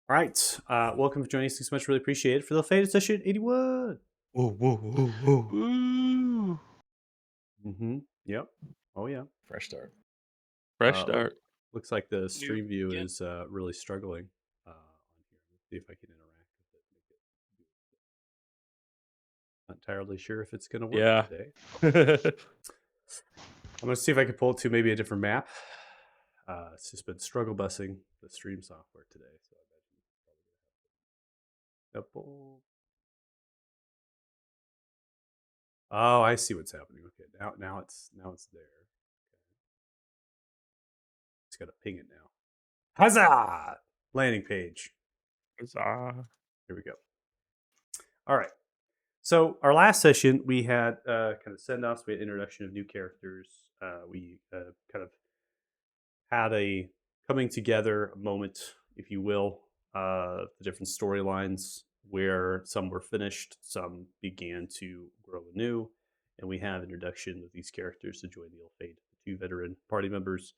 All right. Welcome for joining us. Thanks so much. Really appreciate it for the faded session 81. Whoa, whoa, whoa, whoa. Woo! Mm-hmm. Yep. Oh, yeah. Fresh start. Fresh Look, start. looks like the New stream view again. is really struggling on here. Let's see if I can interact with it. Not entirely sure if it's going to work Yeah. today. I'm going to see if I can pull it to maybe a different map. It's just been struggle busing the stream software today. So I imagine it's probably going to have to. Oh, I see what's happening. Okay, now it's there. Okay. It's got to ping it now. Huzzah! Landing page. Huzzah. Here we go. All right. So our last session, we had kind of send offs. We had introduction of new characters. We kind of had a coming together moment, if you will, the different storylines where some were finished, some began to grow anew, and we have introduction of these characters to join the Ill Fate, the two veteran party members.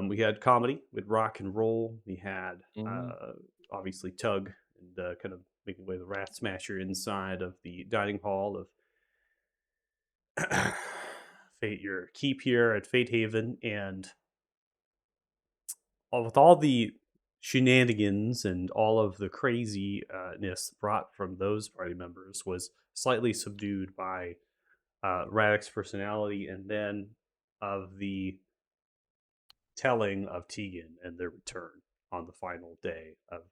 We had comedy with rock and roll. We had Mhm. obviously Tug and kind of making way the Rat Smasher inside of the dining hall of Fate, your keep here at Fate Haven, and with all the shenanigans and all of the craziness brought from those party members was slightly subdued by Radix's personality and then of the telling of Tegan and their return on the final day of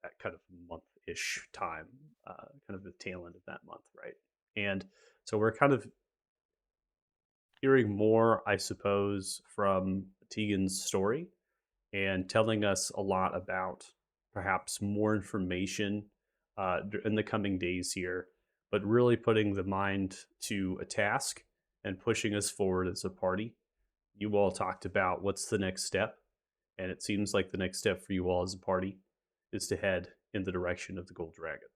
that kind of month-ish time, kind of the tail end of that month, right? And so we're kind of hearing more, I suppose, from Tegan's story and telling us a lot about perhaps more information in the coming days here, but really putting the mind to a task and pushing us forward as a party. You all talked about what's the next step, and it seems like the next step for you all as a party is to head in the direction of the Gold Dragon.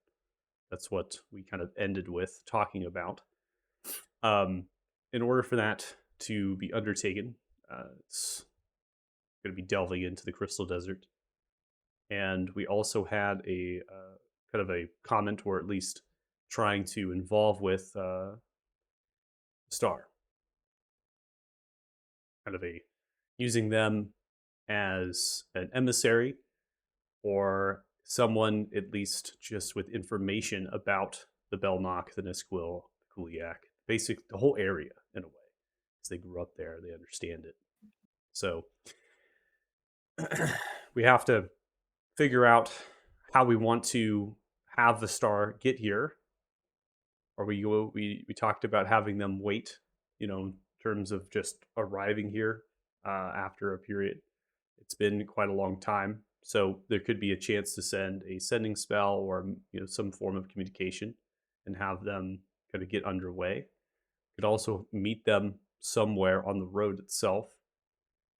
That's what we kind of ended with talking about. In order for that to be undertaken, it's going to be delving into the Crystal Desert. And we also had a kind of a comment, or at least trying to involve with Star, kind of a using them as an emissary or someone at least just with information about the Belknock, the Nisquil, the Kuliak, basic the whole area in a way. Because they grew up there, they understand it. So we have to figure out how we want to have the star get here. Or we talked about having them wait, in terms of just arriving here after a period. It's been quite a long time, so there could be a chance to send a sending spell or some form of communication and have them kind of get underway. Could also meet them somewhere on the road itself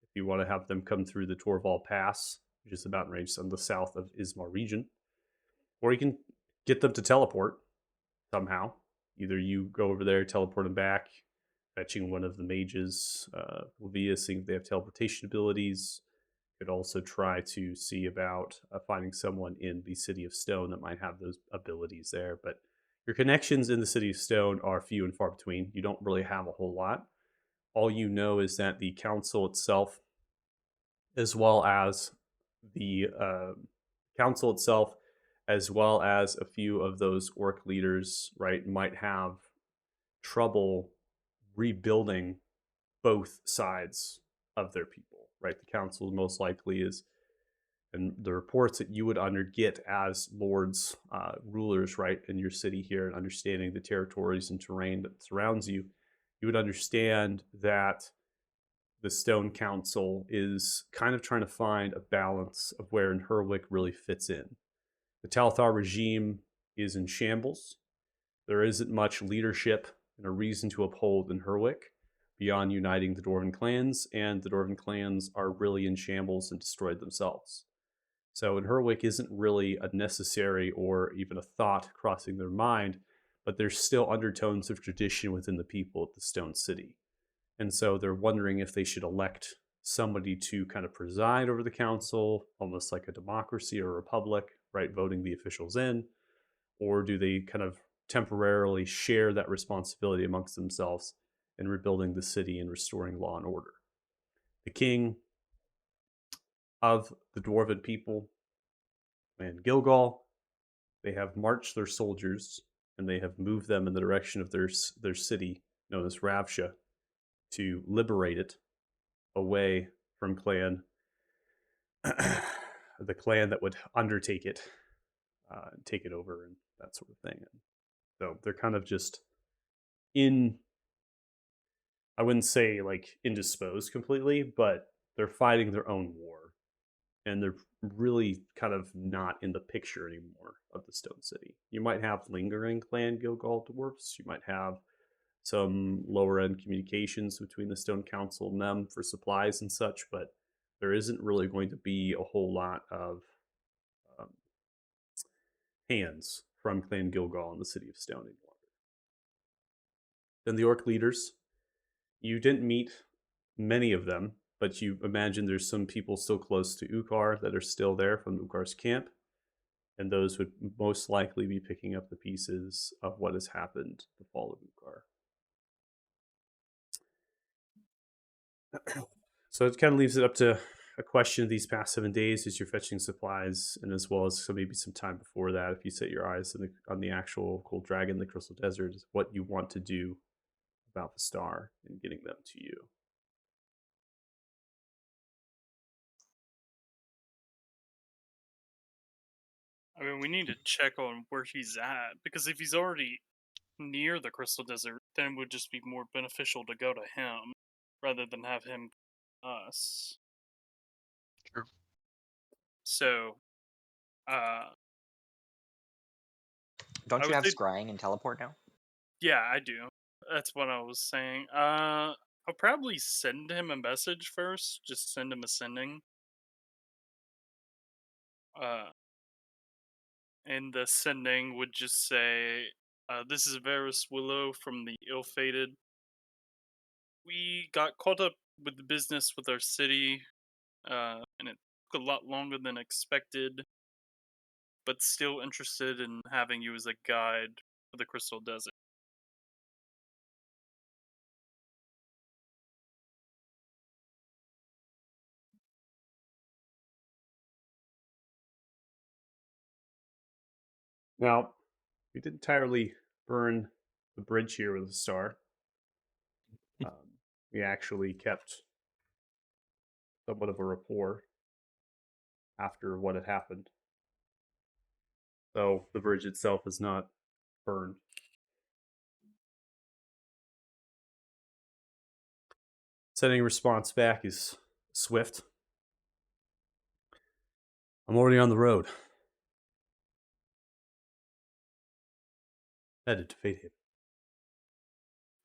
if you want to have them come through the Torval Pass, which is the mountain range on the south of Ismar region, or you can get them to teleport somehow. Either you go over there, teleport them back, fetching one of the mages, Levia, seeing if they have teleportation abilities. Could also try to see about finding someone in the City of Stone that might have those abilities there. But your connections in the City of Stone are few and far between. You don't really have a whole lot. All you know is that the council itself, as well as the council itself, as well as a few of those orc leaders, right, might have trouble rebuilding both sides of their people, right? The council most likely is, and the reports that you would get as lords, rulers, right, in your city here, and understanding the territories and terrain that surrounds you, you would understand that the Stone Council is kind of trying to find a balance of where Herwick really fits in. The Talthar regime is in shambles. There isn't much leadership and a reason to uphold in Herwick beyond uniting the Dwarven clans, and the Dwarven clans are really in shambles and destroyed themselves. So, in Herwick isn't really a necessary or even a thought crossing their mind, but there's still undertones of tradition within the people of the Stone City. And so they're wondering if they should elect somebody to kind of preside over the council, almost like a democracy or a republic, right? Voting the officials in, or do they kind of temporarily share that responsibility amongst themselves in rebuilding the city and restoring law and order? The king of the dwarven people and Gilgal, they have marched their soldiers and they have moved them in the direction of their city known as Ravsha to liberate it away from clan the clan that would undertake it, take it over and that sort of thing. And so they're kind of just in, I wouldn't say like indisposed completely, but they're fighting their own war. And they're really kind of not in the picture anymore of the Stone City. You might have lingering clan Gilgal dwarfs. You might have some lower end communications between the Stone Council and them for supplies and such, but there isn't really going to be a whole lot of um, hands from Clan Gilgal in the City of Stone any longer. Then the Orc leaders, you didn't meet many of them, but you imagine there's some people still close to Ukar that are still there from Ukar's camp, and those would most likely be picking up the pieces of what has happened, the fall of Ukar. So it kind of leaves it up to a question of these past 7 days as you're fetching supplies, and as well as maybe some time before that, if you set your eyes on the actual Cold Dragon, the Crystal Desert, is what you want to do about the star and getting them to you. I mean, we need to check on where he's at, because if he's already near the Crystal Desert, then it would just be more beneficial to go to him rather than have him us. True. So, Don't I you would have say- scrying and teleport now? yeah, I do. That's what I was saying. I'll probably send him a message first. Just send him a sending. And the sending would just say, "This is Varus Willow from the Ill-Fated. We got caught up with the business with our city, and it took a lot longer than expected, but still interested in having you as a guide for the Crystal Desert." Now, we didn't entirely burn the bridge here with the star. We actually kept somewhat of a rapport after what had happened. So the bridge itself is not burned. Sending a response back is swift. I'm already on the road. Headed to Fate Haven.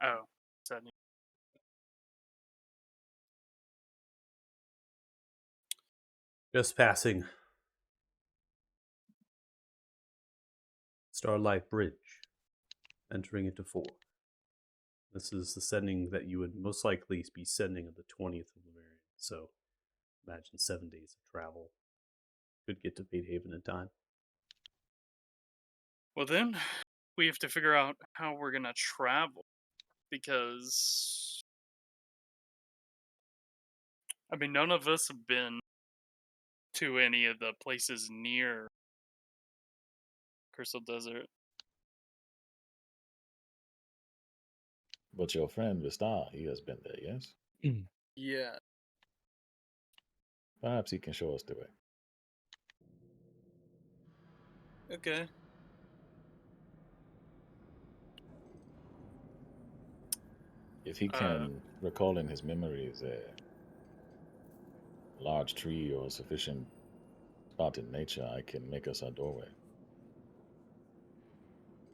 Oh, is that Just passing Starlight Bridge, entering into 4. This is the sending that you would most likely be sending on the 20th of Laverian. So imagine 7 days of travel. Could get to Fate Haven in time. Well, then we have to figure out how we're gonna travel, because I mean, none of us have been to any of the places near Crystal Desert. But your friend Vistar, he has been there, yes? Yeah. Perhaps he can show us the way. Okay. If he can recall in his memories a large tree or sufficient spot in nature, I can make us our doorway.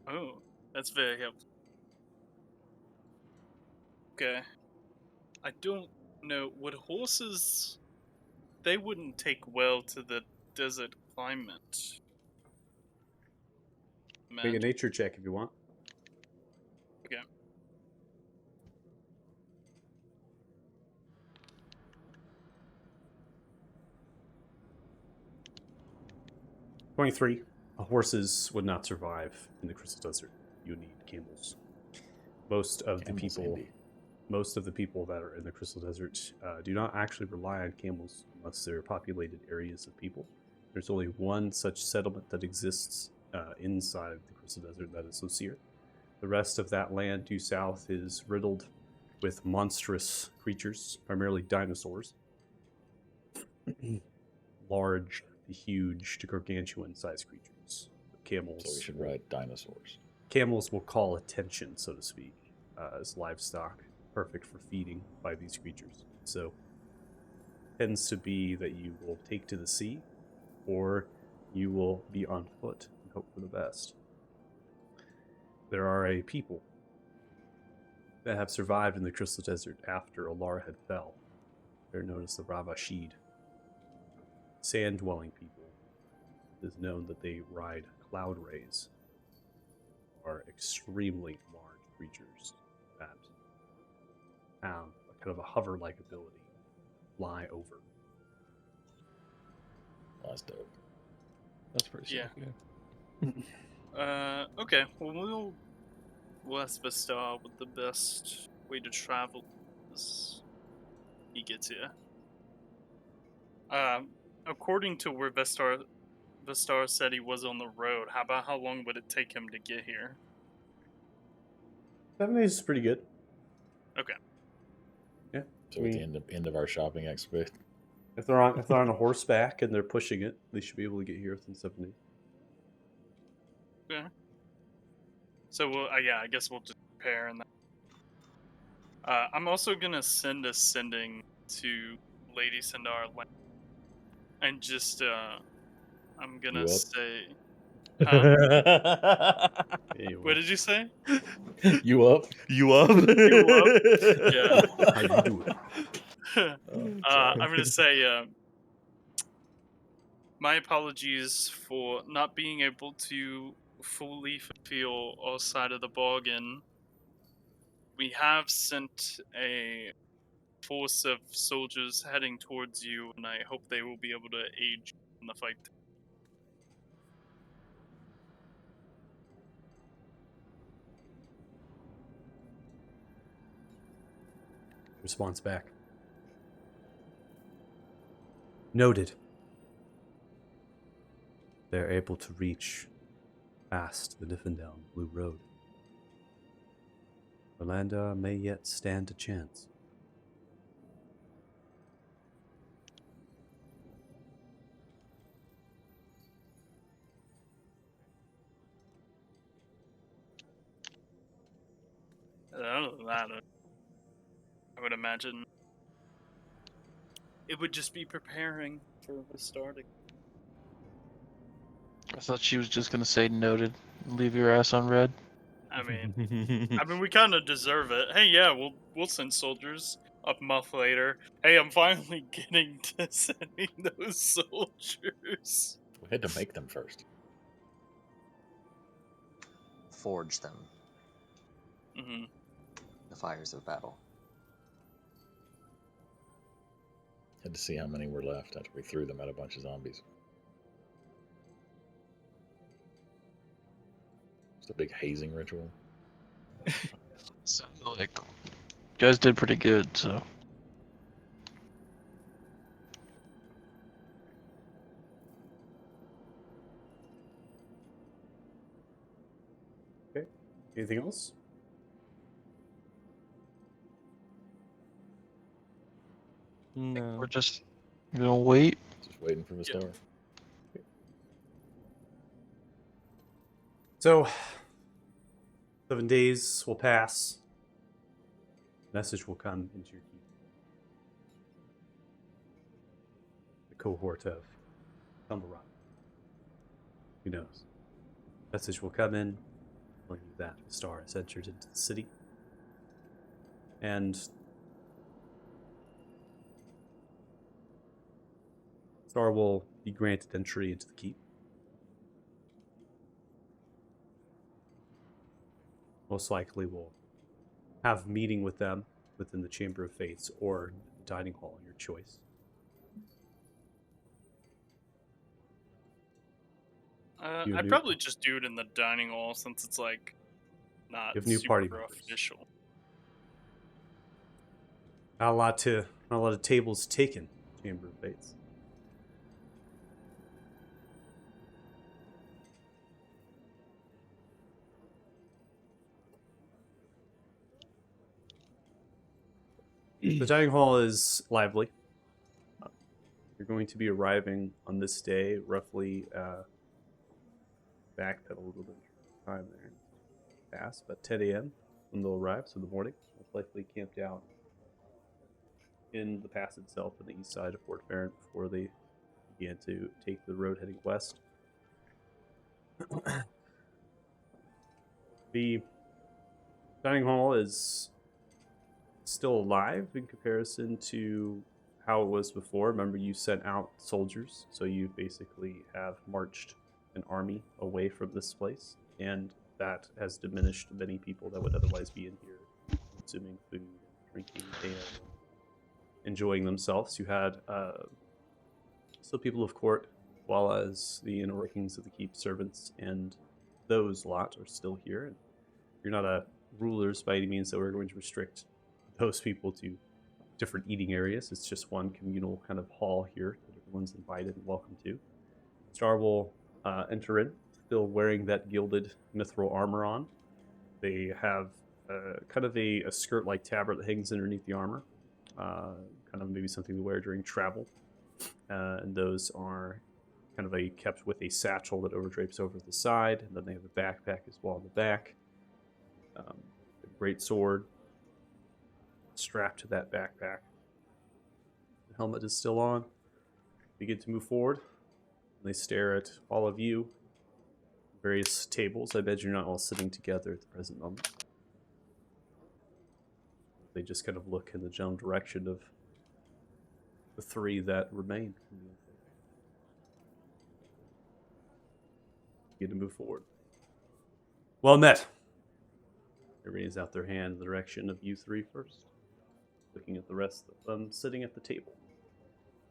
Oh, that's very helpful. Okay. I don't know. Would horses. They wouldn't take well to the desert climate. Make a Imagine. nature check if you want. 23. Horses would not survive in the Crystal Desert. You need camels. Most of Camels, Andy. the people that are in the Crystal Desert do not actually rely on camels unless they're populated areas of people. There's only one such settlement that exists inside the Crystal Desert, that is Losir. The rest of that land due south is riddled with monstrous creatures, primarily dinosaurs. Large, huge to gargantuan-sized creatures. Camels. So we should ride dinosaurs. Camels will call attention, so to speak, as livestock, perfect for feeding by these creatures. So, tends to be that you will take to the sea, or you will be on foot and hope for the best. There are a people that have survived in the Crystal Desert after Alara had fell. They're known as the Ravashid. Sand-dwelling people. It is known that they ride cloud rays, are extremely large creatures that have a kind of a hover-like ability, fly over. That's dope. That's pretty Yeah. sick. Yeah. Okay. Well, we'll ask Vestar what the best way to travel is. He gets here. According to where Vestar said he was on the road, how long would it take him to get here? 7 days is pretty good. Okay. Yeah. So I at mean, the end of our shopping expedition, if they're on a horseback and they're pushing it, they should be able to get here within 7 days. Okay. So we'll, yeah, I guess we'll just prepare and. I'm also gonna send a sending to Lady Sindar, and just I'm You gonna up? say, huh? Anyway, What did you say? You up? You up? Yeah. how you doing? Sorry. I'm gonna say, my apologies for not being able to fully fulfill our side of the bargain. We have sent a force of soldiers heading towards you, and I hope they will be able to aid you in the fight. Response back. Noted. They're able to reach past the Niflheim Blue Road. Orlando may yet stand a chance. Other than that, I would imagine it would just be preparing for the starting. I thought she was just gonna say noted. Leave your ass on red. I mean, we kind of deserve it. Hey, yeah, we'll send soldiers up a month later. Hey, I'm finally getting to sending those soldiers. We had to make them first. Forge them. Hmm. The fires of battle. Had to see how many were left after we threw them at a bunch of zombies. It's a big hazing ritual. So like, you guys did pretty good. So Anything else? No. we're just gonna wait. Just waiting for the Yeah. star. So, 7 days will pass. Message will come into your keep. The cohort of Cumberland. Who knows? Message will come in telling you that the star has entered into the city. And Star will be granted entry into the keep. Most likely will have a meeting with them within the Chamber of Fates or the dining hall, your choice. You I'd new- probably just do it in the dining hall since it's like not You have new super party members. official. Not a lot of tables taken. Chamber of Fates. The dining hall is lively. You're going to be arriving on this day, roughly backpedal a little bit of time there. Fast, but 10 a.m. when they'll arrive, so the morning. Most likely camped out in the pass itself on the east side of Fort Farron before they began to take the road heading west. The dining hall is still alive in comparison to how it was before. Remember, you sent out soldiers, so you basically have marched an army away from this place, and that has diminished many people that would otherwise be in here consuming food, drinking, and enjoying themselves. You had still people of court, as well as the inner workings of the keep servants, and those lot are still here. And you're not a rulers by any means, so we're going to restrict those people to different eating areas. It's just one communal kind of hall here that everyone's invited and welcome to. Star will enter in, still wearing that gilded mithril armor on. They have kind of a skirt-like tabard that hangs underneath the armor, kind of maybe something to wear during travel. And those are kind of kept with a satchel that overdrapes over the side, and then they have a backpack as well on the back. A great sword strapped to that backpack. The helmet is still on. Begin to move forward. They stare at all of you. Various tables. I bet you're not all sitting together at the present moment. They just kind of look in the general direction of the three that remain. Begin to move forward. Well met. They raise out their hand in the direction of you three first. Looking at the rest of them sitting at the table.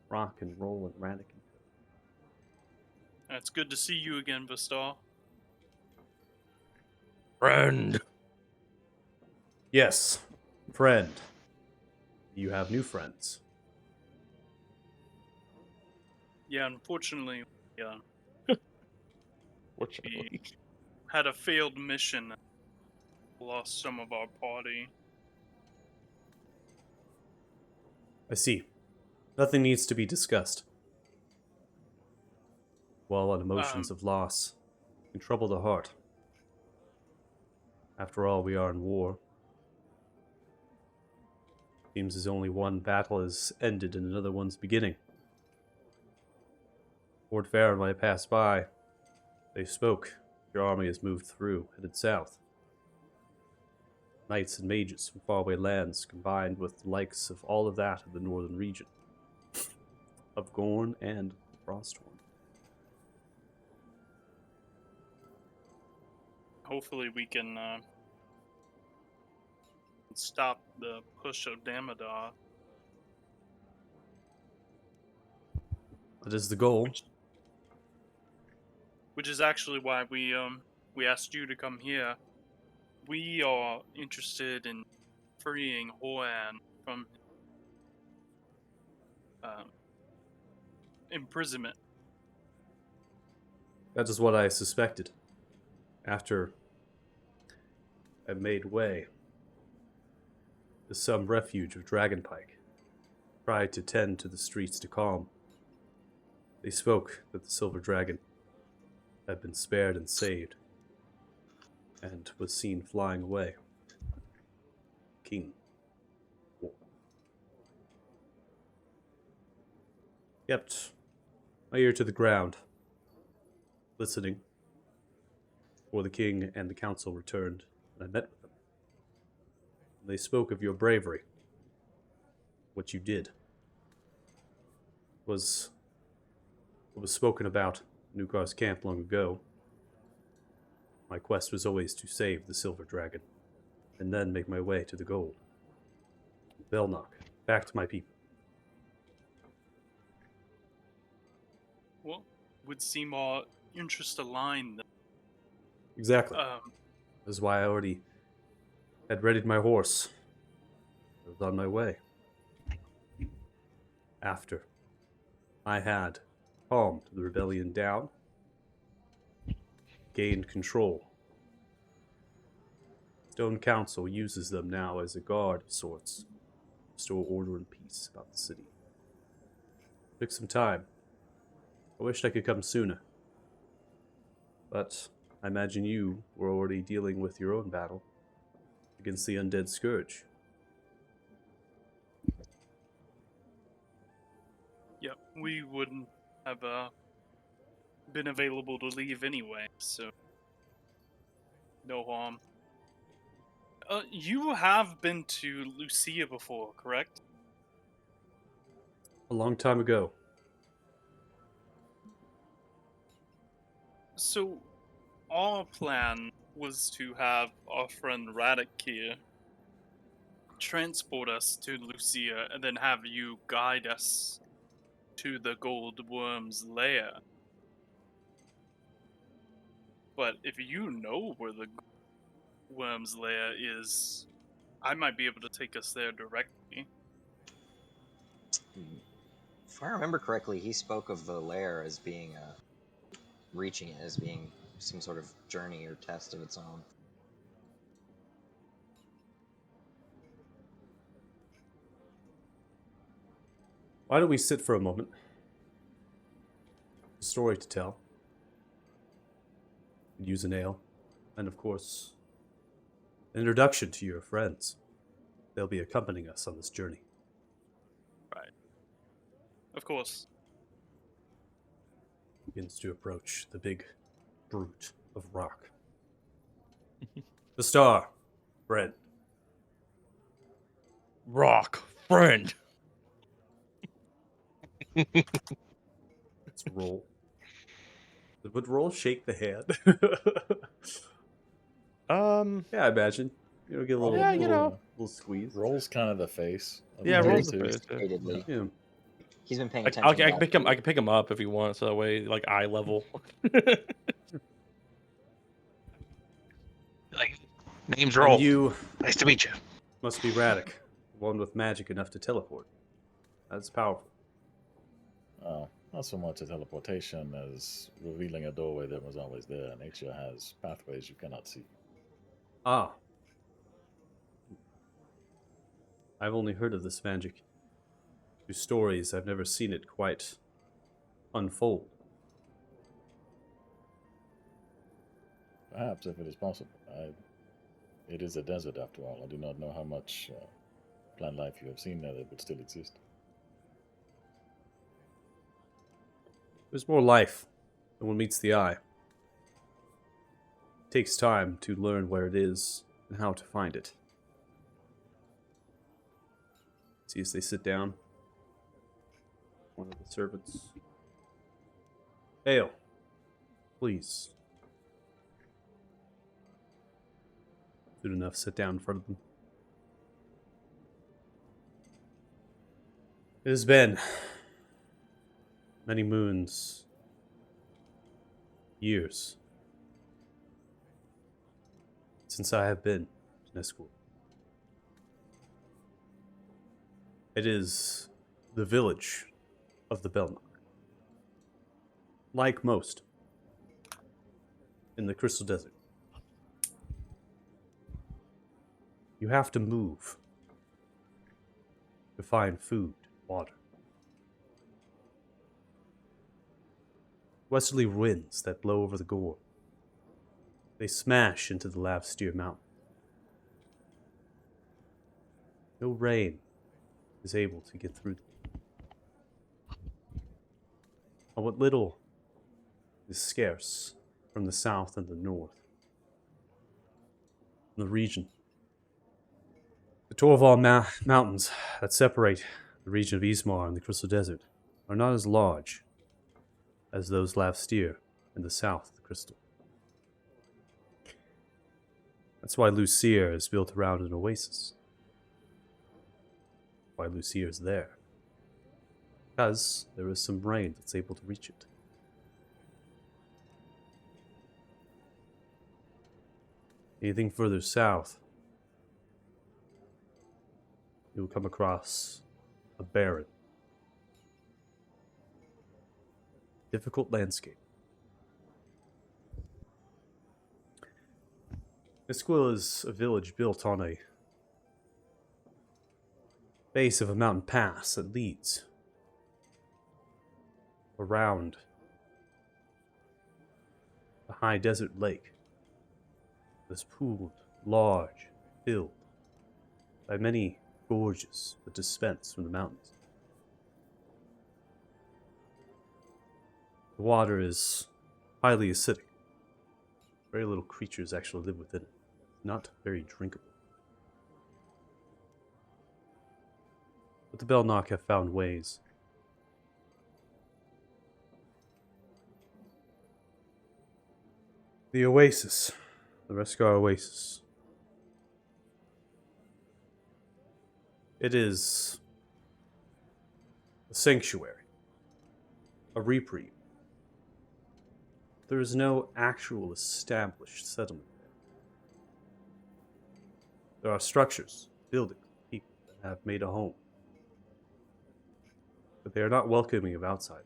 Rock and Roll and Radican. It's good to see you again, Vistar. Friend. Yes, friend. You have new friends. Yeah, unfortunately, yeah, Fortunately. we had a failed mission. Lost some of our party. I see. Nothing needs to be discussed. Dwell on emotions of loss can trouble the heart. After all, we are in war. Seems as only one battle is ended and another one's beginning. Fort Farron, when I passed by, they spoke. Your army has moved through, headed south. Knights and mages from faraway lands, combined with the likes of all of that of the northern region. Of Gorn and Frosthorn. Hopefully, we can stop the push of Damodar. That is the goal. Which is actually why we asked you to come here. We are interested in freeing Hoan from imprisonment. That is what I suspected. After I made way to some refuge of Dragonpike, tried to tend to the streets to calm. They spoke that the Silver Dragon had been spared and saved, and was seen flying away. King. Kept my ear to the ground, listening, before the king and the council returned, and I met with them. They spoke of your bravery, what you did. Was what was spoken about in Nukar's camp long ago. My quest was always to save the Silver Dragon, and then make my way to the gold. Belknok, back to my people. Well, would seem our interest align. Exactly. That's why I already had readied my horse. I was on my way. After I had calmed the rebellion down, gained control. Stone Council uses them now as a guard of sorts, restore order and peace about the city. Took some time. I wished I could come sooner. But I imagine you were already dealing with your own battle against the undead scourge. Yep, we wouldn't have been available to leave anyway, so no harm. You have been to Lucia before, correct? A long time ago. So, our plan was to have our friend Radek here transport us to Lucia and then have you guide us to the gold worm's lair. But if you know where the worm's lair is, I might be able to take us there directly. If I remember correctly, he spoke of the lair as being reaching it as being some sort of journey or test of its own. Why don't we sit for a moment? A story to tell. Use an ale. And of course, an introduction to your friends. They'll be accompanying us on this journey. Right. Of course. Begins to approach the big brute of rock. The star, friend. Rock, friend. Let's roll. Would roll shake the hand? Yeah, I imagine. You know, get a little, Yeah, you know. little squeeze. Rolls kind of the face. of Yeah, the rolls two. the face. Yeah. Admittedly. Yeah. He's been paying I attention. can pick him. I can pick him up if you want, so that way, like eye level. Like, names And roll. you Nice to meet you. must be Radek, one with magic enough to teleport. That's powerful. Oh, not so much a teleportation as revealing a doorway that was always there. Nature has pathways you cannot see. Ah. I've only heard of this magic. Through stories, I've never seen it quite unfold. Perhaps if it is possible. It is a desert after all. I do not know how much plant life you have seen there that would still exist. There's more life than one meets the eye. It takes time to learn where it is and how to find it. See as they sit down. One of the servants. Ale, please. Soon enough, sit down in front of them. It has been many moons, years, since I have been to Nesquil. It is the village of the Belknap. Like most in the Crystal Desert, you have to move to find food, water. Westerly winds that blow over the gore. They smash into the Lavsteer Mountain. No rain is able to get through them. And what little is scarce from the south and the north. From the region. The Torval Mountains that separate the region of Ismar and the Crystal Desert are not as large as those Lavsteer in the south of the Crystal. That's why Lucia is built around an oasis. Why Lucia is there. Because there is some rain that's able to reach it. Anything further south, you will come across a barren, difficult landscape. Esquil is a village built on a base of a mountain pass that leads around a high desert lake that's pooled, large, filled by many gorges that dispense from the mountains. The water is highly acidic. Very little creatures actually live within it. Not very drinkable. But the Belknap have found ways. The Oasis. The Reskar Oasis. It is a sanctuary. A reprieve. There is no actual established settlement there. There are structures, buildings, people that have made a home. But they are not welcoming of outsiders.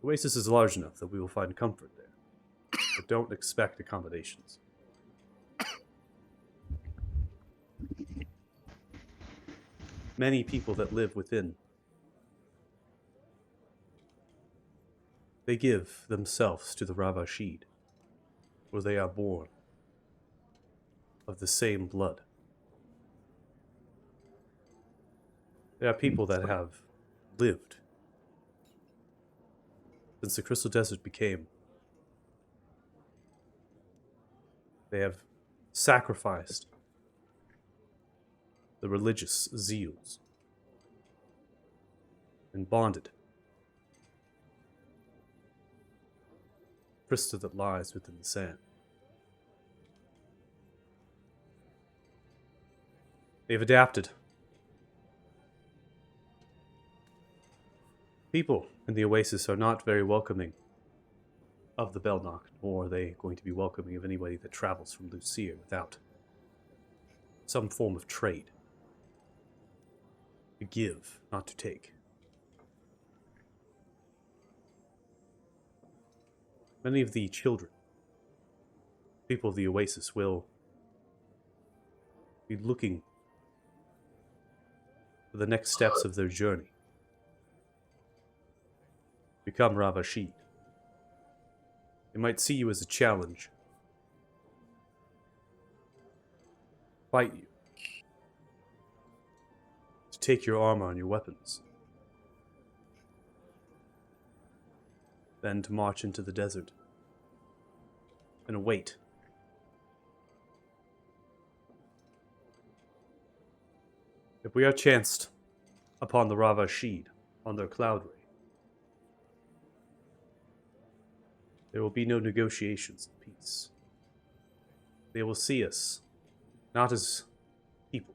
The Oasis is large enough that we will find comfort there. But don't expect accommodations. Many people that live within, they give themselves to the Ravashid, where they are born of the same blood. There are people that have lived since the Crystal Desert became. They have sacrificed the religious zeals and bonded crystal that lies within the sand. They've adapted. People in the Oasis are not very welcoming of the Belknap, nor are they going to be welcoming of anybody that travels from Lucia without some form of trade. To give, not to take. Many of the children, people of the Oasis, will be looking for the next steps of their journey. Become Ravashid. They might see you as a challenge. Fight you. To take your armor and your weapons. Then to march into the desert. And await. If we are chanced upon the Ravashid on their cloud ray, there will be no negotiations of peace. They will see us not as people.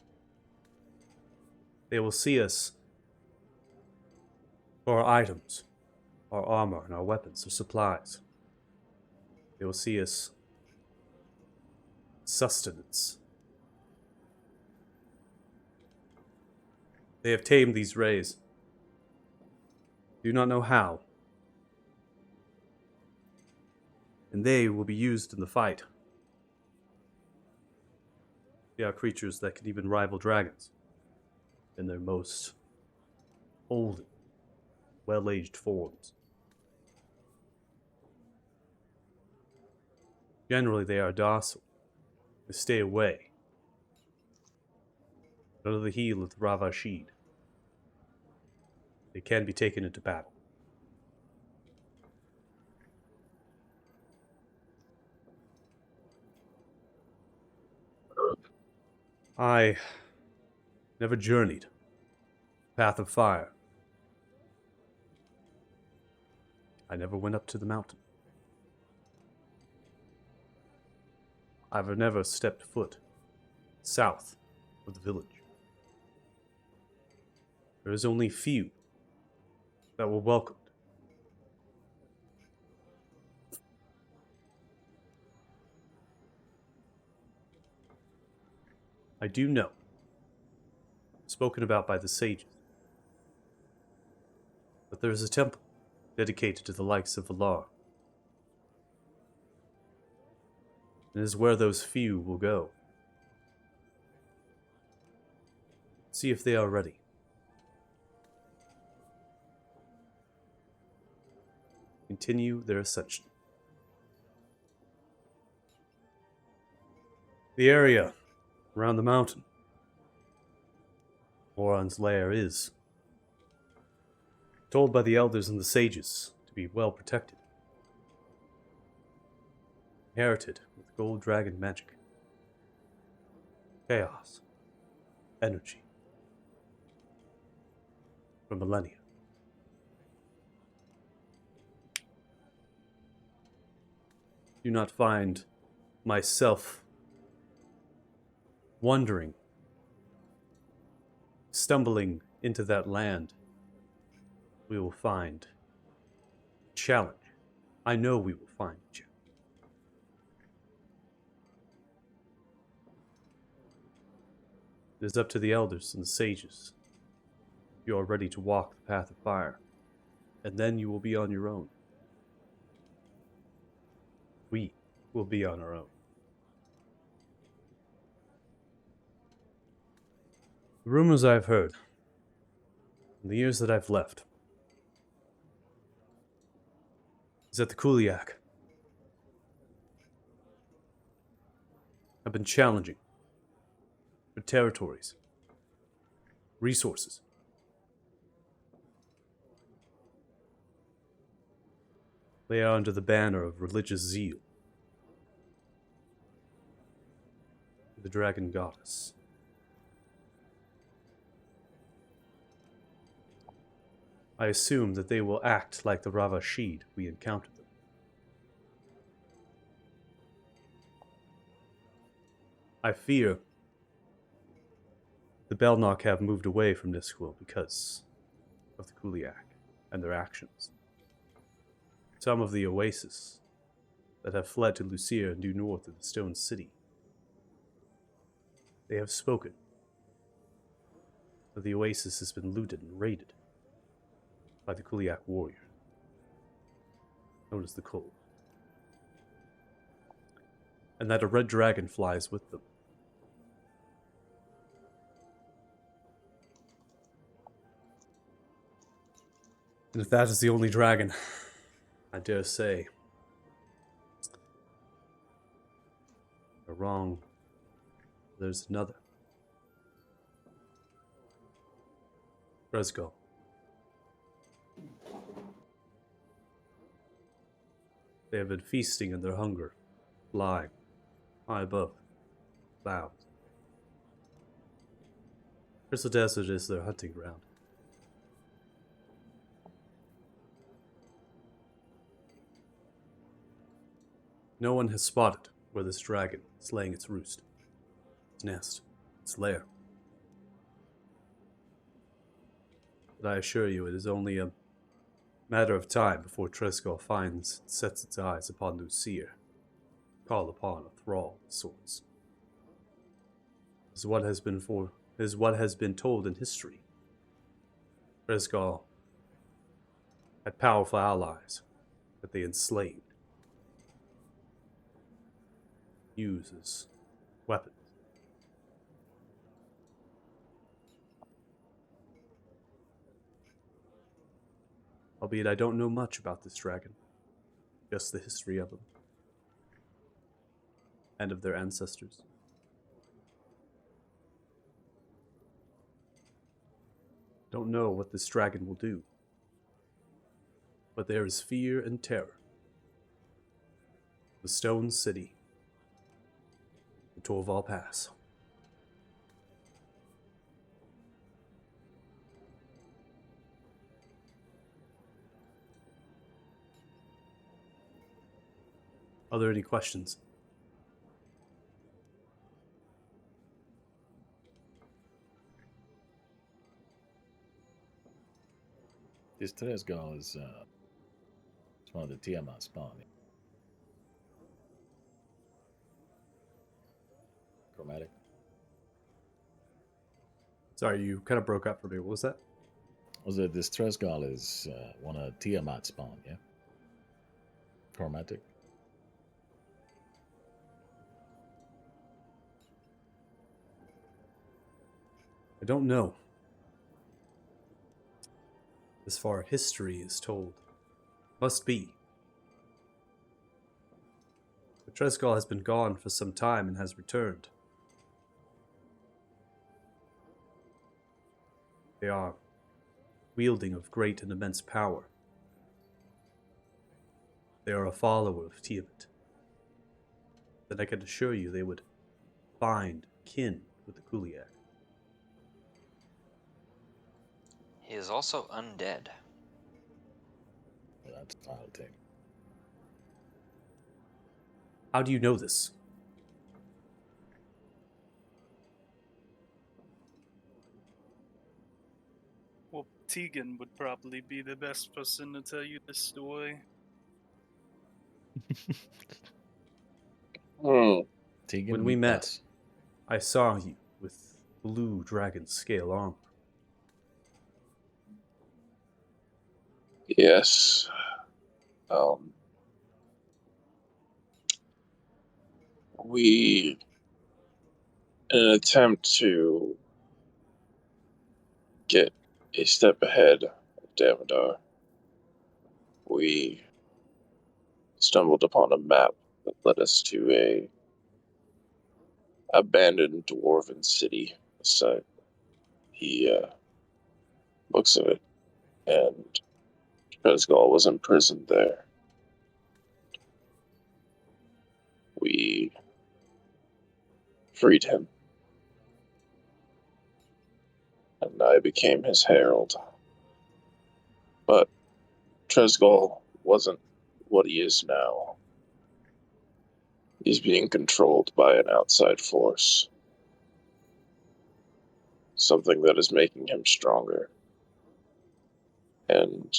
They will see us for our items, our armor, and our weapons, our supplies. They will see us sustenance. They have tamed these rays. Do not know how. And they will be used in the fight. They are creatures that can even rival dragons in their most olden, well-aged forms. Generally, they are docile. They stay away. Under the heel of the Ravashid, they can be taken into battle. I never journeyed Path of Fire. I never went up to the mountain. I've never stepped foot south of the village. There is only few that were welcomed. I do know, spoken about by the sages, that there is a temple dedicated to the likes of Valar. It is where those few will go. See if they are ready. Continue their ascension. The area around the mountain, Moron's lair, is told by the elders and the sages to be well protected. Inherited with gold dragon magic. Chaos. Energy. For millennia. Do not find myself wondering, stumbling into that land. We will find a challenge. I know we will find a challenge. It is up to the elders and the sages. You are ready to walk the path of fire, and then you will be on your own. We will be on our own. The rumors I've heard, in the years that I've left, is that the Kuliak have been challenging for territories, resources. They are under the banner of religious zeal. The dragon goddess. I assume that they will act like the Ravashid we encountered them. I fear the Belnok have moved away from Nisquil because of the Kuliak and their actions. Some of the Oasis that have fled to Lucia and due north of the Stone City. They have spoken that the Oasis has been looted and raided by the Kuliak warrior, known as the Kul, and that a red dragon flies with them. And if that is the only dragon, I dare say, you're wrong. There's another. Resgo. They have been feasting in their hunger, flying high above clouds. Crystal Desert is their hunting ground. No one has spotted where this dragon is laying its roost, its nest, its lair. But I assure you, it is only a matter of time before Trescal finds and sets its eyes upon Lucia, call upon a thrall of sorts. Is what has been told in history. Trescal had powerful allies that they enslaved, used as weapons. Albeit I don't know much about this dragon, just the history of them, and of their ancestors. Don't know what this dragon will do, but there is fear and terror. The Stone City, the Torval Pass. Are there any questions? This Tresgal is it's one of the Tiamat spawn. Chromatic. Sorry, you kind of broke up for me. What was that? Was it this Tresgal is one of Tiamat spawn, yeah? Chromatic. I don't know. As far history is told. Must be. But Tresgal has been gone for some time and has returned. They are wielding of great and immense power. They are a follower of Tiamat. Then I can assure you they would find kin with the Kuliak. He is also undead. Well, that's I'll take. How do you know this? Well, Tegan would probably be the best person to tell you this story. Tegan, When we meet met, us. I saw you with blue dragon scale armor. Yes. We, in an attempt to get a step ahead of Damodar, we stumbled upon a map that led us to a abandoned dwarven city site. He looks of it, and Tresgal was imprisoned there. We freed him, and I became his herald. But Tresgal wasn't what he is now. He's being controlled by an outside force. Something that is making him stronger and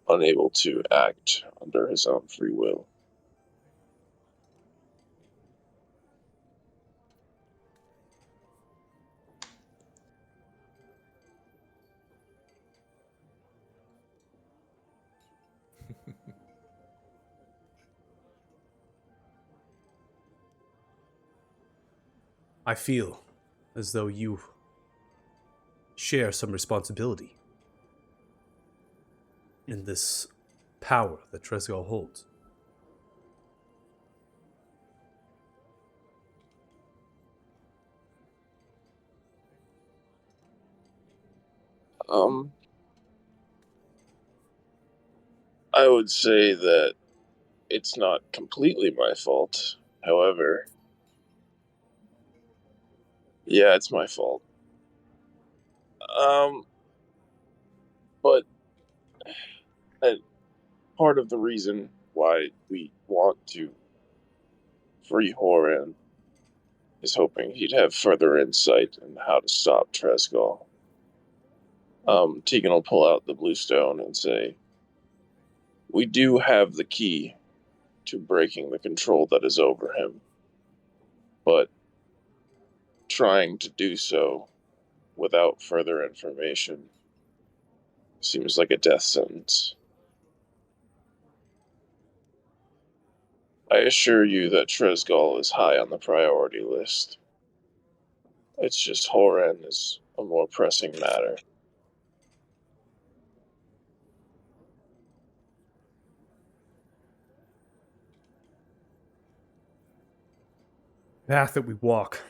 unable to act under his own free will. I feel as though you share some responsibility in this power that Tresgal holds. I would say that it's not completely my fault. However, yeah, it's my fault. But part of the reason why we want to free Horan is hoping he'd have further insight in how to stop Tresgal. Tegan will pull out the blue stone and say, "We do have the key to breaking the control that is over him, but trying to do so without further information seems like a death sentence. I assure you that Tresgal is high on the priority list. It's just Horan is a more pressing matter." The path that we walk,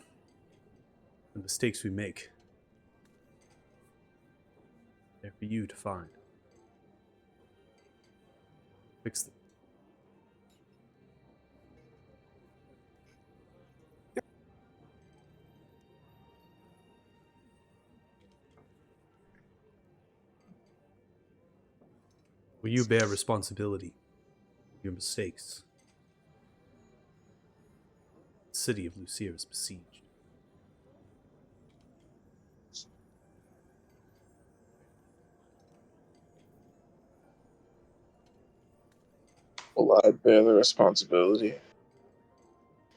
the mistakes we make, they're for you to find. Fix them. Will you bear responsibility for your mistakes? The city of Lucia is besieged. Well, I bear the responsibility.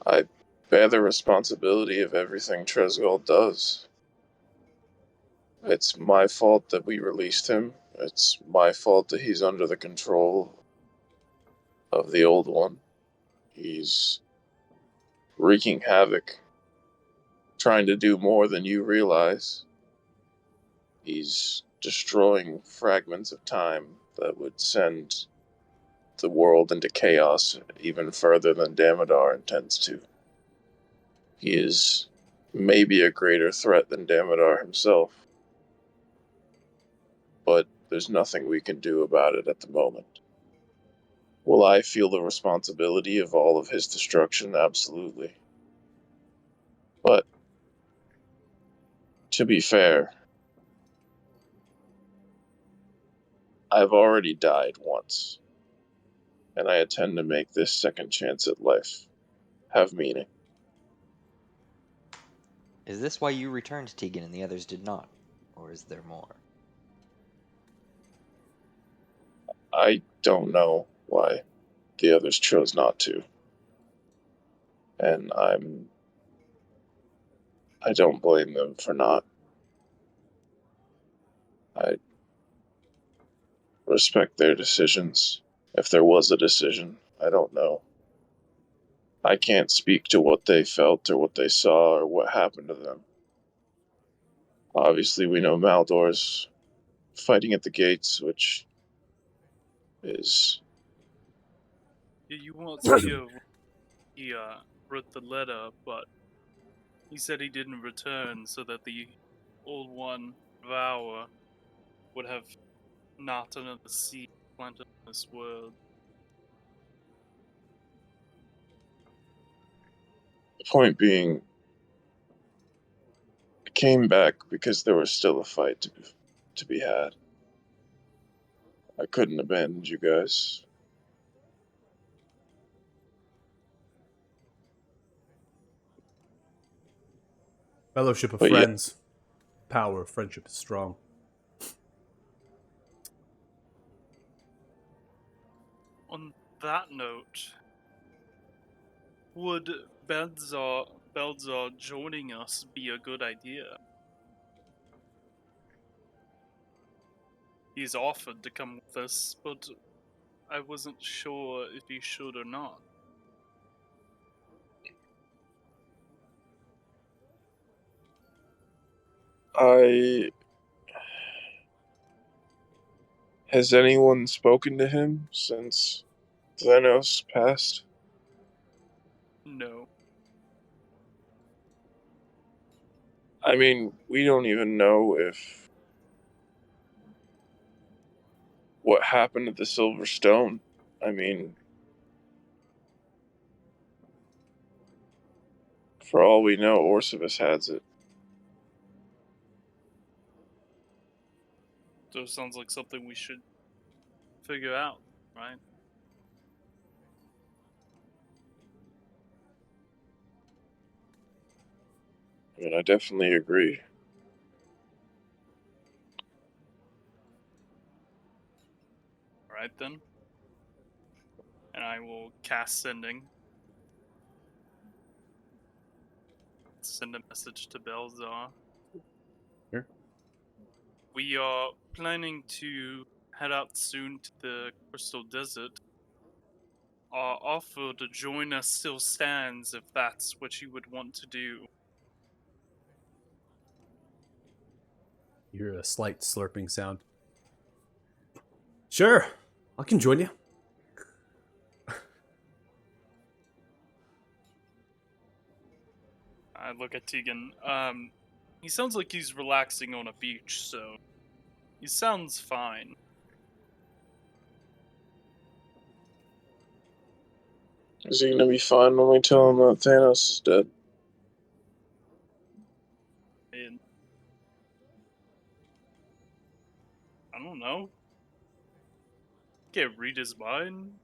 I bear the responsibility of everything Tresgal does. It's my fault that we released him. It's my fault that he's under the control of the old one. He's wreaking havoc, trying to do more than you realize. He's destroying fragments of time that would send the world into chaos even further than Damodar intends to. He is maybe a greater threat than Damodar himself, but there's nothing we can do about it at the moment. Will I feel the responsibility of all of his destruction? Absolutely. But, to be fair, I've already died once, and I intend to make this second chance at life have meaning. Is this why you returned, Tegan, and the others did not? Or is there more? I don't know why the others chose not to. And I don't blame them for not. I respect their decisions. If there was a decision, I don't know. I can't speak to what they felt or what they saw or what happened to them. Obviously, we know Maldor's fighting at the gates, which is... Yeah, you won't hear when he wrote the letter, but he said he didn't return so that the old one, Vower, would have not another seed planted in this world. The point being, I came back because there was still a fight to be had. I couldn't abandon you guys. Fellowship of But yeah. friends. Power of friendship is strong. On that note, would Belzar joining us be a good idea? He's offered to come with us, but I wasn't sure if he should or not. Has anyone spoken to him since Thanos passed? No. I mean, we don't even know if what happened to the Silver Stone. I mean, for all we know, Orcivis has it. So it sounds like something we should figure out, right? I mean, I definitely agree. Alright then. And I will cast sending. Send a message to Belzar. Here. We are planning to head out soon to the Crystal Desert. Our offer to join us still stands if that's what you would want to do. You hear a slight slurping sound. Sure, I can join you. I look at Tegan. He sounds like he's relaxing on a beach, so he sounds fine. Is he gonna be fine when we tell him that Thanos is dead? And I don't know. Can't read his mind.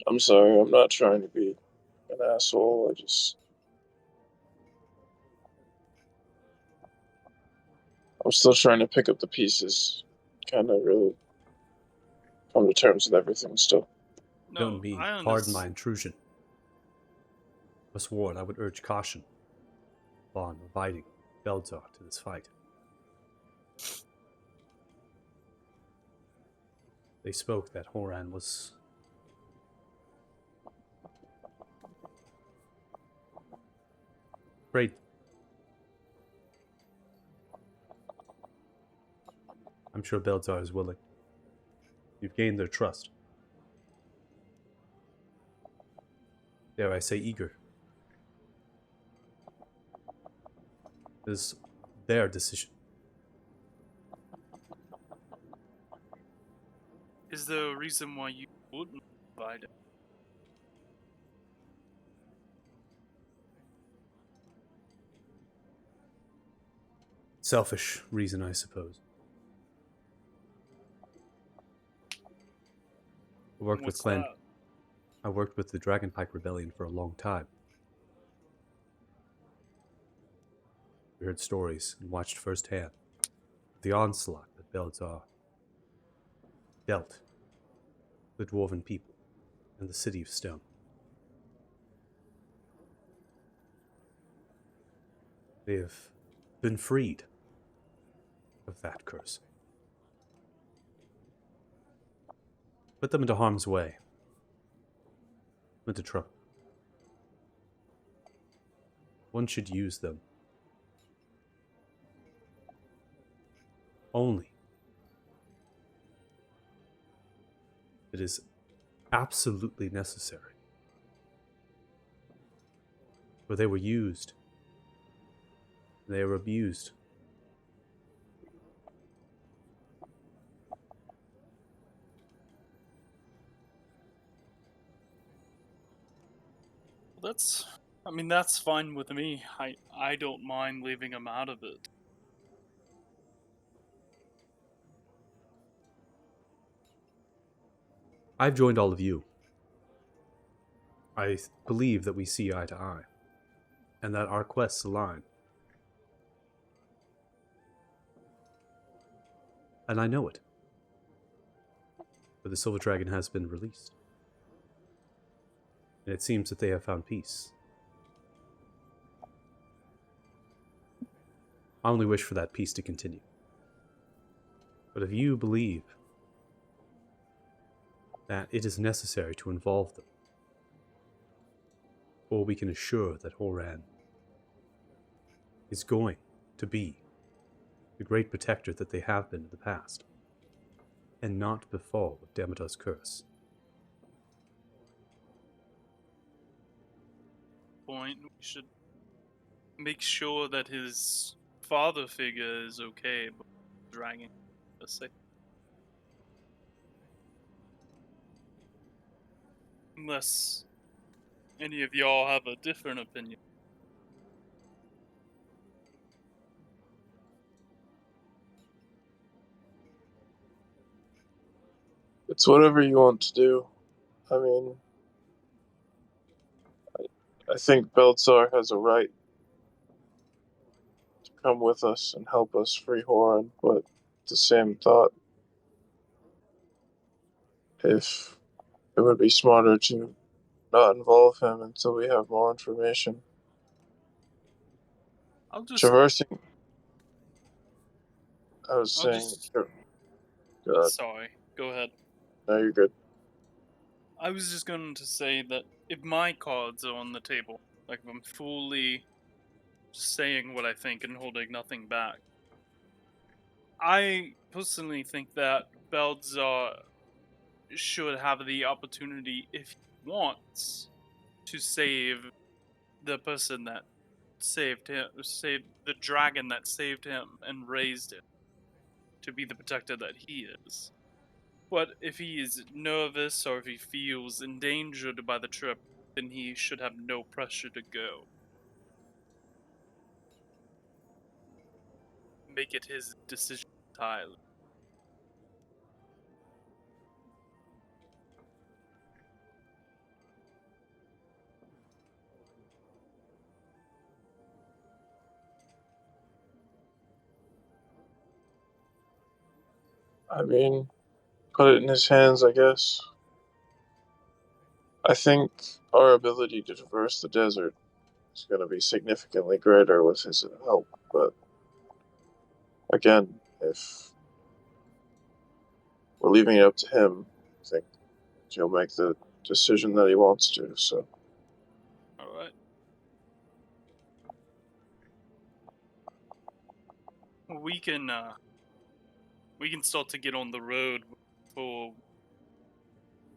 I'm sorry, I'm not trying to be an asshole. I'm still trying to pick up the pieces. Kind of really come to terms with everything still. No, Don't me. I Pardon my intrusion. I swore I would urge caution upon inviting Belzar to this fight. They spoke that Horan was afraid. I'm sure Belzar is willing. You've gained their trust. Dare I say eager. It is their decision. Is there a reason why you wouldn't invite him? Selfish reason, I suppose. I worked with What's Clan. that? I worked with the Dragonpike Rebellion for a long time. We heard stories and watched firsthand the onslaught that Belzar dealt the dwarven people and the city of stone. They have been freed of that curse. Put them into harm's way. Into trouble. One should use them only it is absolutely necessary. For they were used. They were abused. That's fine with me. I don't mind leaving him out of it. I've joined all of you. I believe that we see eye to eye, and that our quests align. And I know it. But the Silver Dragon has been released. And it seems that they have found peace. I only wish for that peace to continue. But if you believe that it is necessary to involve them, or we can assure that Horan is going to be the great protector that they have been in the past, and not befall with Demeter's curse. Point. We should make sure that his father figure is okay, but dragging per se. Unless any of y'all have a different opinion. It's whatever you want to do. I mean, I think Belzar has a right to come with us and help us free Horan, but the same thought, if it would be smarter to not involve him until we have more information. I'll just. Traversing. I was I'll saying. just. God, Sorry. Go ahead. no, you're good. I was just going to say that if my cards are on the table, like if I'm fully saying what I think and holding nothing back, I personally think that Belzar should have the opportunity, if he wants, to save the person that saved the dragon that saved him and raised him to be the protector that he is. But if he is nervous or if he feels endangered by the trip, then he should have no pressure to go. Make it his decision entirely. I mean, put it in his hands, I guess. I think our ability to traverse the desert is going to be significantly greater with his help. But again, if we're leaving it up to him, I think he'll make the decision that he wants to. So All right. We can start to get on the road before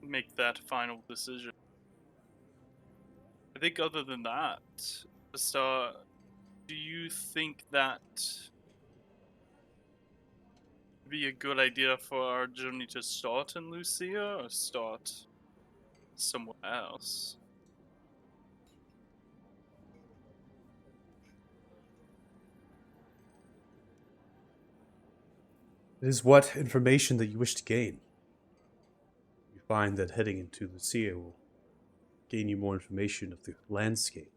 we make that final decision. I think other than that, Star, do you think that would be a good idea for our journey to start in Lucia or start somewhere else? It is what information that you wish to gain. You find that heading into Lucia will gain you more information of the landscape,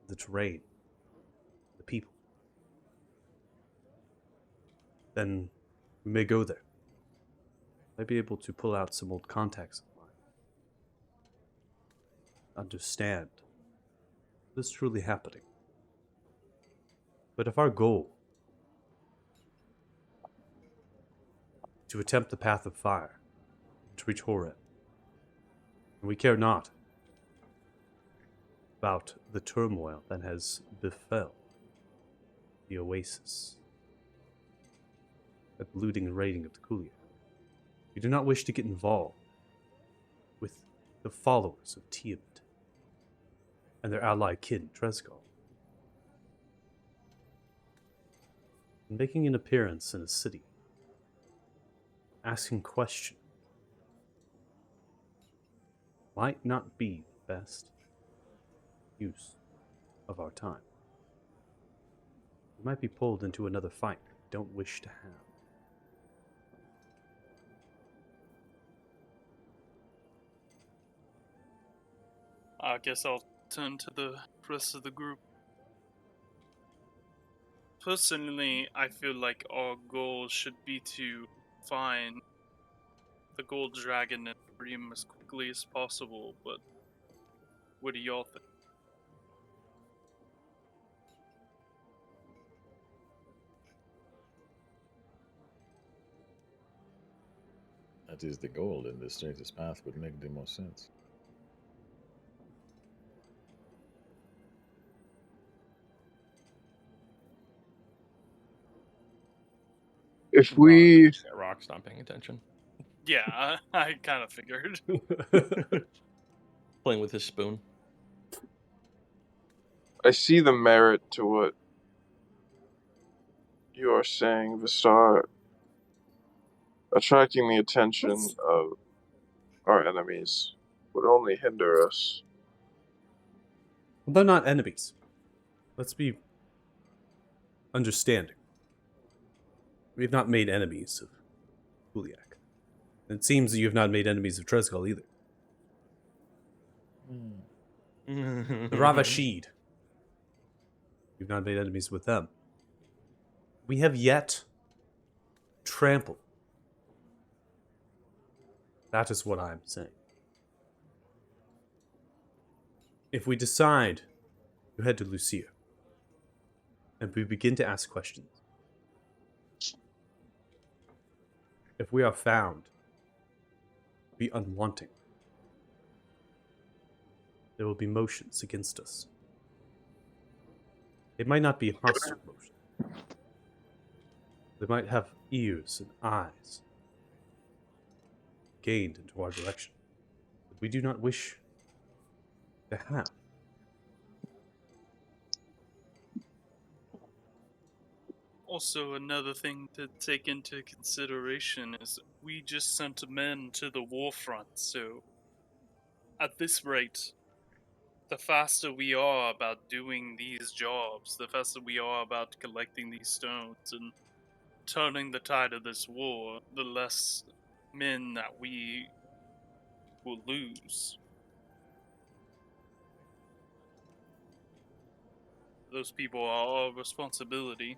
the terrain, the people. Then we may go there. Might be able to pull out some old contacts of mine. Understand what is truly happening. But if our goal to attempt the path of fire, to reach Horeb, and we care not about the turmoil that has befell the oasis, at the looting and raiding of the Kulia. We do not wish to get involved with the followers of Tiamat and their ally kin, Tresgal. Making an appearance in a city, asking questions, might not be the best use of our time. We might be pulled into another fight we don't wish to have. I guess I'll turn to the rest of the group. Personally, I feel like our goal should be to find the gold dragon and Dream as quickly as possible, but what do y'all think? That is the goal, and the straightest path would make the most sense. if we Yeah, Rock's not paying attention. Yeah, I kind of figured. Playing with his spoon. I see the merit to what you are saying, Vistar. Attracting the attention of our enemies would only hinder us. Well, they're not enemies. Let's be understanding. We have not made enemies of Kuliak. It seems that you have not made enemies of Tresgal either. The Ravashid. You've not made enemies with them. We have yet trampled. That is what I'm saying. If we decide to head to Lucia, and we begin to ask questions, if we are found to be unwanting, there will be motions against us. It might not be hostile motion. They might have ears and eyes gained into our direction that we do not wish to have. Also, another thing to take into consideration is we just sent men to the war front, so at this rate, the faster we are about doing these jobs, the faster we are about collecting these stones and turning the tide of this war, the less men that we will lose. Those people are our responsibility.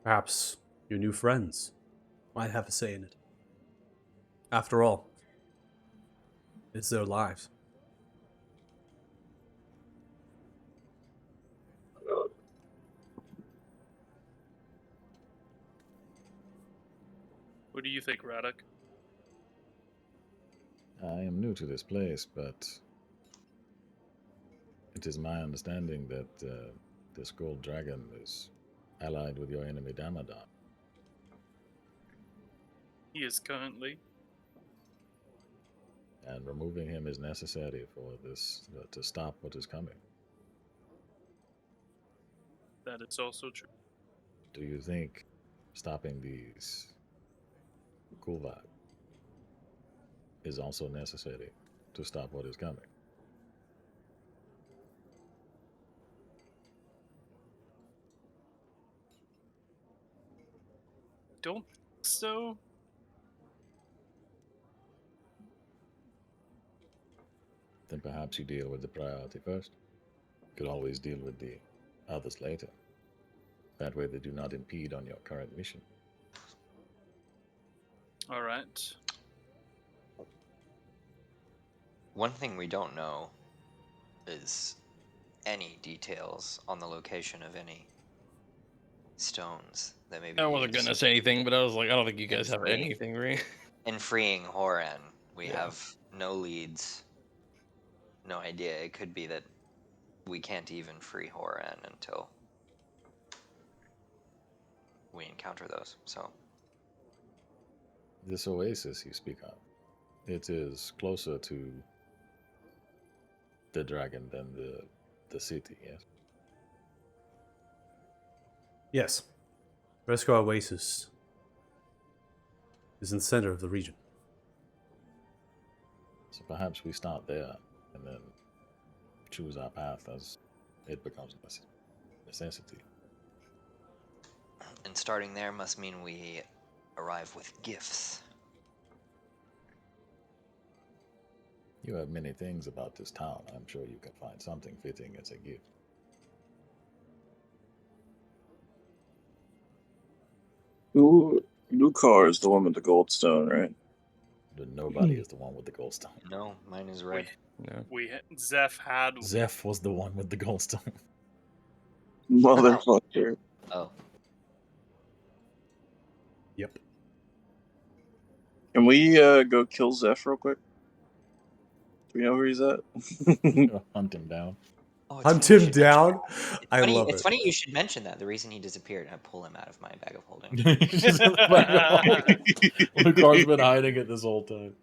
Perhaps your new friends might have a say in it. After all, it's their lives. What do you think, Radek? I am new to this place, but it is my understanding that this gold dragon is allied with your enemy Damadon. He is currently. And removing him is necessary for this to stop what is coming. That is also true. Do you think stopping these Kulvak is also necessary to stop what is coming? Don't think so. Then perhaps you deal with the priority first. You could always deal with the others later. That way they do not impede on your current mission. All right. One thing we don't know is any details on the location of any stones that may be I wasn't used gonna say anything, but I was like, I don't think you guys have Free. anything, right? in freeing Horan. We Yeah. have no leads, no idea. It could be that we can't even free Horan until we encounter those. So This oasis you speak of, it is closer to the dragon than the city, yes? Yes. Rescar Oasis is in the center of the region. So perhaps we start there and then choose our path as it becomes a necessity. and starting there must mean we arrive with gifts. You have many things about this town. I'm sure you can find something fitting as a gift. Lucar is the one with the gold stone, right? But nobody is the one with the gold stone. No, mine is red. No. Zeph had. Zeph was the one with the gold stone. Motherfucker. Oh, Yep. Can we go kill Zeph real quick? Do we know where he's at? Hunt him down. oh Hunt funny you him should mention down? that. I Funny, love it's it. funny you should mention that. The reason he disappeared, I pull him out of my bag of holding. Lucar's been hiding it this whole time.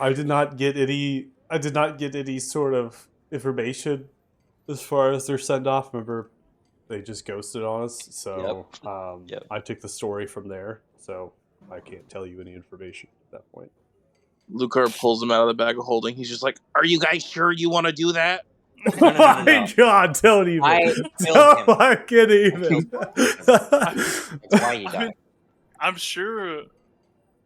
I did not get any sort of information as far as their send off. Remember, they just ghosted on us. So Yep. I took the story from there. So I can't tell you any information at that point. Lucar pulls him out of the bag of holding. He's just like, "Are you guys sure you want to do that?" No, Oh my no. god, don't even. I killed Don't him. fucking even. That's why he died. I'm sure.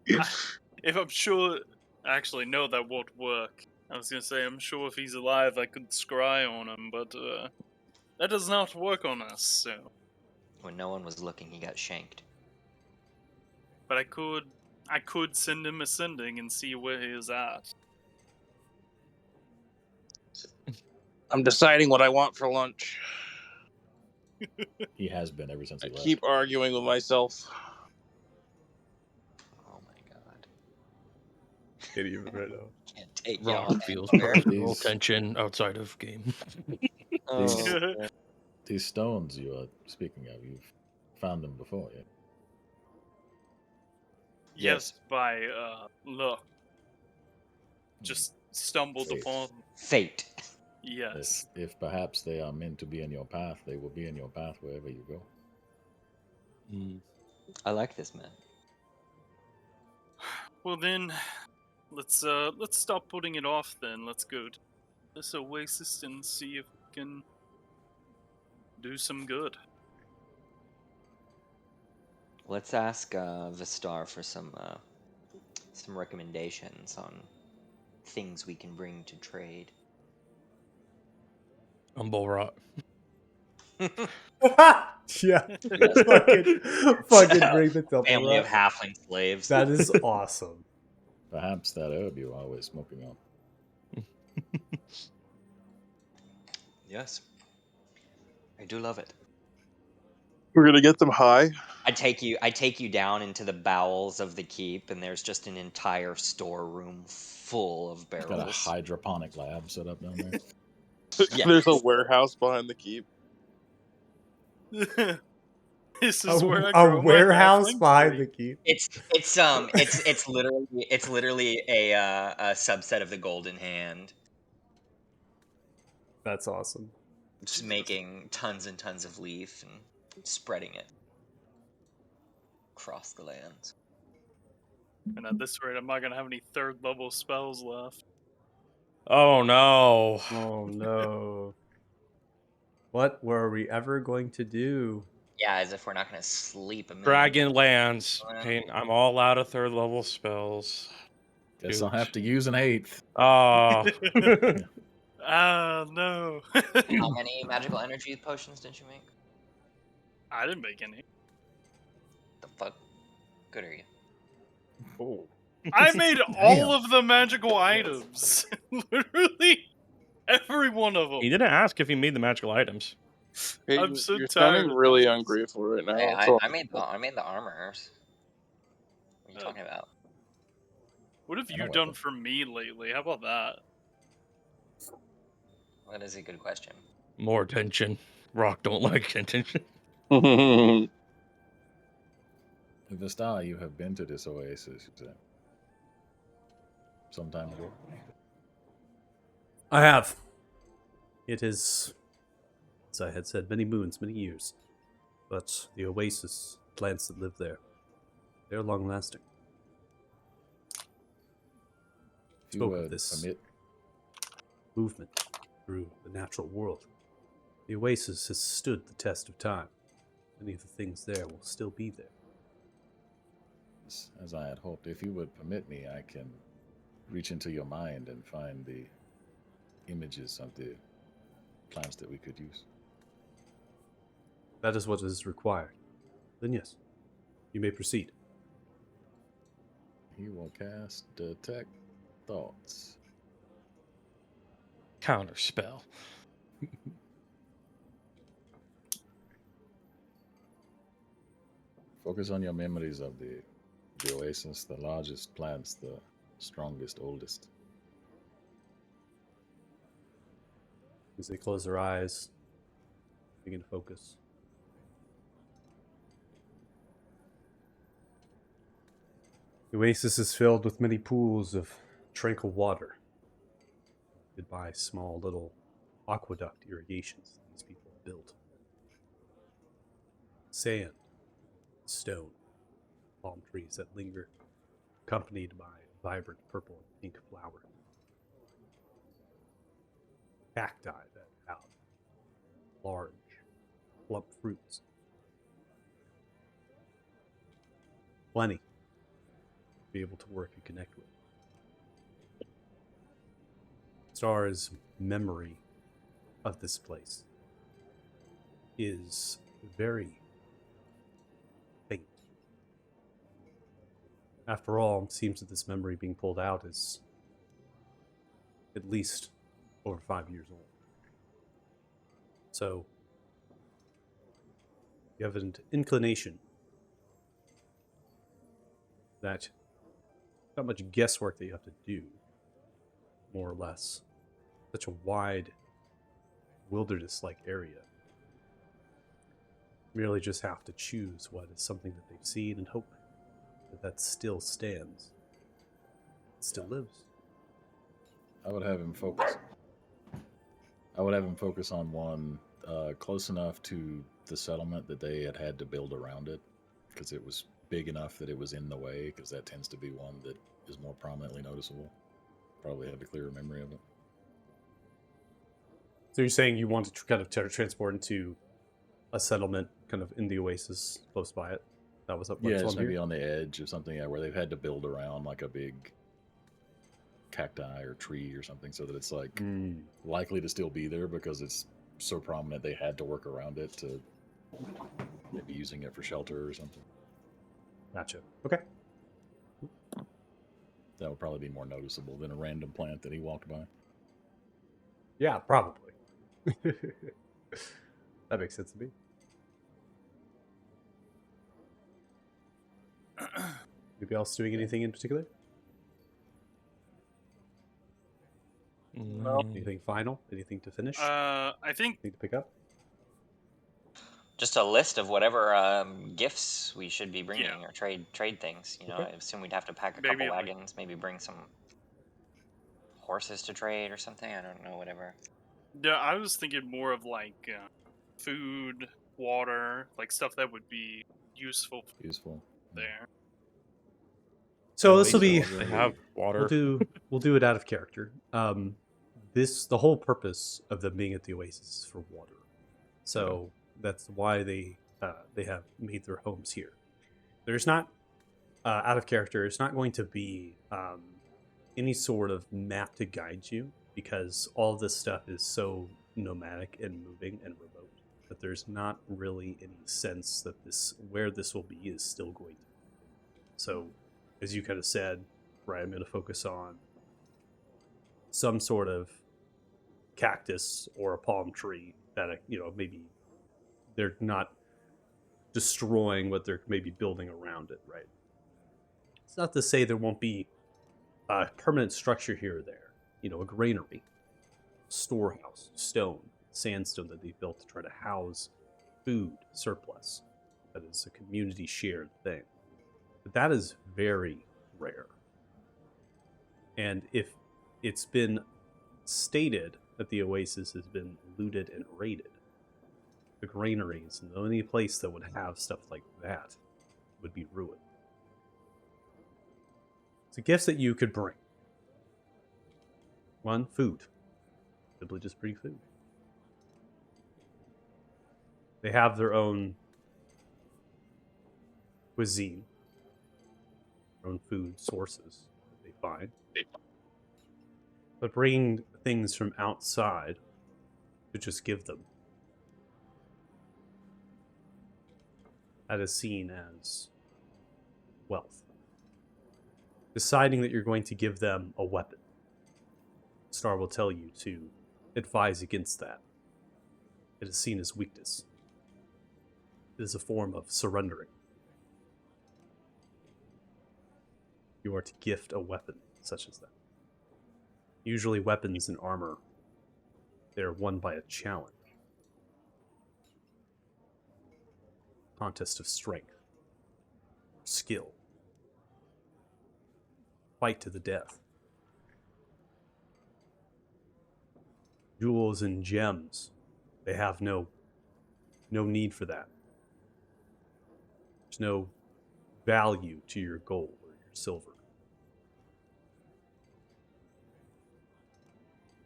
If I'm sure. Actually, no, that won't work. I was gonna say, I'm sure if he's alive, I could scry on him, but that does not work on us. So, When no one was looking, he got shanked. but I could send him a sending and see where he is at. I'm deciding what I want for lunch. He has been ever since I he left. keep arguing with myself. Oh my god. Can't even right now. Can't take Ron y'all. feels anywhere. personal These- tension outside of game. Oh, These stones you are speaking of, you've found them before, yeah? Yes, by luck. Just stumbled Faith. upon. fate. Yes. If perhaps they are meant to be in your path, they will be in your path wherever you go. I like this man. Well then, let's stop putting it off. Then let's go to this oasis and see if we can do some good. Let's ask Vistar for some recommendations on things we can bring to trade. Bull rot. Yeah. Yes. fucking bring the temple Family of run. halfling slaves. That is awesome. Perhaps that herb you are always smoking on. Yes. I do love it. We're gonna get them high. I take you down into the bowels of the keep, and there's just an entire storeroom full of Got a barrels. hydroponic lab set up down there. Yeah. There's a warehouse behind the keep. This is where I A grow my warehouse halfling behind tree. the keep. It's literally a subset of the Golden Hand, That's awesome. just making tons and tons of leaf and spreading it across the lands. And at this rate, I'm not gonna have any third level spells left. Oh no. Oh no. What were we ever going to do? Yeah, as if we're not gonna sleep a minute. Dragon lands. Hey, I'm all out of third level spells. Guess I'll Shoot. have to use an 8th. Oh. Ah, no. How many magical energy potions did you make? I didn't make any. The fuck? Good are you? Oh. I made Damn. all of the magical items. Literally every one of them. He didn't ask if he made the magical items. Hey, I'm so you're tired sounding of really this. ungrateful right now. Hey, That's all. I made the armors. What are you Oh. talking about? What have I know you what done the- for me lately? How about that? That is a good question. More attention. Rock don't like attention. Vista, you have been to this oasis, you said. Some time ago. I have. It is, as I had said, many moons, many years. But the oasis, plants that live there, they're long lasting. If you Spoke of would this. permit, Movement through the natural world. The oasis has stood the test of time. Many of the things there will still be there. as I had hoped, if you would permit me, I can reach into your mind and find the images of the plants that we could use. That is what is required. Then yes, you may proceed. He will cast Detect Thoughts. Counter spell. Focus on your memories of the oasis, the largest plants, the strongest, oldest. As they close their eyes, begin to focus. The oasis is filled with many pools of tranquil water, connected by small little aqueduct irrigations that these people have built. Sand, stone, palm trees that linger, accompanied by vibrant purple and pink flowers. Cacti that have large, plump fruits. Plenty to be able to work and connect with. Star's memory of this place is very faint. After all, it seems that this memory being pulled out is at least over 5 years old. So, you have an inclination that not much guesswork that you have to do, more or less. Such a wide, wilderness-like area. Merely just have to choose what is something that they've seen and hope that that still stands. It still lives. I would have him focus. I would have him focus on one close enough to the settlement that they had to build around it, because it was big enough that it was in the way, because that tends to be one that is more prominently noticeable. Probably have a clearer memory of it. So you're saying you want to kind of transport into a settlement kind of in the oasis close by it? That was up. Yeah, what's it's on here? maybe on the edge or something, yeah, where they've had to build around like a big cacti or tree or something, so that it's like likely to still be there because it's so prominent they had to work around it to Maybe using it for shelter or something. Gotcha. Okay. That would probably be more noticeable than a random plant that he walked by. Yeah, probably. That makes sense to me. Anybody else doing anything in particular? No. Anything final? Anything to finish? I think Anything to pick up? Just a list of whatever gifts we should be bringing Yeah. or trade things. You know, Okay. I assume we'd have to pack a Maybe, couple like- wagons, maybe bring some horses to trade or something. I don't know, whatever. yeah, I was thinking more of like food, water, like stuff that would be useful Useful. there. So this will be. They have water. We'll do it out of character. The whole purpose of them being at the Oasis is for water. So that's why they have made their homes here. There's not out of character. It's not going to be any sort of map to guide you because all this stuff is so nomadic and moving and remote that there's not really any sense that where this will be is still going to be. So, as you kind of said, right, I'm going to focus on some sort of cactus or a palm tree that maybe they're not destroying what they're maybe building around it, right? It's not to say there won't be a permanent structure here or there, a granary, storehouse, stone, sandstone that they built to try to house food surplus. That is a community shared thing. But that is very rare. And if it's been stated that the Oasis has been looted and raided, the granaries and the only place that would have stuff like that would be ruined. So gifts that you could bring. One, food. Simply just bring food. They have their own cuisine, their own food sources that they find. But bringing things from outside to just give them, that is seen as wealth. Deciding that you're going to give them a weapon, Star will tell you to advise against that. It is seen as weakness. It is a form of surrendering. You are to gift a weapon such as that. Usually weapons and armor, they are won by a challenge. Contest of strength. Skill. Fight to the death. Jewels and gems, they have no need for that. There's no value to your gold or your silver.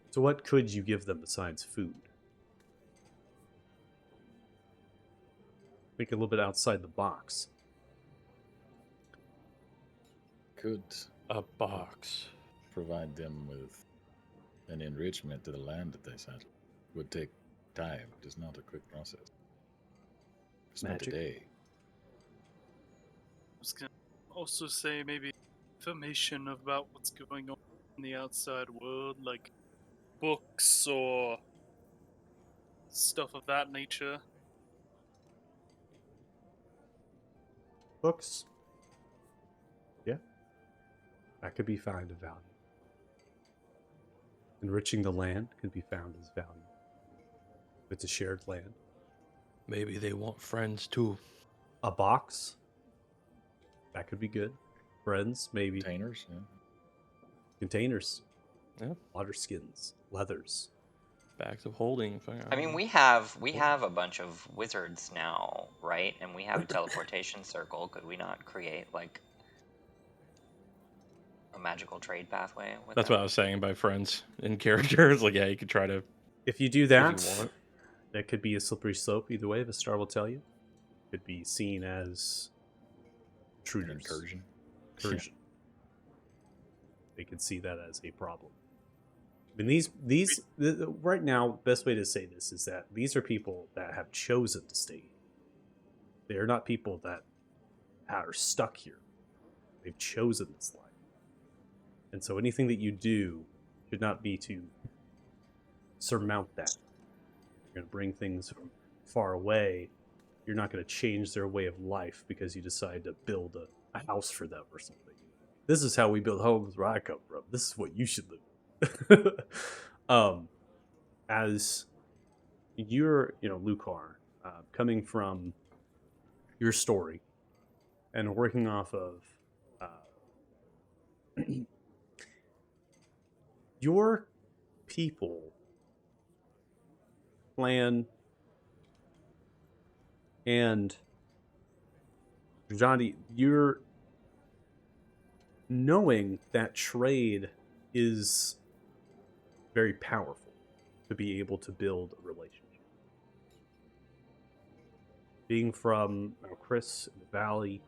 So what could you give them besides food? Think a little bit outside the box. Could A box. provide them with an enrichment to the land that they settled. Would take time. It is not a quick process. It's not Magic. today. I was gonna also say maybe information about what's going on in the outside world, like books or stuff of that nature. Books. Yeah. That could be found of value. Enriching the land could be found as value. If it's a shared land. Maybe they want friends too. A box. That could be good. Friends, maybe. Containers, yeah. Containers. Yeah. Water skins. Leathers. Bags of holding. I mean, we have a bunch of wizards now, right? And we have a teleportation circle. Could we not create like a magical trade pathway with That's them? what I was saying by friends in characters. Like, yeah, you could try to. If you do If that, you want. that could be a slippery slope either way, the star will tell you. Could be seen as An intruders. incursion. Incursion. They could see that as a problem. I mean, right now, best way to say this is that these are people that have chosen to stay. They are not people that are stuck here. They've chosen this life. And so anything that you do should not be to surmount that. You're going to bring things from far away. You're not going to change their way of life because you decide to build a house for them or something. This is how we build homes where I come from. This is what you should live. As you're, Lucar, coming from your story and working off of your people plan and Johnny, you're knowing that trade is very powerful to be able to build a relationship. Being from Chris in the Valley,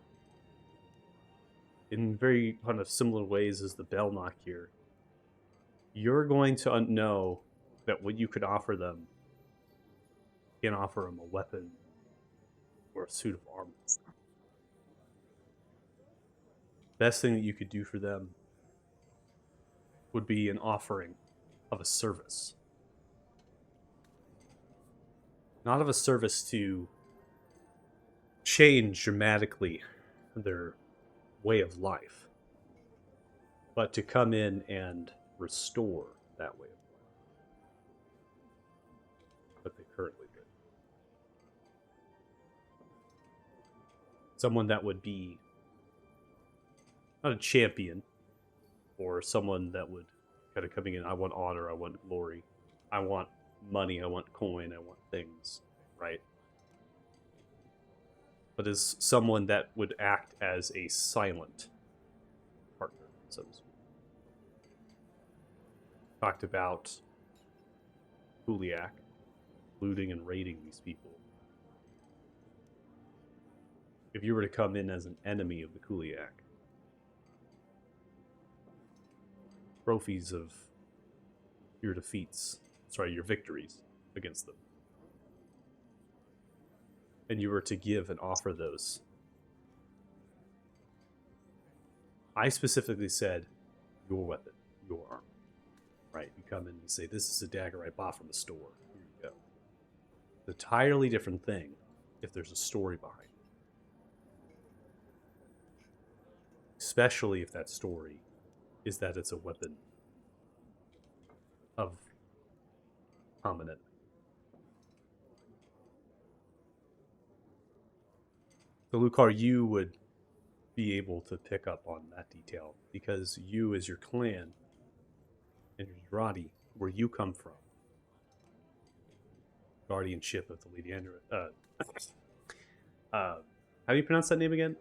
in very kind of similar ways as the Belknap here, you're going to know that what you could offer them, you can offer them a weapon or a suit of armor. Best thing that you could do for them would be an offering of a service. Not of a service to change dramatically their way of life, but to come in and restore that way of life that they currently live. Someone that would be not a champion, or someone that would kind of coming in, I want honor, I want glory, I want money, I want coin, I want things, right? But as someone that would act as a silent partner, so to speak. Talked about Kuliak looting and raiding these people. If you were to come in as an enemy of the Kuliak, trophies of your victories against them, and you were to give and offer those, I specifically said your weapon, your armor. Right? You come in and say, this is a dagger I bought from the store. Here you go. It's an entirely different thing if there's a story behind it. Especially if that story is that it's a weapon of common enemy. So, Lucar, you would be able to pick up on that detail because you, as your clan, and your Dradi, where you come from, guardianship of the Lady Andra. How do you pronounce that name again?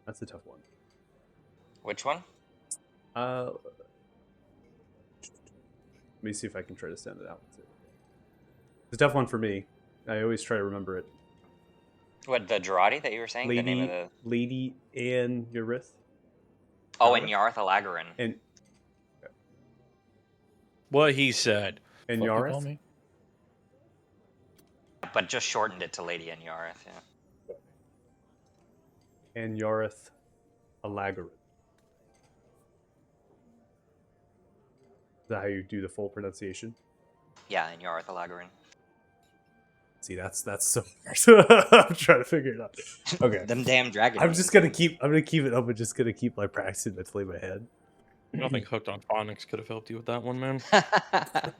That's a tough one. Which one? Let me see if I can try to stand it out. It's a tough one for me. I always try to remember it. What, the Gerati that you were saying? The name of the... Lady Anne Yarith? Oh, and Yarth Alagarin. And What he said. And Fuck you call Yarith? me? But just shortened it to Lady and Yarth, yeah. And Yarith Alagarin. Is that how you do the full pronunciation? Yeah, and Yarth Alagarin. See, that's so hard. I'm trying to figure it out. Okay. Them damn dragon. I'm just gonna keep it up and just gonna keep like practicing mentally in my head. I don't think Hooked on Phonics could have helped you with that one, man. Dragon.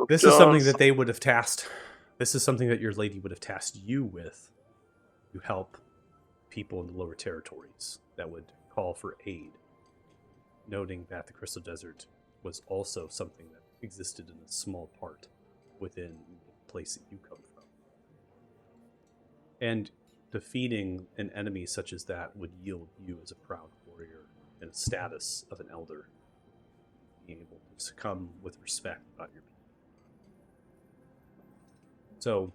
This is something that they would have tasked. This is something that your lady would have tasked you with to help people in the lower territories that would call for aid. Noting that the Crystal Desert was also something that existed in a small part within the place that you come from. And defeating an enemy such as that would yield you as a proud warrior and a status of an elder, being able to succumb with respect about your people. So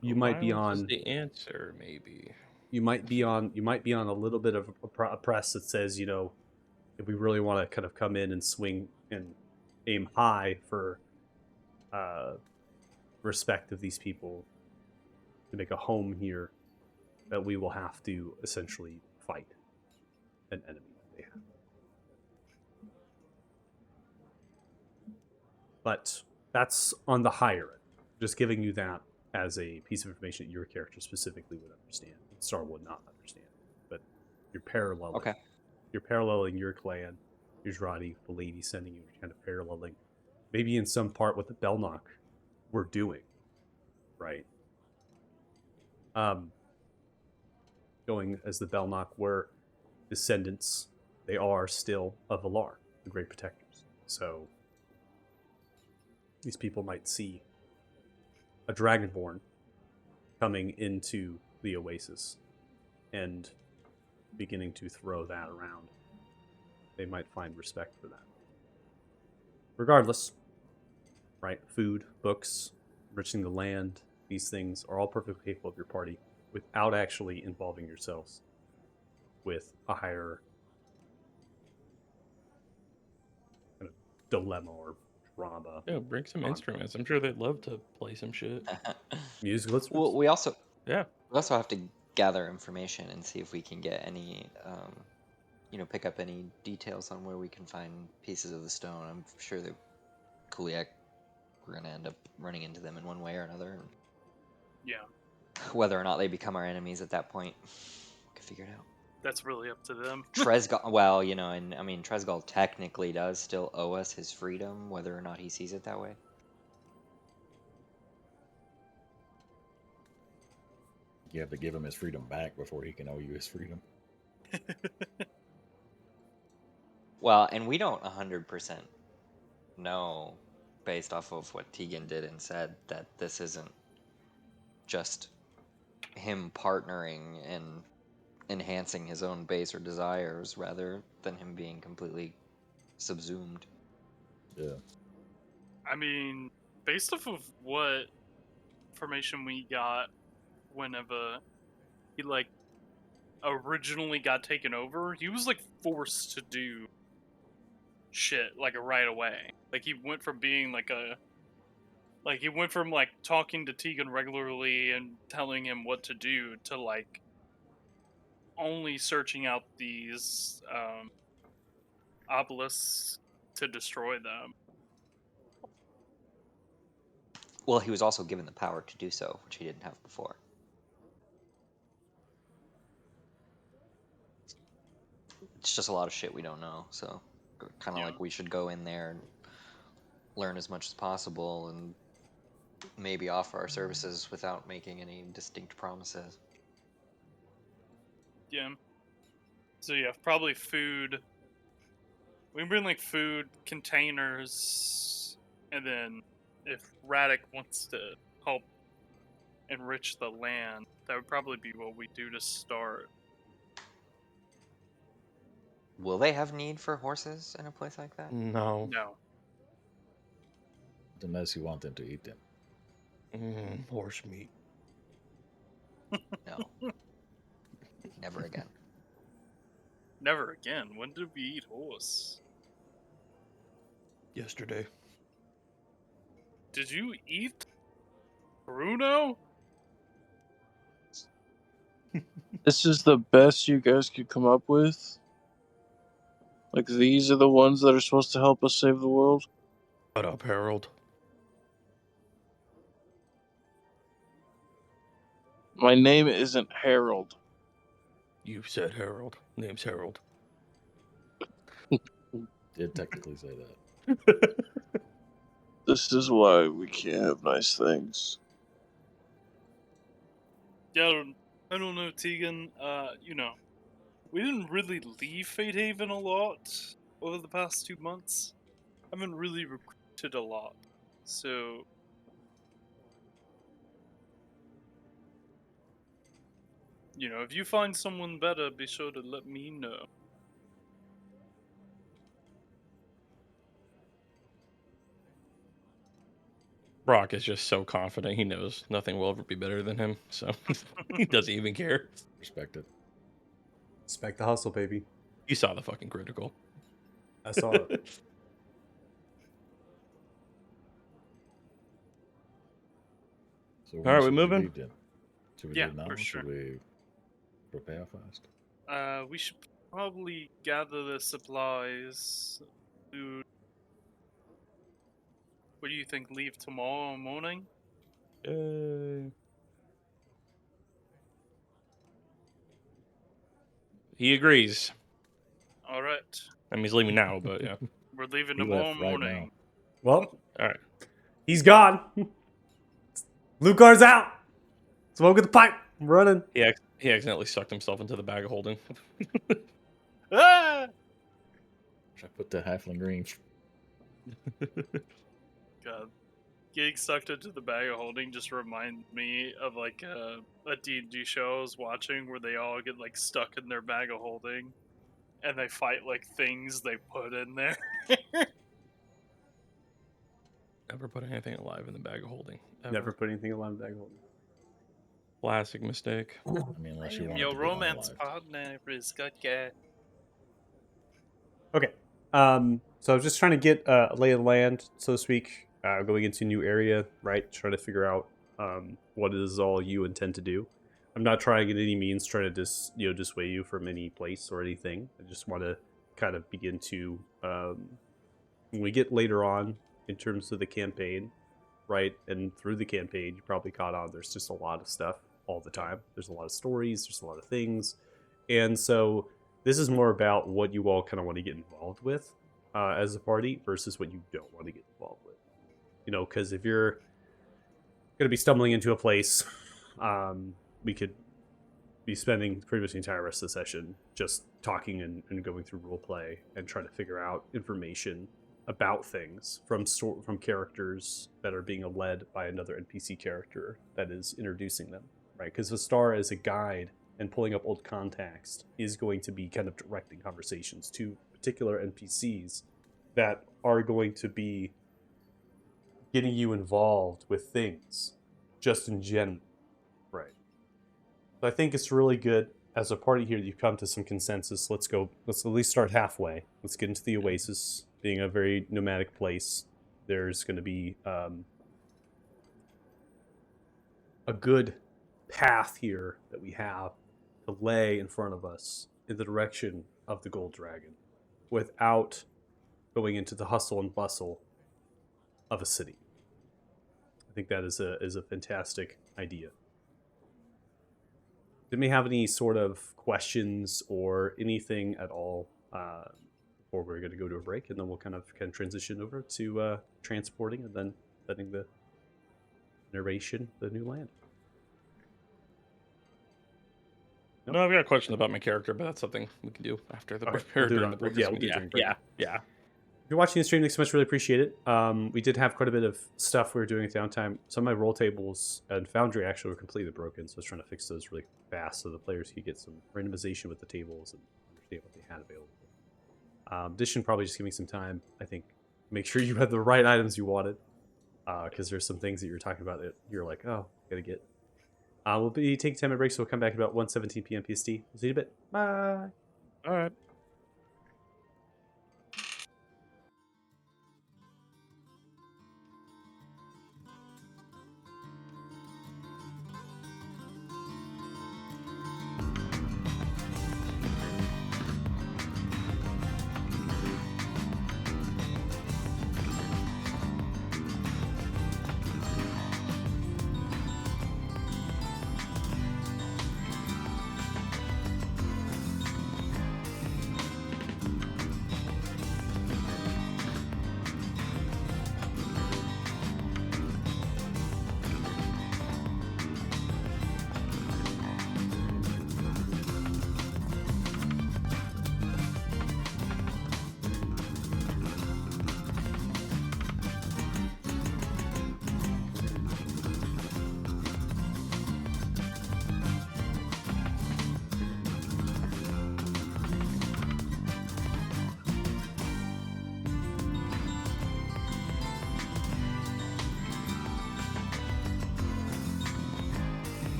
you might be Violence is on the answer, maybe. you might be on a little bit of a press that says, if we really want to kind of come in and swing and aim high for respect of these people to make a home here, that we will have to essentially fight an enemy that they have. But that's on the higher end. Just giving you that as a piece of information that your character specifically would understand. Star would not understand. But you're paralleling. Okay. You're paralleling your clan, your Jrati, the lady sending you, kind of paralleling maybe in some part what the Belknap were doing. Right? Going as the Belknap were descendants, they are still of Valar, the Great Protectors. So these people might see a Dragonborn coming into the Oasis and beginning to throw that around. They might find respect for that. Regardless, right? Food, books, enriching the land, these things are all perfectly capable of your party without actually involving yourselves with a higher kind of dilemma or drama. Yeah, bring some on instruments. I'm sure they'd love to play some shit. Musical instruments. Well, we also Yeah. have to gather information and see if we can get any, pick up any details on where we can find pieces of the stone. I'm sure that Kuliak, we're gonna end up running into them in one way or another. Yeah, Whether or not they become our enemies at that point, we can figure it out. that's really up to them. Tresgal, well, and I mean, Tresgal technically does still owe us his freedom, whether or not he sees it that way. You have to give him his freedom back before he can owe you his freedom. Well, and we don't 100% know, based off of what Tegan did and said, that this isn't just him partnering and enhancing his own base or desires rather than him being completely subsumed. Yeah. I mean, based off of what information we got whenever he originally got taken over, he was forced to do shit right away. He went from being he went from talking to Tegan regularly and telling him what to do to only searching out these obelisks to destroy them. Well, he was also given the power to do so, which he didn't have before. It's just a lot of shit we don't know, so kind of Yeah. like we should go in there and learn as much as possible and maybe offer our services without making any distinct promises. Yeah. So yeah, probably food. We can bring food containers, and then if Radek wants to help enrich the land, that would probably be what we do to start. Will they have need for horses in a place like that? No. No. Unless you want them to eat them. Horse meat. No. Never again. Never again. When did we eat horse? Yesterday. Did you eat Bruno? This is the best you guys could come up with? These are the ones that are supposed to help us save the world? Shut up, Harold. My name isn't Harold. You said Harold. Name's Harold. Did technically say that. This is why we can't have nice things. Yeah, I don't know, Tegan. We didn't really leave Fatehaven a lot over the past 2 months. I haven't really recruited a lot. So, if you find someone better, be sure to let me know. Brock is just so confident he knows nothing will ever be better than him, so he doesn't even care. Respect it. Respect the hustle, baby. You saw the fucking critical. I saw it. So All when right, we should moving? leave then? Should we Yeah, leave now? for Should sure. we prepare fast? We should probably gather the supplies. Food. What do you think? Leave tomorrow morning? He agrees. All right. I mean, he's leaving now, but yeah. We're leaving He tomorrow left right morning. Well, All right. he's gone. Blue car's out. Smoke at the pipe. I'm running. He accidentally sucked himself into the bag of holding. Ah! Should I put the halfling green? God. Getting sucked into the bag of holding just reminds me of like a D&D show I was watching where they all get like stuck in their bag of holding and they fight like things they put in there. Never put anything alive in the bag of holding. Ever. Never put anything alive in the bag of holding. Classic mistake. I mean, unless you want it Your to be romance unalived. partner is got cat. Okay. So I was just trying to get a lay of the land, so to speak, going into a new area, right? Trying to figure out what it is all you intend to do. I'm not trying in any means trying to dissuade you from any place or anything. I just want to kind of begin to when we get later on in terms of the campaign, right? And through the campaign, you probably caught on. There's just a lot of stuff all the time. There's a lot of stories. There's a lot of things, and so this is more about what you all kind of want to get involved with as a party versus what you don't want to get involved with. You know, because if you're going to be stumbling into a place, we could be spending pretty much the entire rest of the session just talking and going through role play and trying to figure out information about things from characters that are being led by another NPC character that is introducing them, right? Because the star as a guide and pulling up old context is going to be kind of directing conversations to particular NPCs that are going to be getting you involved with things just in general, right? So I think it's really good as a party here that you've come to some consensus. Let's at least start halfway. Let's get into the Oasis, being a very nomadic place. There's going to be a good path here that we have to lay in front of us in the direction of the Gold Dragon without going into the hustle and bustle of a city. I think that is a fantastic idea. Did we have any sort of questions or anything at all before we're going to go to a break, and then we'll kind of transition over to transporting and then setting the narration of the new land? No, I've got a question about my character, but that's something we can do after the Okay, break. we'll Or do it during on- the break. yeah, we'll do it during break. Yeah. If you're watching the stream, thanks so much. Really appreciate it. We did have quite a bit of stuff we were doing at downtime. Some of my roll tables and Foundry actually were completely broken, so I was trying to fix those really fast so the players could get some randomization with the tables and understand what they had available. Addition probably just giving some time, I think, make sure you had the right items you wanted, because there's some things that you're talking about that you're like, oh, gotta get. We'll be taking 10-minute break, so we'll come back at about 1:17 p.m. PST. We'll see you in a bit. Bye. All right.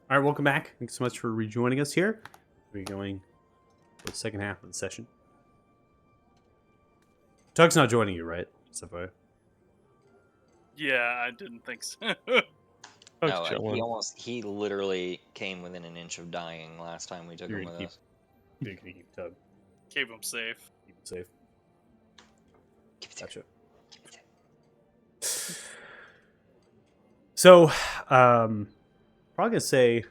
All right, welcome back. Thanks so much for rejoining us here. We're going for the second half of the session. Tug's not joining you, right? Safo? Yeah, I didn't think so. No, chilling. he literally came within an inch of dying last time we took You're him gonna with keep, us. you're gonna keep Tug. Keep him safe. Keep it safe. Keep it safe. Gotcha. Keep it safe. So, probably gonna say,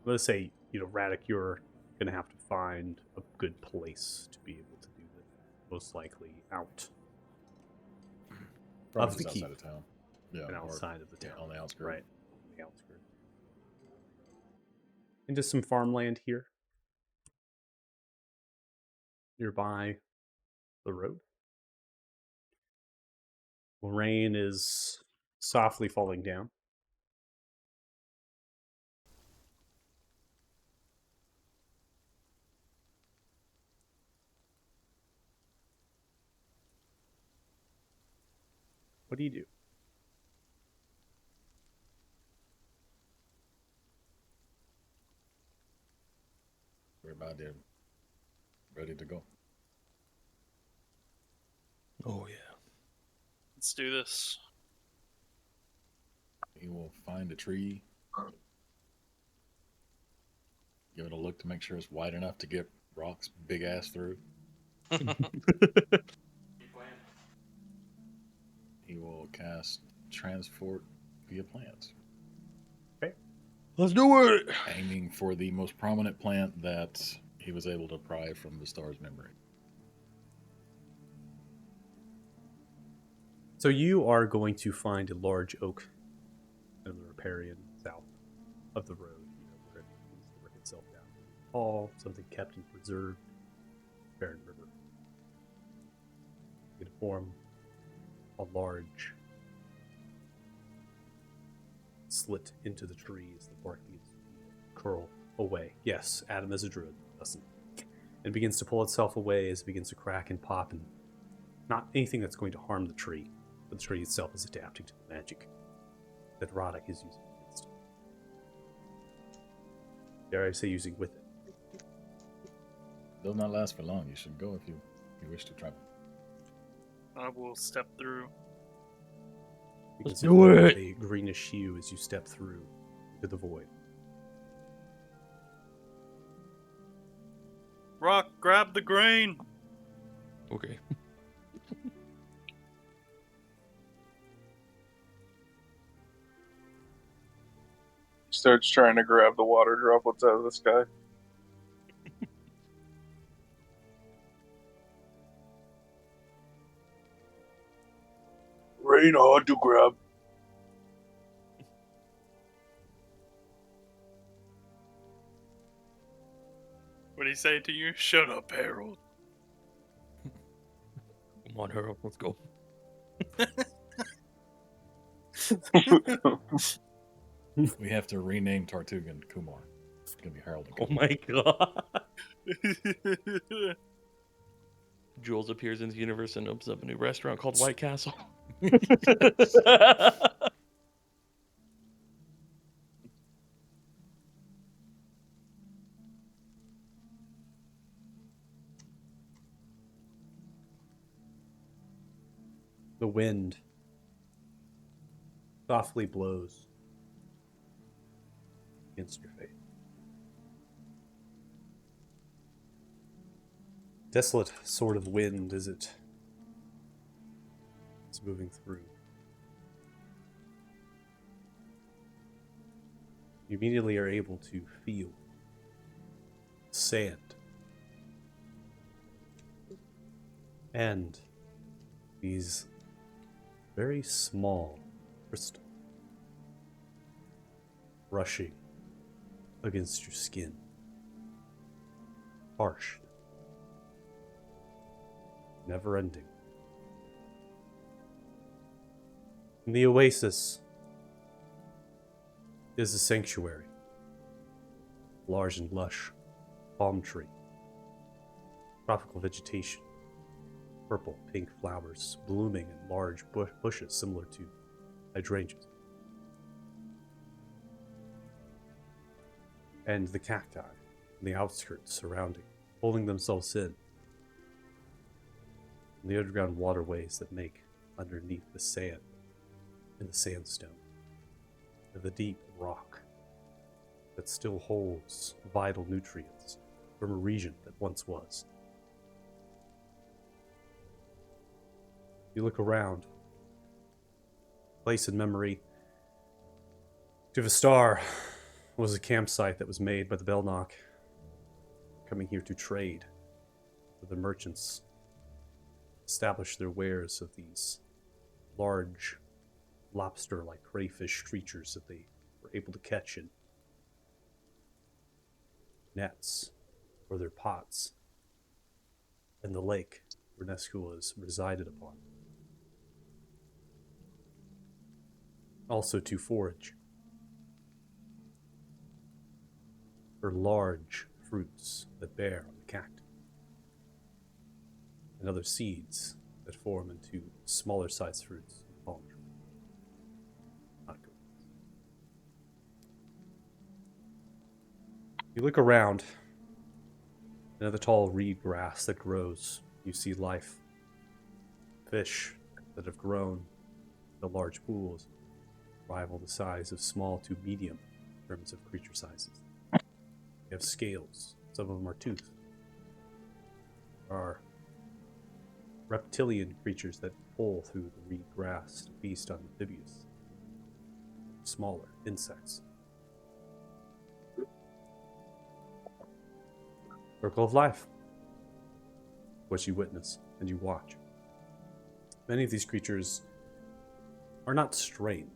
Radic, you're gonna have to find a good place to be able to do this. Most likely out Probably of the just keep outside of town. Yeah, and or outside of the yeah, town. on the outskirts. Right. On the outskirts. Into some farmland here. Nearby the road. Rain is softly falling down. What do you do? We're about there, ready to go. Oh yeah. Let's do this. He will find a tree, give it a look to make sure it's wide enough to get Rock's big ass through. He will cast Transport via plants, Let's do it. aiming for the most prominent plant that he was able to pry from the star's memory. So you are going to find a large oak in the riparian south of the road, where it leads to work itself down. All something kept and preserved, Barren River. You can form a large slit into the trees. The bark begins to curl away. Yes, Adam is a druid. Listen. It begins to pull itself away as it begins to crack and pop, and not anything that's going to harm the tree, but the tree itself is adapting to the magic that Roddick is using against it. Dare I say using with it. Does not last for long. You should go if you wish to travel. I will step through. Begins Let's to do glow it. with a greenish hue as you step through into the void. Rock, grab the grain. Okay. Starts trying to grab the water droplets out of the sky. Rain hard to grab. What did he say to you? Shut up, Harold. Come on, Harold. Let's go. We have to rename Tartugan Kumar. It's gonna be Harold and Oh Kumar. my god. Jules appears in the universe and opens up a new restaurant called White Castle. The wind softly blows against your face. Desolate sort of wind as it's moving through. You immediately are able to feel sand and these very small crystals brushing against your skin. Harsh. Never ending. In the oasis is a sanctuary. Large and lush palm tree. Tropical vegetation. Purple, pink flowers blooming in large bushes similar to hydrangeas. and the cacti on the outskirts surrounding, pulling themselves in. And the underground waterways that make underneath the sand and the sandstone, and the deep rock that still holds vital nutrients from a region that once was. You look around, place in memory. Tivastar was a campsite that was made by the Belknok, coming here to trade with the merchants, establish their wares of these large lobster-like crayfish creatures that they were able to catch in nets or their pots, and the lake where Neskuas resided upon. Also to forage for large fruits that bear on the cacti, and other seeds that form into smaller sized fruits on the palm tree. Not good. You look around, and at the tall reed grass that grows, you see life. Fish that have grown into large pools, rival the size of small to medium in terms of creature sizes. They have scales. Some of them are toothed. There are reptilian creatures that pull through the reed grass to feast on amphibious, smaller insects. Circle of life. What you witness and you watch. Many of these creatures are not strange.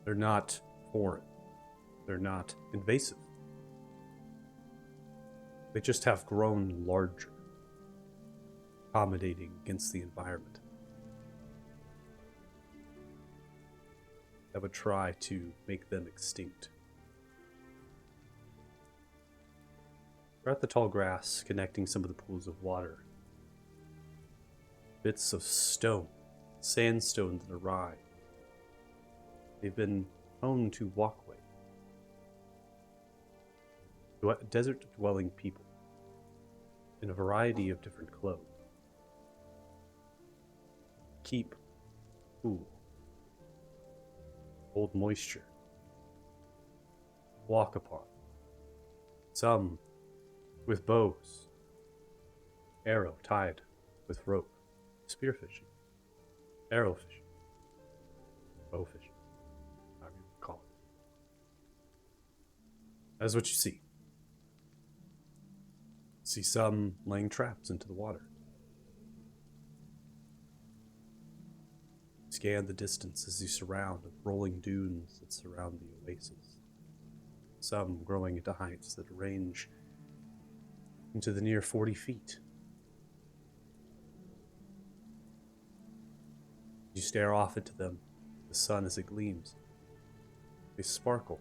They're not foreign. They're not invasive. They just have grown larger, accommodating against the environment. That would try to make them extinct. We're at the tall grass, connecting some of the pools of water. Bits of stone, sandstone that are awry. They've been honed to walkway. Desert-dwelling people in a variety of different clothes. Keep cool. Hold moisture. Walk upon. Some with bows. Arrow tied with rope. Spearfishing. Arrow fishing. Bow fishing. However you call it. That's what you see. See some laying traps into the water. Scan the distance as you surround the rolling dunes that surround the oasis. Some growing into heights that range into the near 40 feet. You stare off into them, the sun as it gleams. They sparkle,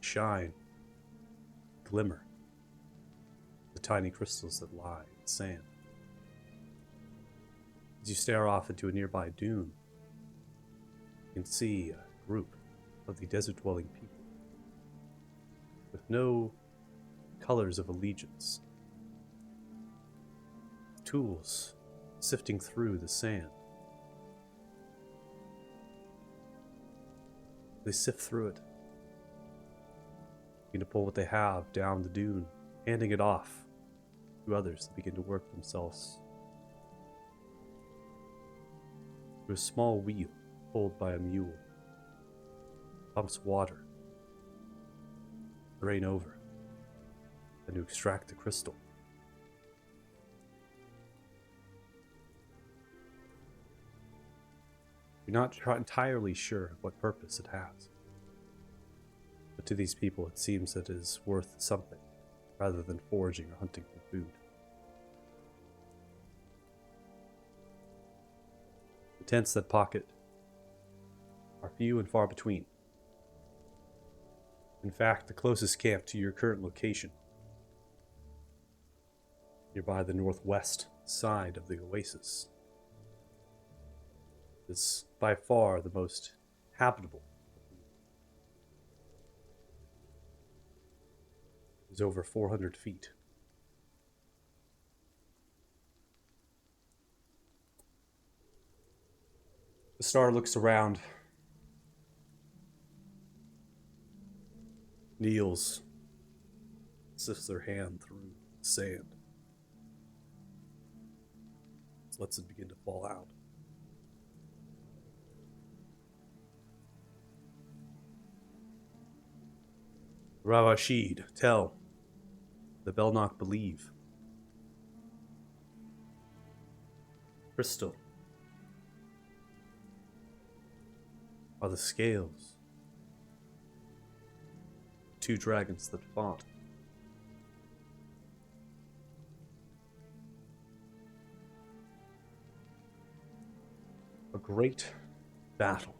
shine, glimmer. The tiny crystals that lie in the sand. As you stare off into a nearby dune, you can see a group of the desert-dwelling people with no colors of allegiance. Tools sifting through the sand. They sift through it, begin to pull what they have down the dune, handing it off to others that begin to work themselves through a small wheel pulled by a mule. Pumps water, drain over, and to extract the crystal. You're not entirely sure what purpose it has. But to these people it seems that it is worth something, rather than foraging or hunting for food. The tents that pocket are few and far between. In fact, the closest camp to your current location, nearby the northwest side of the oasis, is by far the most habitable. is over 400 feet. The star looks around, kneels, sifts their hand through the sand, lets it begin to fall out. Rawashid, tell. The Belnock believe. Crystal. Are the scales. Two dragons that fought. A great battle.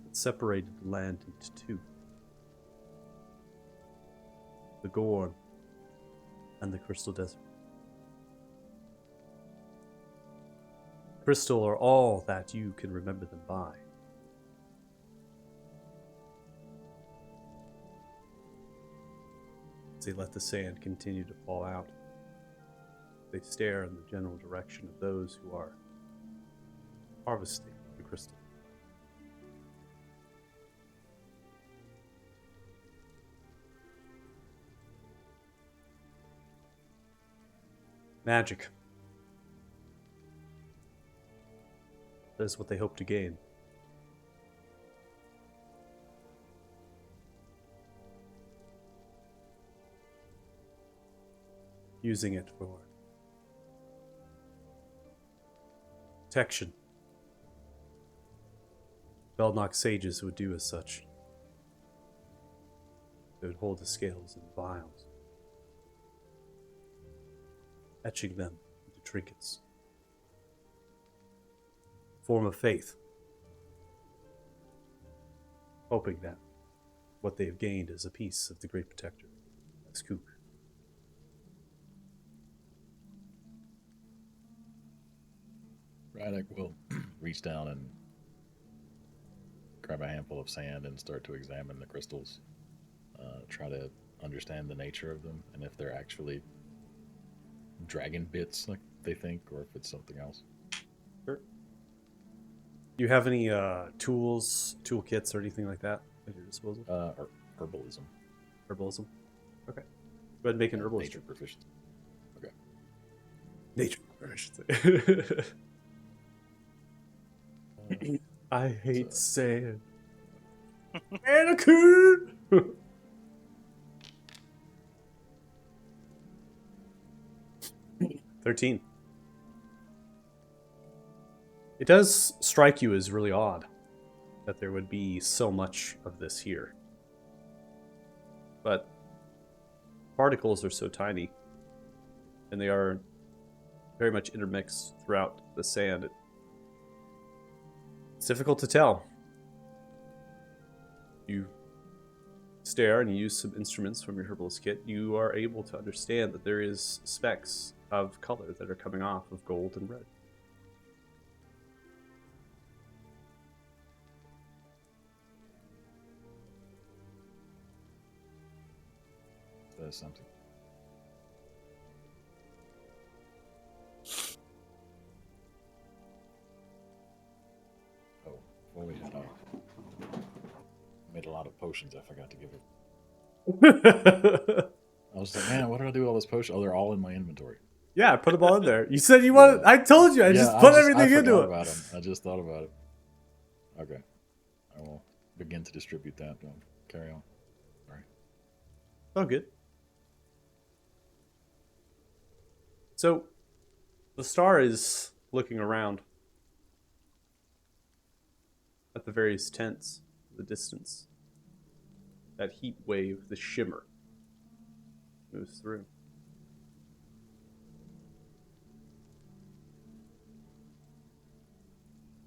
It separated the land into two. The Gorn and the Crystal Desert. Crystal are all that you can remember them by. As they let the sand continue to fall out, they stare in the general direction of those who are harvesting the crystal. Magic. That is what they hope to gain. Using it for protection. Belnock sages would do as such. They would hold the scales in vials, etching them into trinkets. Form of faith, hoping that what they have gained is a piece of the Great Protector, Skook. Braddock will reach down and grab a handful of sand and start to examine the crystals, try to understand the nature of them and if they're actually dragon bits like they think or if it's something else. Sure. Do you have any tools, toolkits, or anything like that at your disposal? Herbalism. Herbalism? Okay. Go ahead and make an herbalism. Nature proficiency. Okay. Nature, I should say. I hate sand. Anakin! 13. It does strike you as really odd that there would be so much of this here. But particles are so tiny, and they are very much intermixed throughout the sand. It's difficult to tell. You stare and you use some instruments from your herbalist kit. You are able to understand that there is specks of color that are coming off of gold and red. There's something. Oh, before we head off, made a lot of potions. I forgot to give it. I was like, man, what did I do with all those potions? Oh, they're all in my inventory. Yeah, put them all in there. You said you wanted. I told you. I just put everything into it. About them. I just thought about it. Okay, I will begin to distribute that. Carry on. All right. Oh, good. So, the star is looking around at the various tents, the distance. That heat wave, the shimmer, moves through.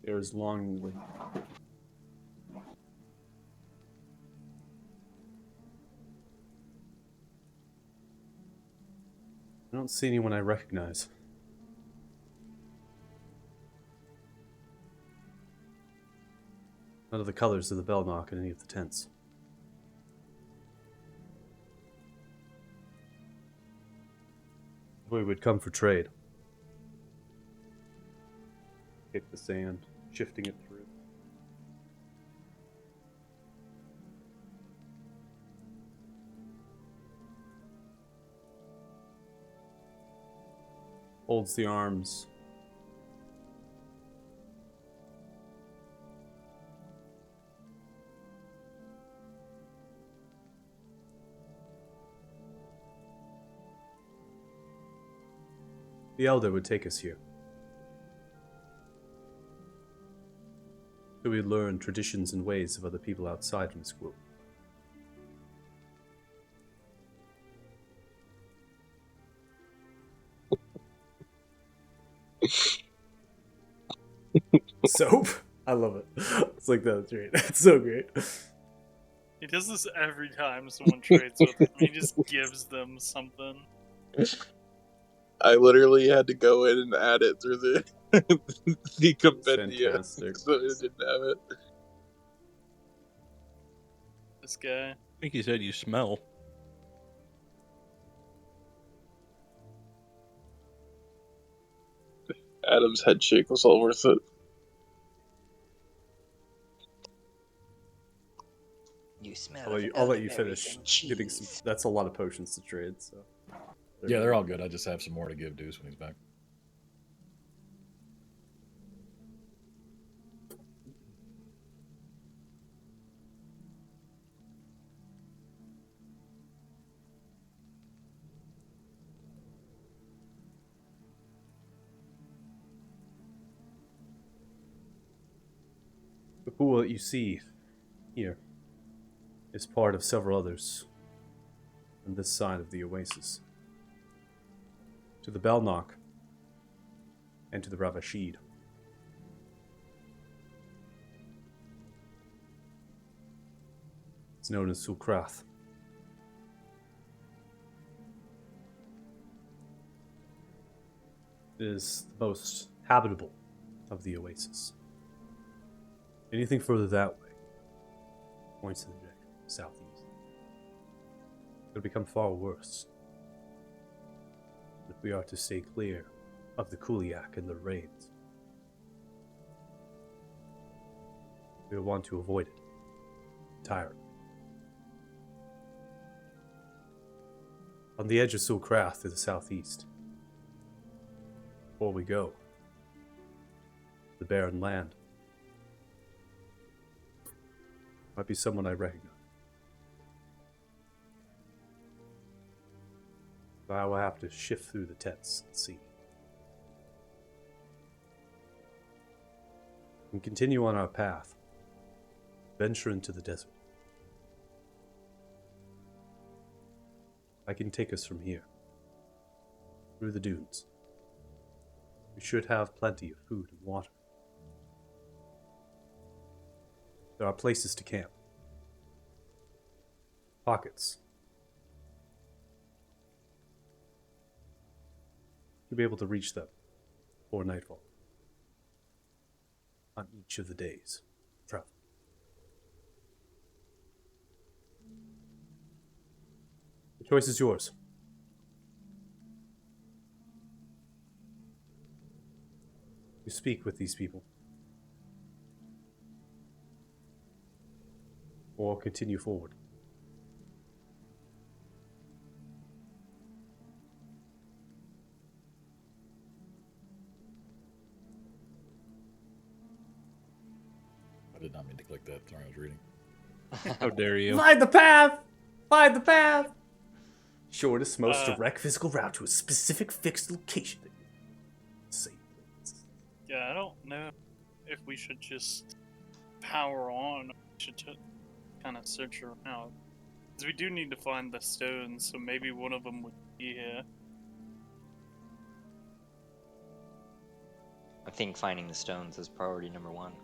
There's longingly. I don't see anyone I recognize. None of the colors of the Belnock in any of the tents. We would come for trade. Kick the sand, shifting it through. Holds the arms. The elder would take us here. So we learn traditions and ways of other people outside from school. Soap? I love it. It's like that's great. It's so great. He does this every time someone trades with him. He just gives them something. I literally had to go in and add it through the the compendium, Fantastic. so it didn't have it. This guy. I think he said you smell. Adam's head shake was all worth it. You smell. I'll let you elderberries finish and getting some. cheese. That's a lot of potions to trade. So. Yeah, they're all good. I just have some more to give Deuce when he's back. The pool that you see here is part of several others on this side of the oasis. To the Belknok and to the Ravashid. It's known as Sulkrath. It is the most habitable of the oasis. Anything further that way points to the direction southeast. It'll become far worse if we are to stay clear of the Kuliak and the raids. We will want to avoid it entirely. On the edge of Sulkrath to the southeast. Before we go, the barren land. Might be someone I recognize. But I will have to shift through the tents and see. And continue on our path. Venture into the desert. I can take us from here. Through the dunes. We should have plenty of food and water. There are places to camp. Pockets. You'll be able to reach them before nightfall. On each of the days of travel. The choice is yours. You speak with these people. Or continue forward. I did not mean to click that. Sorry, I was reading. How dare you? Find the path! Find the path! Shortest, most Uh, direct physical route to a specific fixed location. Safe. Yeah, I don't know if we should just power on. We should kind of search around. Because we do need to find the stones, so maybe one of them would be here. I think finding the stones is priority number one.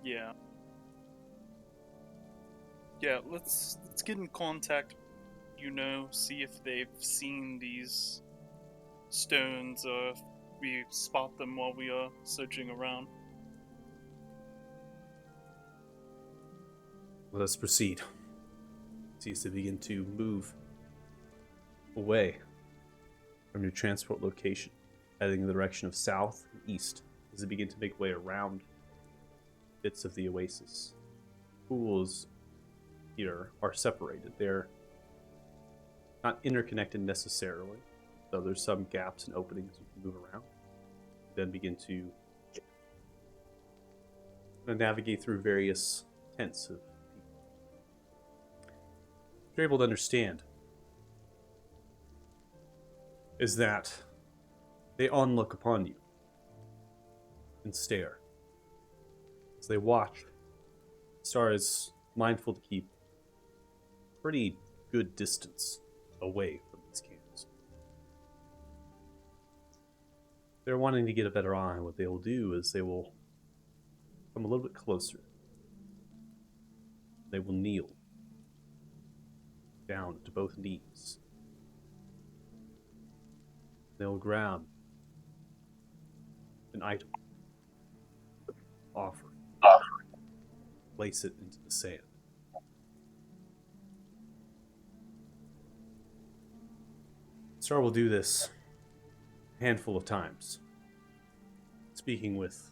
Yeah. Yeah, let's get in contact. See if they've seen these stones, or if we spot them while we are searching around. Let us proceed. Seems to begin to move away from your transport location, heading in the direction of south and east as they begin to make way around bits of the oasis. Pools here are separated. They're not interconnected necessarily, though there's some gaps and openings you can move around. Then begin to navigate through various tents of people. What you're able to understand is that they onlook upon you and stare. As they watch, Star is mindful to keep pretty good distance away from these camps. They're wanting to get a better eye on what they will do is they will come a little bit closer. They will kneel down to both knees. They'll grab an item, offer, place it into the sand. Star will do this a handful of times, speaking with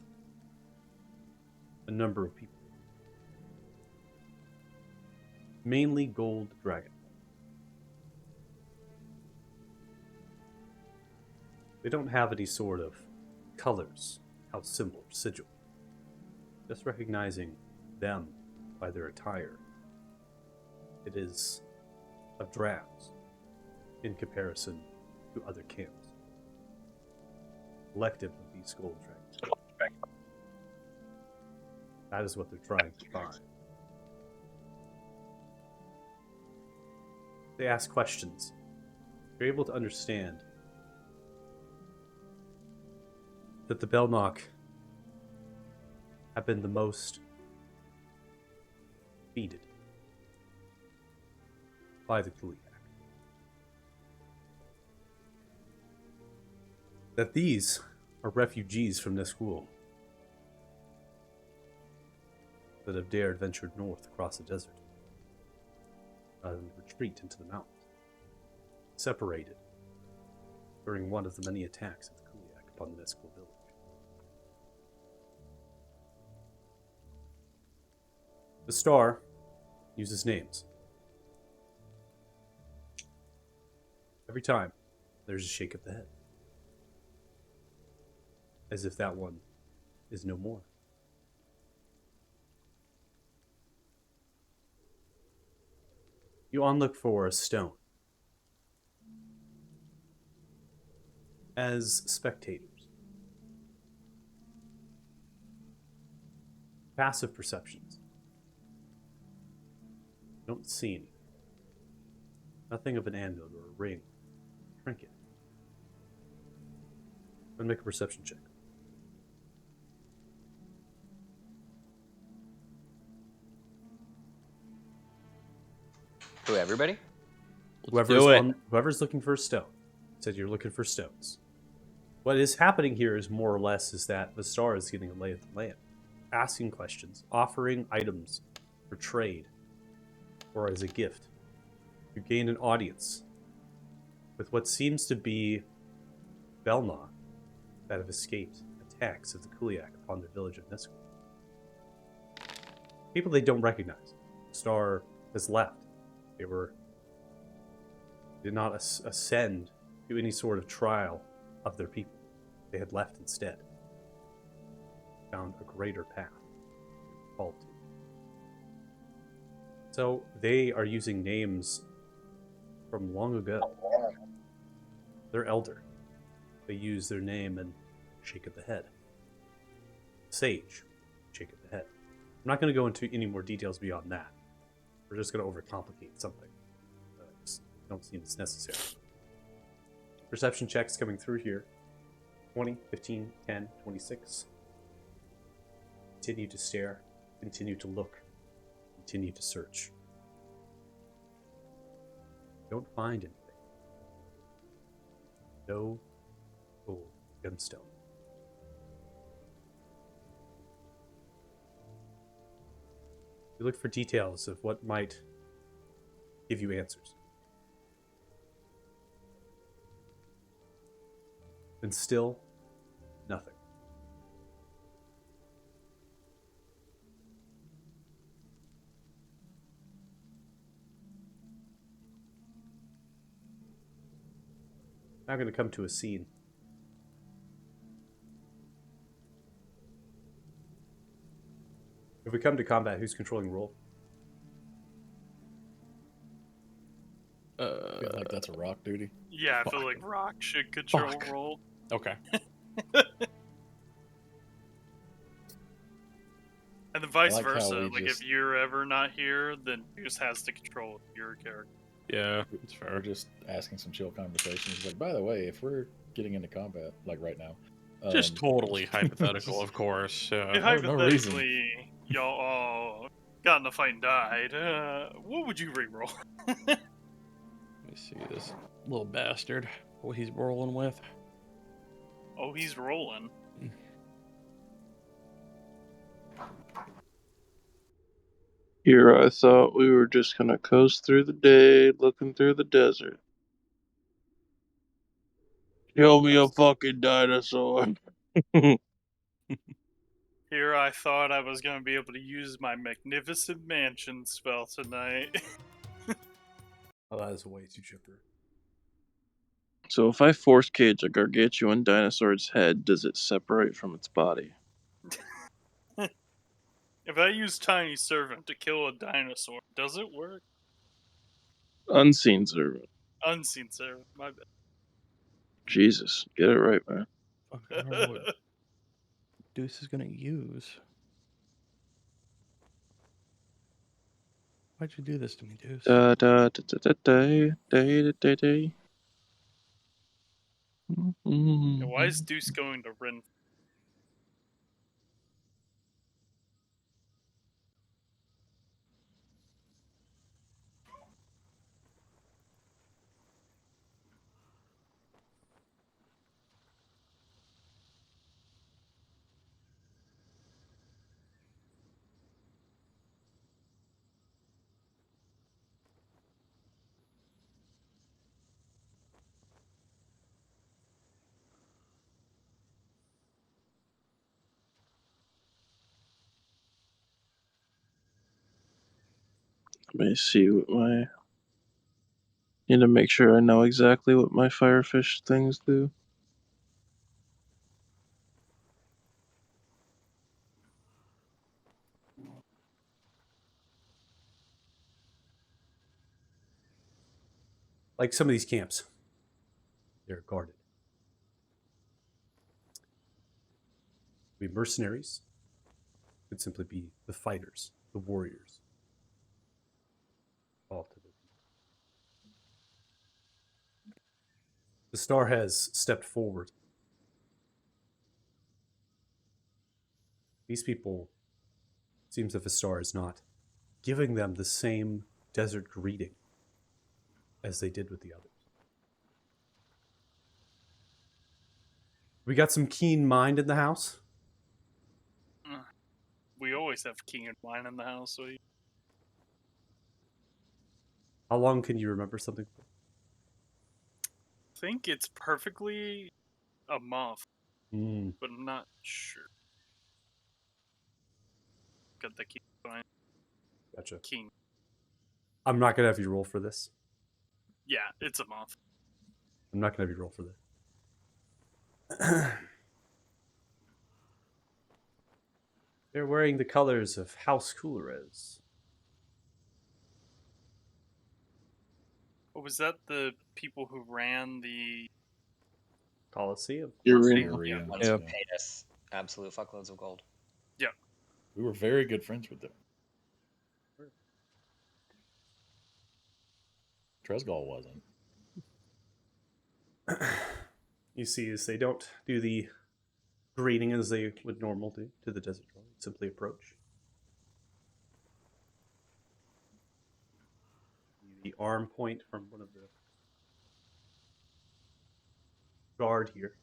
a number of people, mainly gold dragon. They don't have any sort of colors, house symbol, sigil. Just recognizing them by their attire. It is of drabs in comparison to other camps. Collective of these gold dragons. That is what they're trying to find. They ask questions. You're able to understand that the Belknok have been the most defeated by the Kuliak. That these are refugees from Nisquil that have dared venture north across the desert rather than retreat into the mountains, separated during one of the many attacks of the Kuliak upon the Nisquil village. The star uses names. Every time, there's a shake of the head. As if that one is no more. You onlook for a stone. As spectators. Passive perceptions. You don't see anything. Nothing of an amulet or a ring, trinket. I'm gonna make a perception check. Who, everybody? Whoever's looking for a stone. Said you're looking for stones. What is happening here is more or less is that the star is getting a lay of the land, asking questions, offering items for trade or as a gift. You gain an audience with what seems to be Belknok that have escaped attacks of the Kuliak upon the village of Nisquil. People they don't recognize. Star has left. They did not ascend to any sort of trial of their people. They had left instead. Found a greater path. Called to. So they are using names from long ago. They're elder. They use their name and shake of the head. Sage, shake of the head. I'm not going to go into any more details beyond that. We're just going to overcomplicate something. I just don't seem it's necessary. Perception checks coming through here. 20, 15, 10, 26. Continue to stare. Continue to look. Continue to search. Don't find anything. No gold gemstone. You look for details of what might give you answers. And still, nothing. Now going to come to a scene. If we come to combat, who's controlling roll? I feel like that's a rock duty. Yeah, I feel Fuck. like Rock should control Fuck. roll. Okay. And then vice like how versa. we Like just- if you're ever not here, then Deuce has to control your character. Yeah, it's We're fair. just asking some chill conversations. Like, by the way, if we're getting into combat, like right now, Just totally hypothetical, just- of course. If no reason. hypothetically y'all all got in a fight and died, what would you re-roll? Let me see this little bastard. What he's rolling with. Oh, he's rolling. Here I thought we were just gonna coast through the day, looking through the desert. Show me a fucking dinosaur. Here I thought I was going to be able to use my Magnificent Mansion spell tonight. Oh, that is way too chipper. So if I force cage a gargantuan dinosaur's head, does it separate from its body? If I use Tiny Servant to kill a dinosaur, does it work? Unseen servant. Unseen Servant, my bad. Jesus, get it right, man. Fuck, I don't know what Deuce is gonna use. Why'd you do this to me, Deuce? Da da da da da da da da da. Yeah, why is Deuce going to Ren? Let me see what my. Need to make sure I know exactly what my firefish things do. Like some of these camps, they're guarded. Could be mercenaries. Could simply be the fighters, the warriors. All to the The star has stepped forward. These people, it seems if a star is not giving them the same desert greeting as they did with the others. We got some keen mind in the house. We always have king and wine in the house, so you... How long can you remember something for? think it's perfectly a month, Mm, but I'm not sure. Got the king wine. gotcha. King. I'm not going to have you roll for this. Yeah, it's a month. I'm not going to have you roll for this. They're wearing the colors of House Coolrez. What was that? The people who ran the... Coliseum. You're in. Area, Ones Yeah. who paid us absolute fuckloads of gold. We were very good friends with them. Tresgall wasn't. You see, as they don't do the greeting as they would normal do to the desert dweller, simply approach. The arm point from one of the guard here.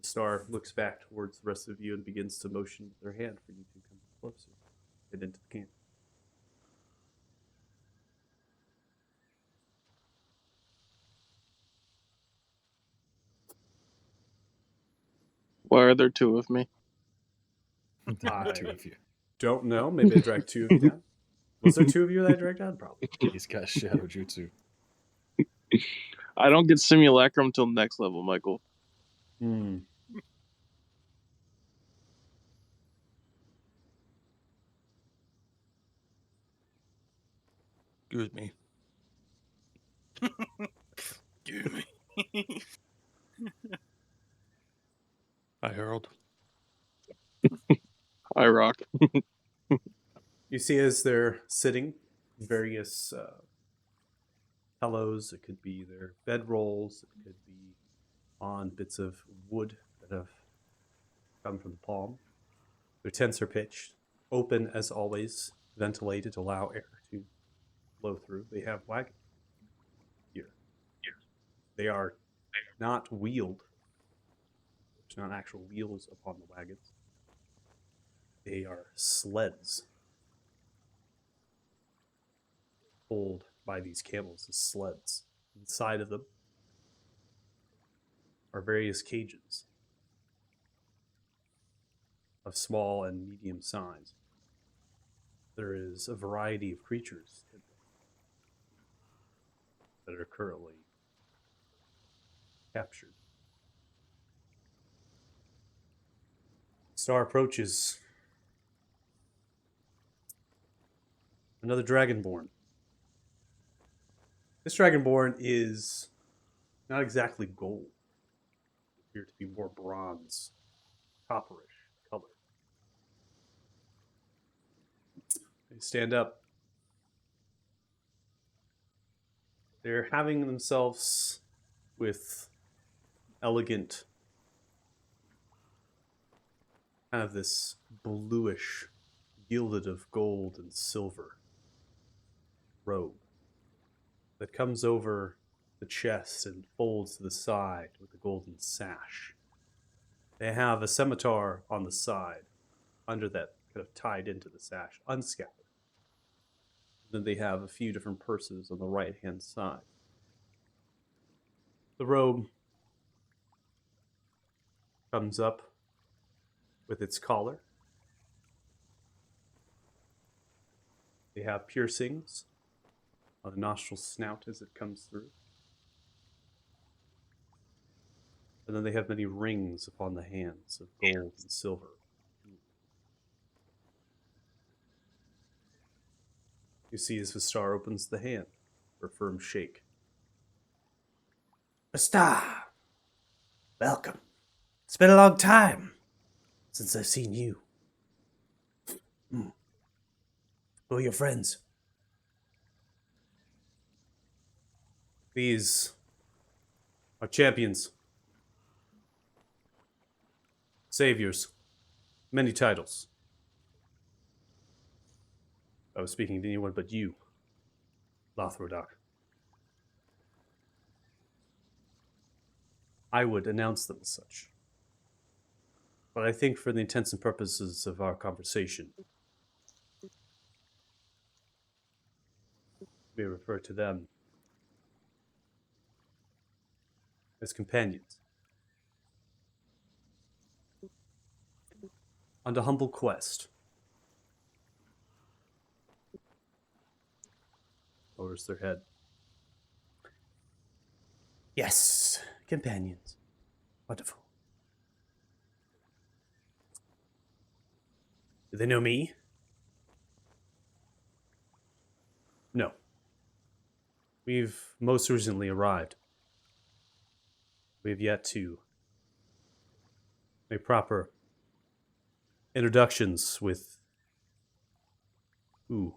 The star looks back towards the rest of you and begins to motion with their hand for you to come closer and into the camp. Why are there two of me? There are I two of you. don't know. Maybe I dragged two of you down. Was there two of you that I dragged down? Probably. He's got Shadow Jutsu. I don't get simulacrum till next level, Michael. Hmm. Excuse me. Give me. Hi, Harold. I rock. You see, as they're sitting, various pillows. It could be their bedrolls. It could be on bits of wood that have come from the palm. Their tents are pitched, open as always, ventilated to allow air to blow through. They have wagon here. They are not wheeled. There's not actual wheels upon the wagons. They are sleds pulled by these camels as sleds. Inside of them are various cages of small and medium size. There is a variety of creatures in them that are currently captured. Star approaches another Dragonborn. This Dragonborn is not exactly gold. It appears to be more bronze, copperish color. They stand up. They're having themselves with elegant, kind of this bluish, gilded of gold and silver robe that comes over the chest and folds to the side with a golden sash. They have a scimitar on the side, under that, kind of tied into the sash, unscattered. Then they have a few different purses on the right-hand side. The robe comes up with its collar. They have piercings on the nostril snout as it comes through. And then they have many rings upon the hands of gold and silver. You see as Vistar opens the hand for a firm shake. Vistar, welcome. It's been a long time since I've seen you. Who are your friends? These are champions, saviors, many titles. I was speaking to anyone but you, Lothrodoc. I would announce them as such. But I think for the intents and purposes of our conversation, we refer to them as companions. On a humble quest. Lowers their head. Yes, companions. Wonderful. Do they know me? No. We've most recently arrived. We have yet to make proper introductions with who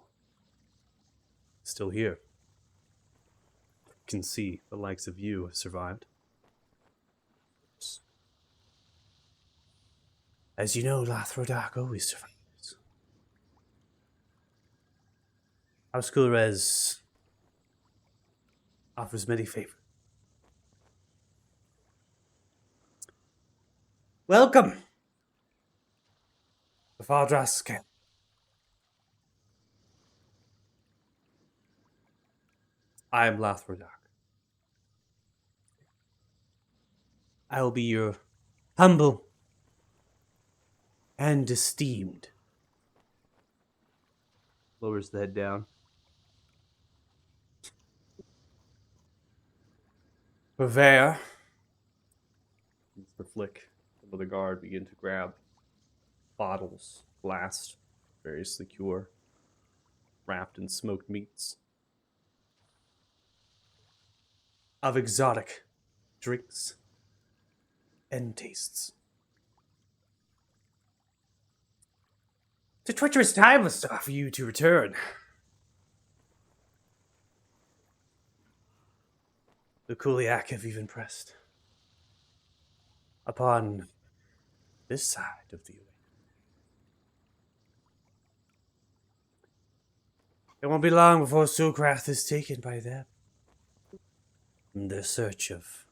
is still here. You can see the likes of you have survived. As you know, Lothrodoc always survives. Auskulrez offers many favors. Welcome to Fardras camp. I am Lothrodoc. I will be your humble and esteemed. Lowers the head down. Purveyor, It's the flick. Some of the guard begin to grab bottles, glass, various liqueur, wrapped in smoked meats. of exotic drinks and tastes. It's a treacherous time, Lestar, for you to return. The Kuliak have even pressed upon this side of the way. It won't be long before Sulkrath is taken by them in their search of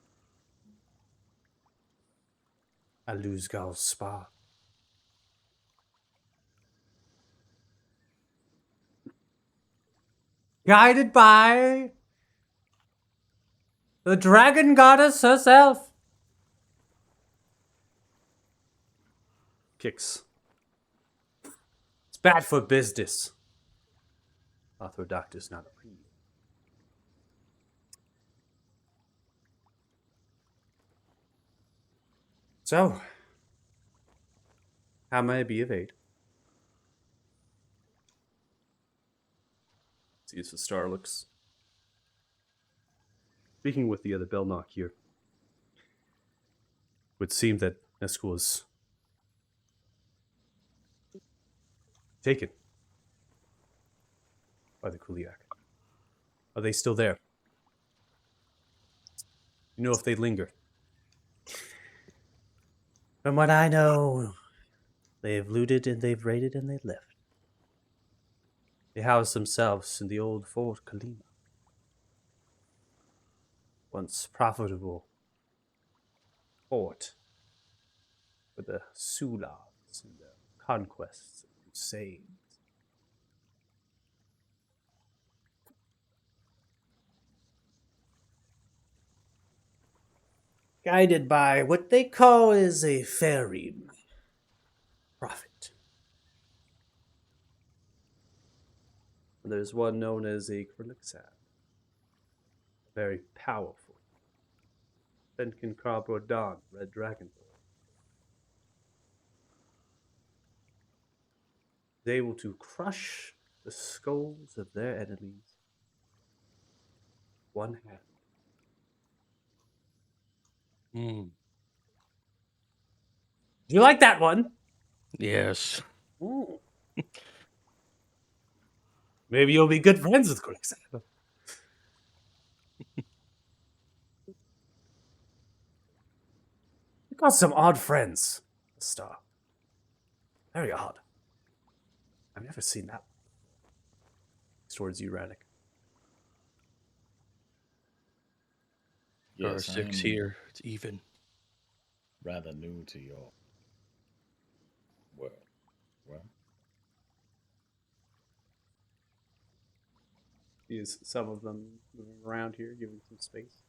Aluzgal's spa. Guided by the dragon goddess herself. Kicks. It's bad for business. Arthrodoctus not approve. So, how may I be of aid? See as the star looks. Speaking with the other Belknock here, would seem that Nesku was taken by the Kuliak. Are they still there? You know if they linger? From what I know, they've looted and they've raided and they've left. They house themselves in the old Fort Kalima. Once profitable fort for the Sulans and the conquests and crusades. Guided by what they call is a Farim prophet. There's one known as a Krelixad. Very powerful. Fenkin Karbrodan, Red Dragon. Is able to crush the skulls of their enemies. One hand. Do you like that one? Yes. Ooh. Maybe you'll be good friends with Krelixad. You got some odd friends, Star. Very odd. I've never seen that. It's towards you, Radek. There are Yes, 6 I'm here. It's even. rather new to your world. Well, Is some of them moving around here, giving some space.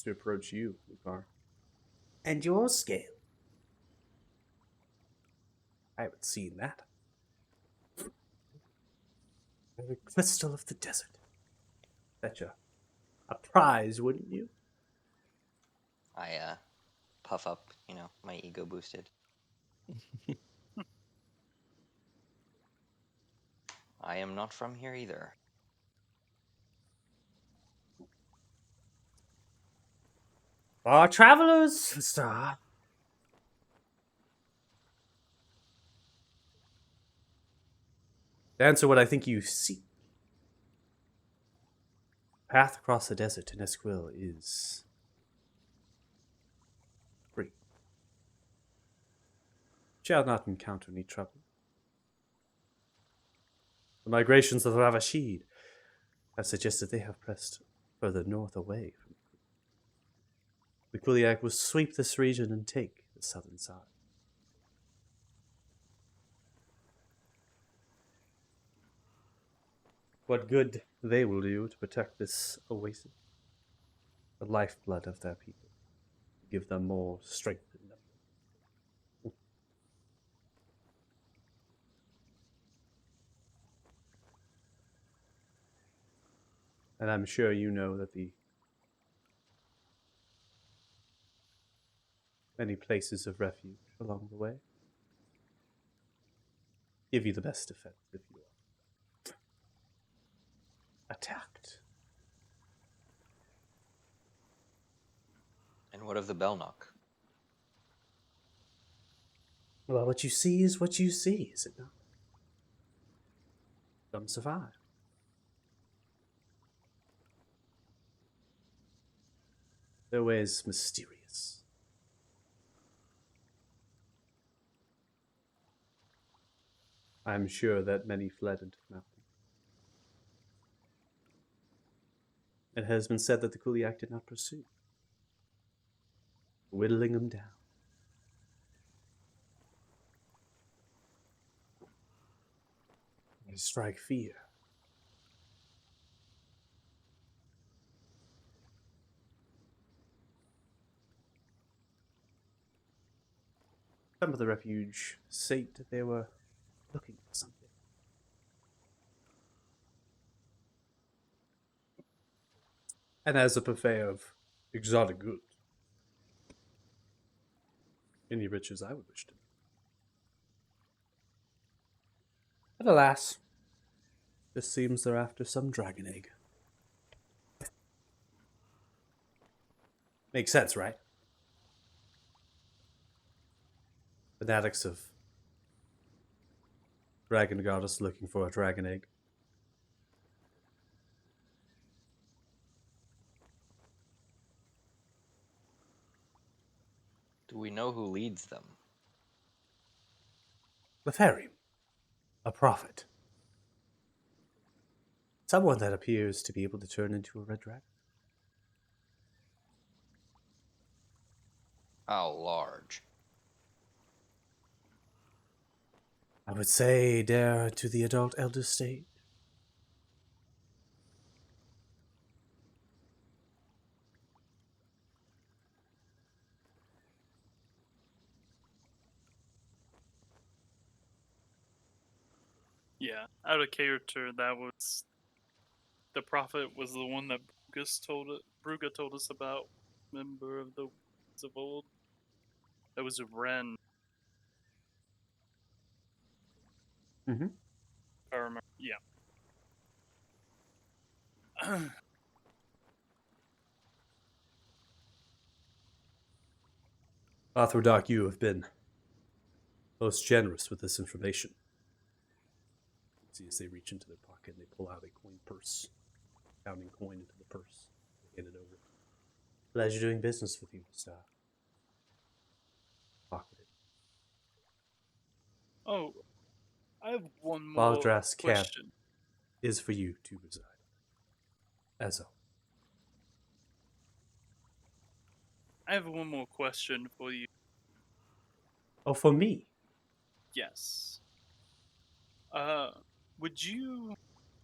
To approach you, Lucar. And your scale. I haven't seen that. The crystal of the desert. Fetch a prize, wouldn't you? I puff up, my ego boosted. I am not from here either. Our travelers, Star. To answer what I think you see. Path across the desert to Nesquil is free. Shall not encounter any trouble. The migrations of Ravashid have suggested they have pressed further north away from the Kuliak will sweep this region and take the southern side. What good they will do to protect this oasis, the lifeblood of their people. give them more strength in them. And I'm sure you know that the many places of refuge along the way give you the best defense if you are attacked. And what of the Belknock? Well, what you see is what you see, is it not? Some survive. Their way is mysterious. I am sure that many fled into the mountain. It has been said that the Kuliak did not pursue, whittling them down. They strike fear. Some of the refuge said that they were looking for something. And as a purveyor of exotic goods, any riches I would wish to. But alas, it seems they're after some dragon egg. Makes sense, right? Fanatics of dragon goddess looking for a dragon egg. Do we know who leads them? The fairy. A prophet. Someone that appears to be able to turn into a red dragon. How large? I would say dare to the adult elder stage. Yeah, out of character, that was the prophet was the one that Bruga told us about. Member of the Woods of Old. That was a Ren. Mm-hmm. I remember. Yeah. Arthur, you have been most generous with this information. See, as they reach into their pocket and they pull out a coin purse, counting coin into the purse, they hand it over. Pleasure doing business with you, Star. Pocket it. Oh, I have one more Baldras camp question. is for you to reside. As I have one more question for you. Oh, for me? Yes. Would you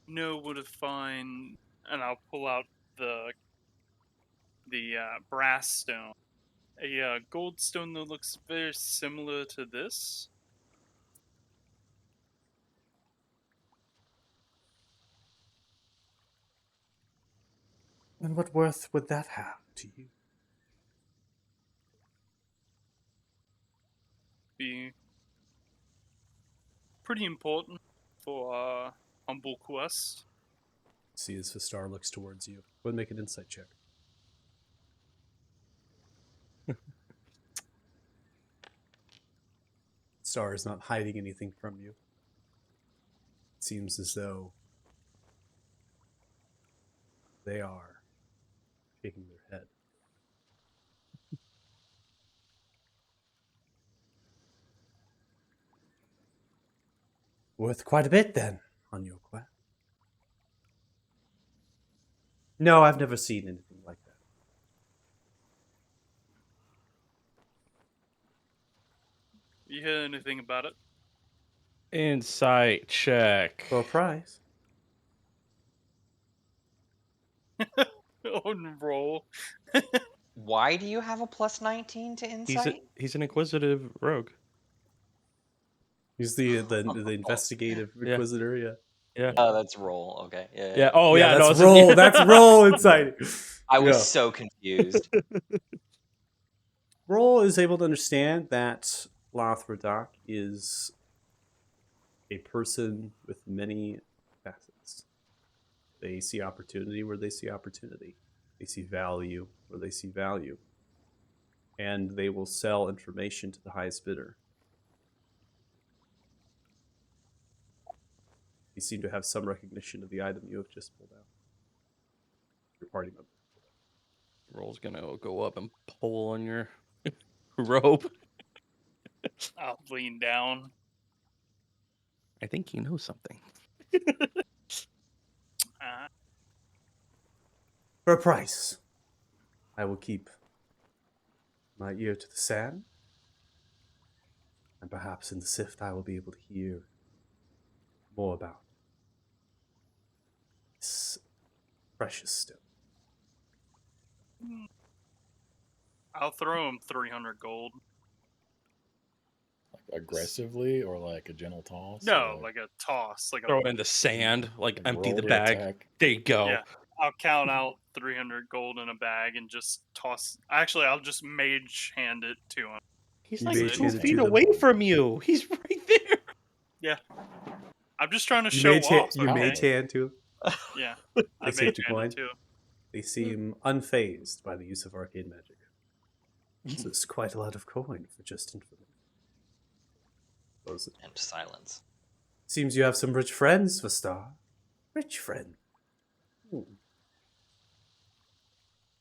know where to find? And I'll pull out the brass stone. A gold stone that looks very similar to this. And what worth would that have to you? Be pretty important for our humble quest. See, as Vistar looks towards you, go and make an insight check. Star is not hiding anything from you. It seems as though they are shaking their head. Worth quite a bit, then, on your quest. No, I've never seen anything like that. You hear anything about it? Insight check. For a price. On roll. Why do you have a plus 19 to insight? He's an inquisitive rogue. He's the investigative Yeah. inquisitor. Yeah. Yeah. Oh, that's roll. Okay. Yeah. Yeah. Oh yeah. no, that's it's- roll. That's roll inside. I was Yeah. so confused. Roll is able to understand that Lothradak is a person with many facets. They see opportunity where they see opportunity. They see value where they see value. And they will sell information to the highest bidder. You seem to have some recognition of the item you have just pulled out. Your party member. Roll's gonna go up and pull on your robe. I'll lean down. I think he knows something. For a price, I will keep my ear to the sand. And perhaps in the Sift I will be able to hear more about this precious stone. I'll throw him 300 gold. Aggressively or like a gentle toss? No, or like a toss. Like Throw a, it in the sand, like empty roll the to bag. attack? There you go. Yeah. I'll count out 300 gold in a bag and just toss. Actually, I'll just mage hand it to him. He's You like mage 2 hand it feet to them. away from you. He's right there. Yeah. I'm just trying to You show mage, off. you okay? mage hand to him. Yeah. They I seem mage to hand coin. it to him. They seem unfazed by the use of arcane magic. This is quite a lot of coin for just information. Suppose it And silence. seems you have some rich friends, Vastar. Rich friend.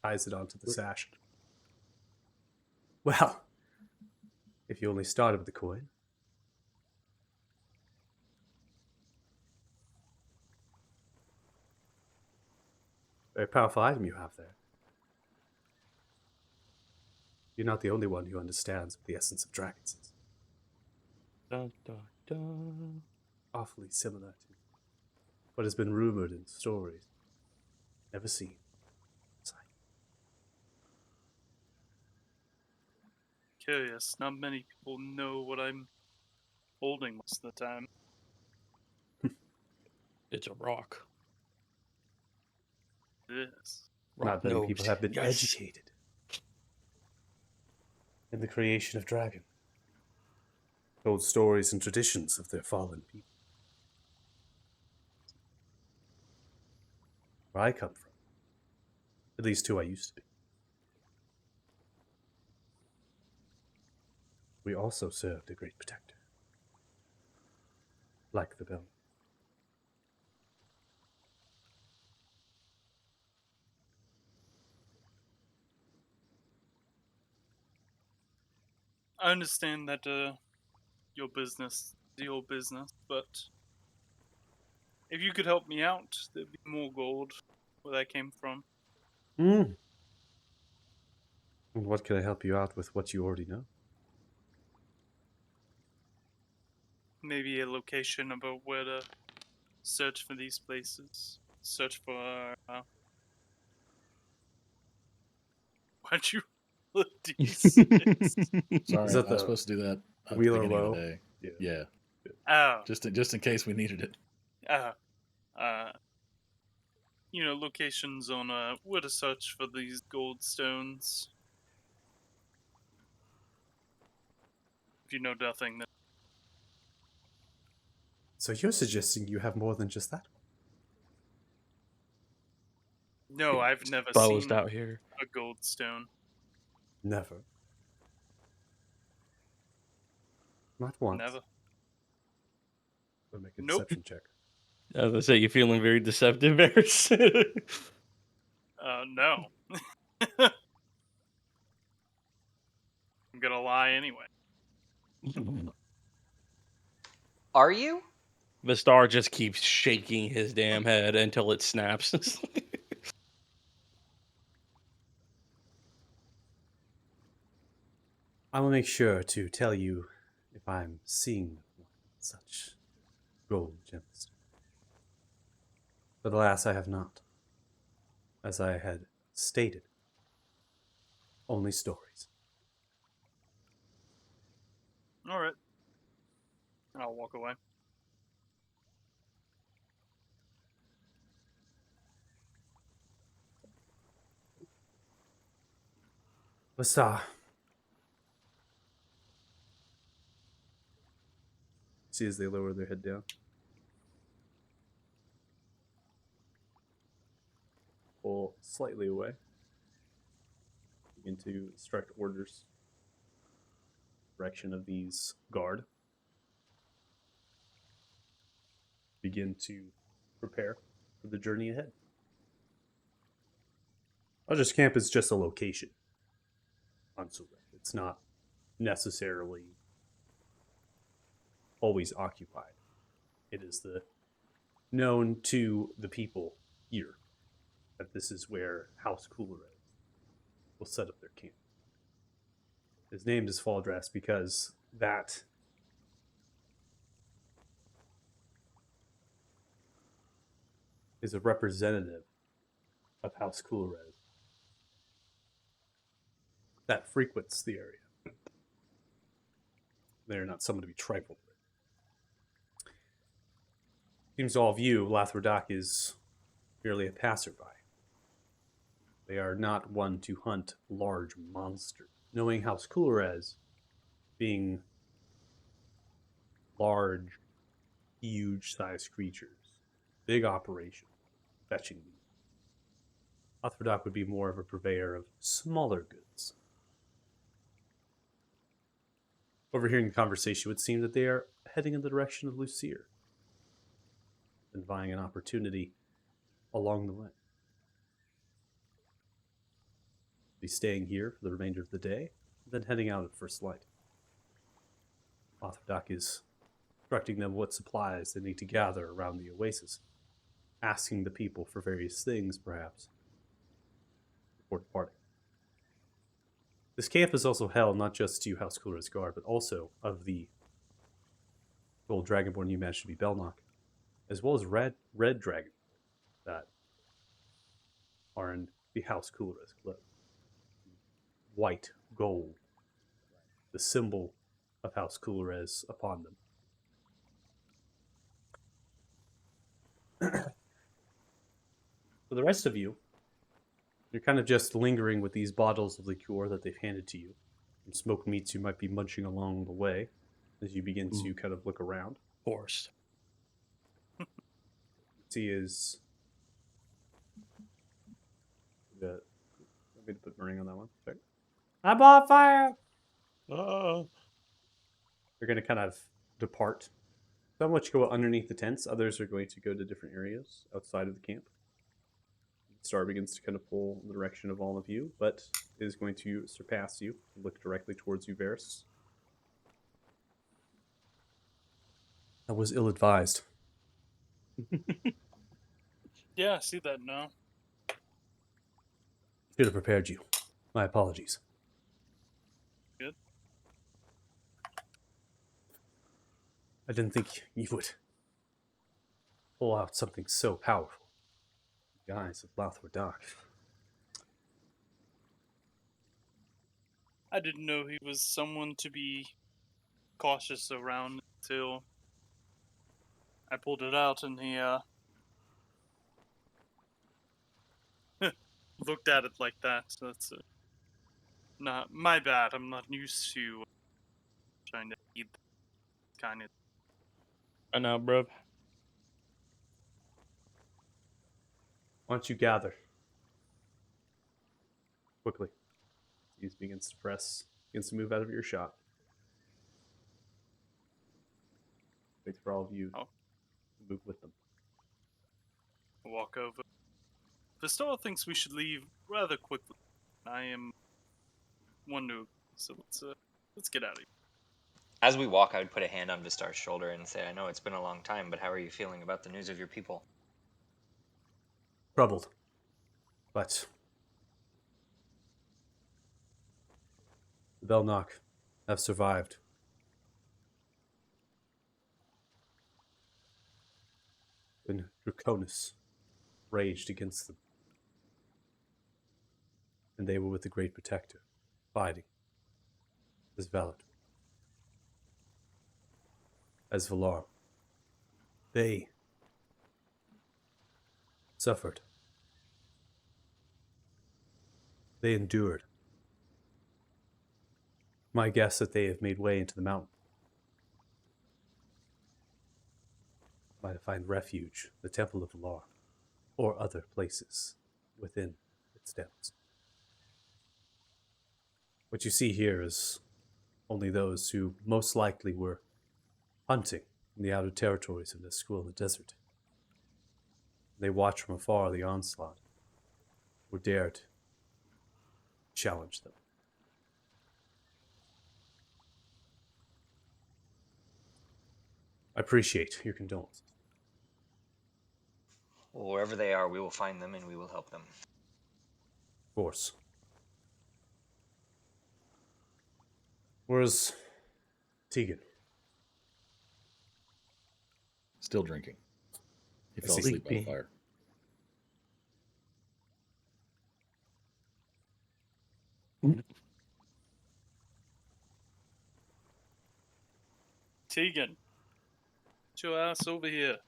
Ties it onto the sash. Well, if you only started with the coin. Very powerful item you have there. You're not the only one who understands what the essence of dragons is. Dun, dun, dun. Awfully similar to what has been rumored in stories. Never seen. Sight. Curious. Not many people know what I'm holding most of the time. It's a rock. It is. Rock Not many nose. people have been Yes. educated in the creation of dragon. Told stories and traditions of their fallen people. Where I come from. At least who I used to be. We also served a great protector. Like the bell. I understand that your business is your business, but if you could help me out, there'd be more gold where that came from. And what can I help you out with what you already know? Maybe a location about where to search for these places. Search for. Why'd you look D6? Sorry, Is that I the was supposed to do that at wheel the or beginning low? of the day. Yeah, Oh. just in case we needed it. Locations on where to search for these gold stones. If you know nothing, then So you're suggesting you have more than just that? no, I've never Exposed seen out here. a gold stone. Never. Not once. Never. We'll make a Nope. deception check. I was gonna say, you feeling very deceptive, Bears? No. I'm gonna lie anyway. Are you? The star just keeps shaking his damn head until it snaps. I will make sure to tell you if I'm seeing such gold gemstones. But alas, I have not. As I had stated, Only stories. All right. I'll walk away. Vasa. See as they lower their head down. Pull slightly away. Begin to instruct orders. Direction of these guard. Begin to prepare for the journey ahead. Aldrich Camp is just a location on Surat. It's not necessarily always occupied. It is known to the people here that this is where House Coolred will set up their camp. His name is Faldras because that is a representative of House Coolred that frequents the area. They're not someone to be trifled with. Seems to all of you, Lathrodak is merely a passerby. They are not one to hunt large monsters. Knowing House Coolred being large, huge-sized creatures, big operation, fetching meat. Lathrodak would be more of a purveyor of smaller goods. Overhearing the conversation, it would seem that they are heading in the direction of Lucere and vying an opportunity along the way. Be staying here for the remainder of the day, then heading out at first light. Lathrodak is instructing them what supplies they need to gather around the oasis, asking the people for various things, perhaps, before departing. This camp is also held not just to House Coolred's guard, but also of the gold dragonborn you managed to be Belnock, as well as red dragon that are in the House Coolred's club. White gold, the symbol of House Coolred upon them. For the rest of you, you're kind of just lingering with these bottles of liqueur that they've handed to you. Some smoked meats you might be munching along the way as you begin to kind of look around. Forced. See is... Let me put Meringue on that one. Sorry. I'm on fire! Oh. They're going to kind of depart. Some which go underneath the tents. Others are going to go to different areas outside of the camp. The star begins to kind of pull in the direction of all of you, but is going to surpass you and look directly towards you, Varys. I was ill-advised. Yeah, I see that now. Should have prepared you. My apologies. Good. I didn't think you would pull out something so powerful. The eyes of Lathrodak. I didn't know he was someone to be cautious around until I pulled it out and he looked at it like that. So that's not my bad. I'm not used to trying to eat kind of. I know, bruv. Why don't you gather? Quickly. He begins to press, begins to move out of your shot. Wait for all of you to move with them. Walk over. Vistal thinks we should leave rather quickly. I am one to, so let's get out of here. As we walk, I would put a hand on Vistar's shoulder and say, I know it's been a long time, but how are you feeling about the news of your people? Troubled. But the Belnock have survived. When Draconis raged against them. And they were with the Great Protector. fighting as Valador, as Valar. They suffered. They endured. My guess that they have made way into the mountain. Might find refuge, the Temple of Valar, or other places within its depths. What you see here is only those who most likely were hunting in the outer territories of this school in the desert. They watched from afar the onslaught, or dared challenge them. I appreciate your condolences. Well, wherever they are, we will find them and we will help them. Of course. Where's Tegan? Still drinking. He I fell see. asleep by the Sleepy. fire. Tegan, get your ass over here.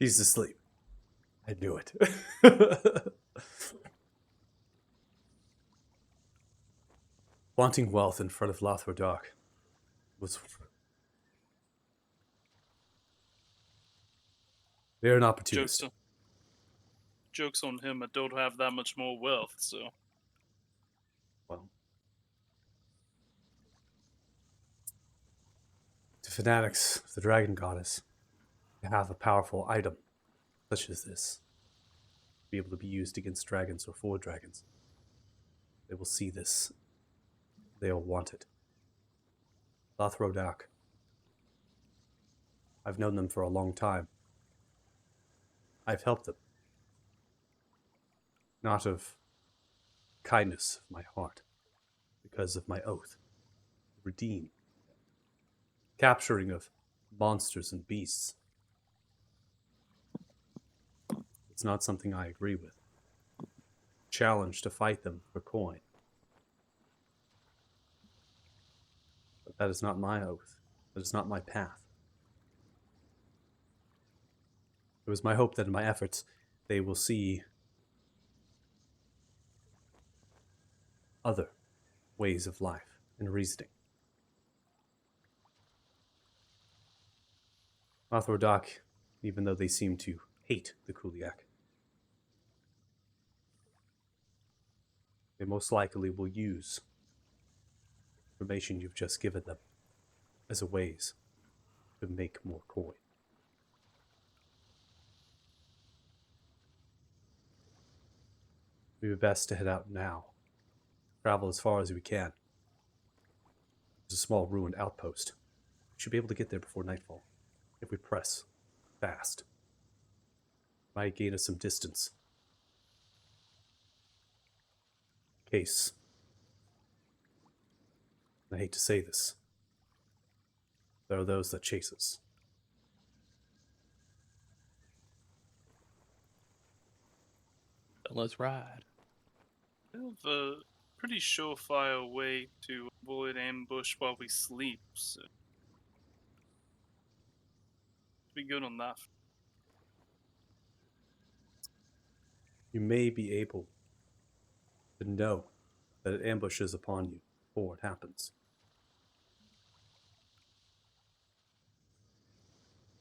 He's asleep. I knew it. Wanting wealth in front of Lothar Dark was... They're an opportunist. Joke's on him. I don't have that much more wealth, so. Well, to fanatics of the Dragon Goddess, to have a powerful item such as this, be able to be used against dragons or for dragons, they will see this. They'll want it. Lothar Dark. I've known them for a long time. I've helped them. Not of kindness of my heart, because of my oath. Redeem. Capturing of monsters and beasts. It's not something I agree with. Challenge to fight them for coin. But that is not my oath. That is not my path. It was my hope that in my efforts, they will see other ways of life and reasoning. Lothar Dark, even though they seem to hate the Kuliak, they most likely will use the information you've just given them as a ways to make more coin. We would best to head out now. Travel as far as we can. There's a small ruined outpost. We should be able to get there before nightfall. If we press fast. Might gain us some distance. In case, I hate to say this, there are those that chase us. Let's ride. I have a pretty surefire way to avoid ambush while we sleep, so. Be good on that. You may be able to know that an ambush is upon you before it happens.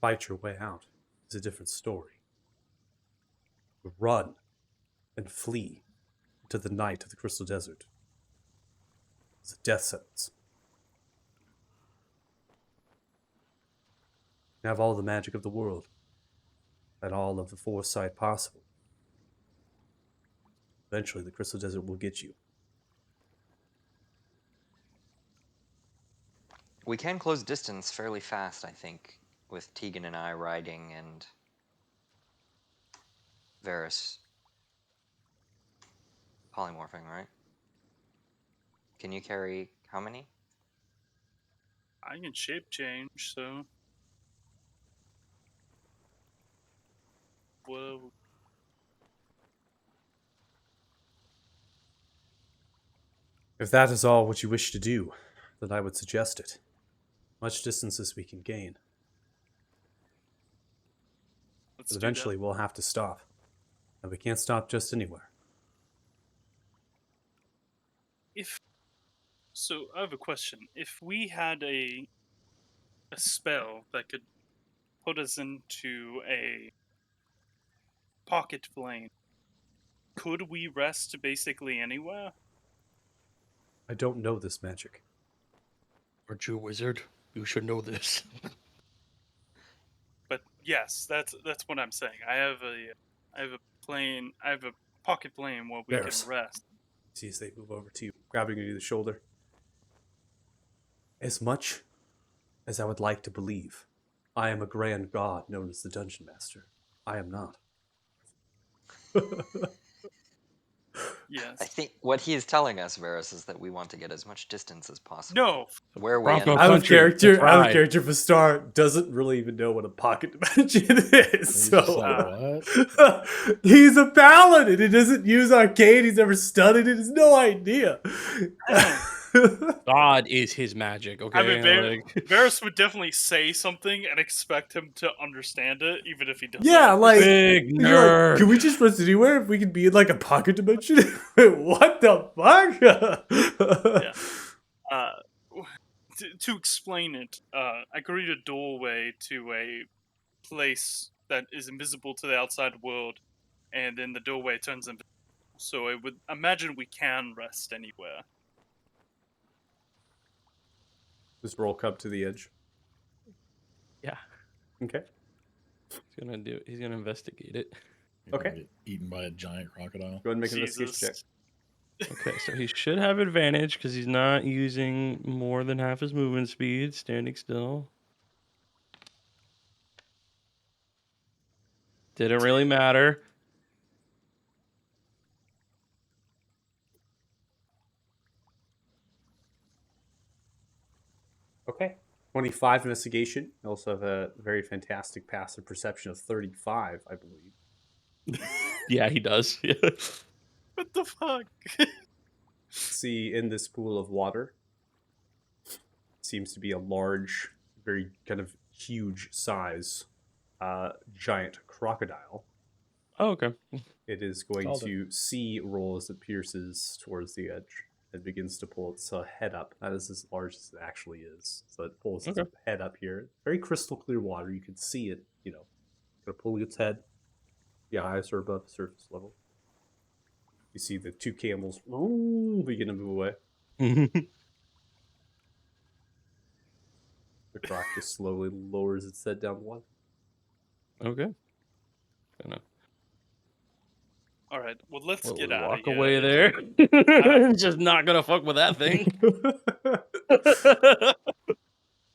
Fight your way out is a different story. Run and flee into the night of the Crystal Desert. It's a death sentence. You have all the magic of the world and all of the foresight possible. Eventually, the Crystal Desert will get you. We can close distance fairly fast, I think, with Tegan and I riding and Varys polymorphing, right? Can you carry how many? I can shape change, so. Well, If that is all what you wish to do, then I would suggest it. Much distance as we can gain. Let's But do eventually we'll have to stop. And we can't stop just anywhere. that. So, I have a question. If we had a spell that could put us into a pocket flame, could we rest basically anywhere? I don't know this magic. Aren't you a wizard? You should know this. But yes, that's what I'm saying. I have a pocket flame where we Varys. can rest. See as they move over to you, grabbing you to the shoulder. As much as I would like to believe, I am a grand god known as the Dungeon Master. I am not. Yes. I think what he is telling us, Varys, is that we want to get as much distance as possible. No. Where we Bronco end Out up. of character, That's out of right. character for Star doesn't really even know what a pocket dimension is. He's just So like, what? he's a paladin. He doesn't use arcane. He's never studied it. He has no idea. God is his magic, okay? I mean, Like- Varys would definitely say something and expect him to understand it, even if he doesn't. Yeah, like, Big you're like, nerd. can we just rest anywhere if we can be in like a pocket dimension? What the fuck? Yeah. To explain it, I create a doorway to a place that is invisible to the outside world, and then the doorway turns invisible. So I would imagine we can rest anywhere. Just roll up to the edge. Yeah. Okay. He's gonna investigate it. You're gonna Okay. get eaten by a giant crocodile. Go ahead and make an investigation check. Jesus. Okay, so he should have advantage because he's not using more than half his movement speed, standing still. Didn't really matter. Okay. 25 investigation. You also have a very fantastic passive perception of 35, I believe. Yeah, he does. Yeah. What the fuck? See, in this pool of water seems to be a large, very kind of huge size giant crocodile. Oh, okay. It is going Called to see roll as it pierces towards the edge. It begins to pull its head up. That is as large as it actually is. So it pulls its Okay. head up here. Very crystal clear water. You can see it, kind of pulling its head. The eyes are above surface level. You see the two camels begin to move away. The croc just slowly lowers its head down the water. Okay. Gonna All right. Well, let's slowly get out walk of here. away there. Just not gonna fuck with that thing.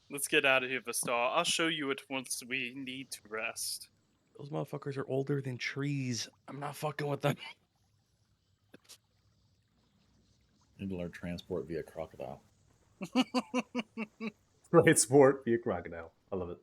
Let's get out of here, Vistar. I'll show you it once we need to rest. Those motherfuckers are older than trees. I'm not fucking with them. Need to learn transport via crocodile. Right, sport via crocodile. I love it.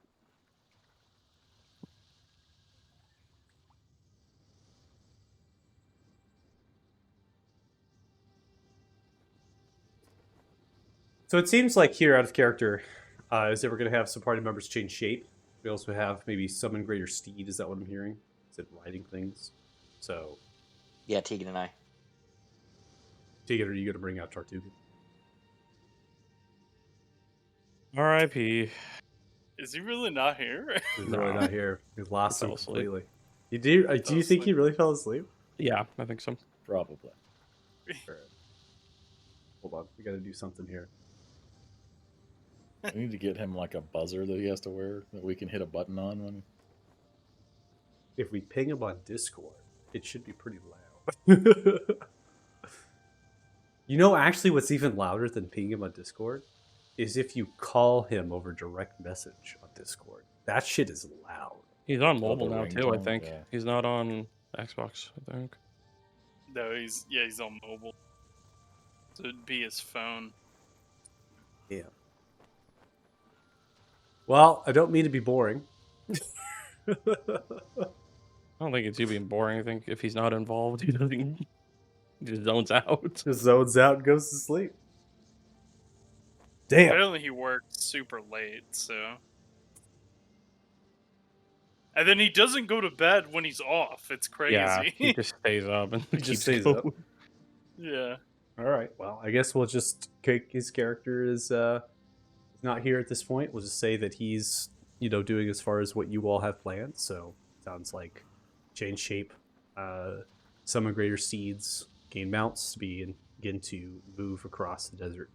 So it seems like here, out of character, is that we're going to have some party members change shape. We also have maybe summon greater steed. Is that what I'm hearing? Is it riding things? So, Yeah, Tegan and I. Tegan, are you going to bring out Tartugan? R.I.P. Is he really not here? He's really not here. He's lost He him fell asleep. completely. You do? Do Fell you think he asleep. really fell asleep? Yeah, I think so. Probably. Alright. Hold on, we got to do something here. We need to get him like a buzzer that he has to wear that we can hit a button on when. If we ping him on Discord, it should be pretty loud. Actually, what's even louder than pinging him on Discord is if you call him over direct message on Discord. That shit is loud. He's on Oh, mobile the now too, I ringtone? think. Yeah. He's not on Xbox, I think. No, he's on mobile. So it'd be his phone. Yeah. Well, I don't mean to be boring. I don't think it's you being boring. I think if he's not involved, he doesn't. Just zones out. Just zones out and goes to sleep. Damn. Apparently he worked super late, so. And then he doesn't go to bed when he's off. It's Yeah, crazy. he just stays up and He just keeps stays going. up. Yeah. All right. Well, I guess we'll just his character is not here at this point. We'll just say that he's doing as far as what you all have planned. So sounds like change shape, summon greater seeds, gain mounts to begin to move across the desert.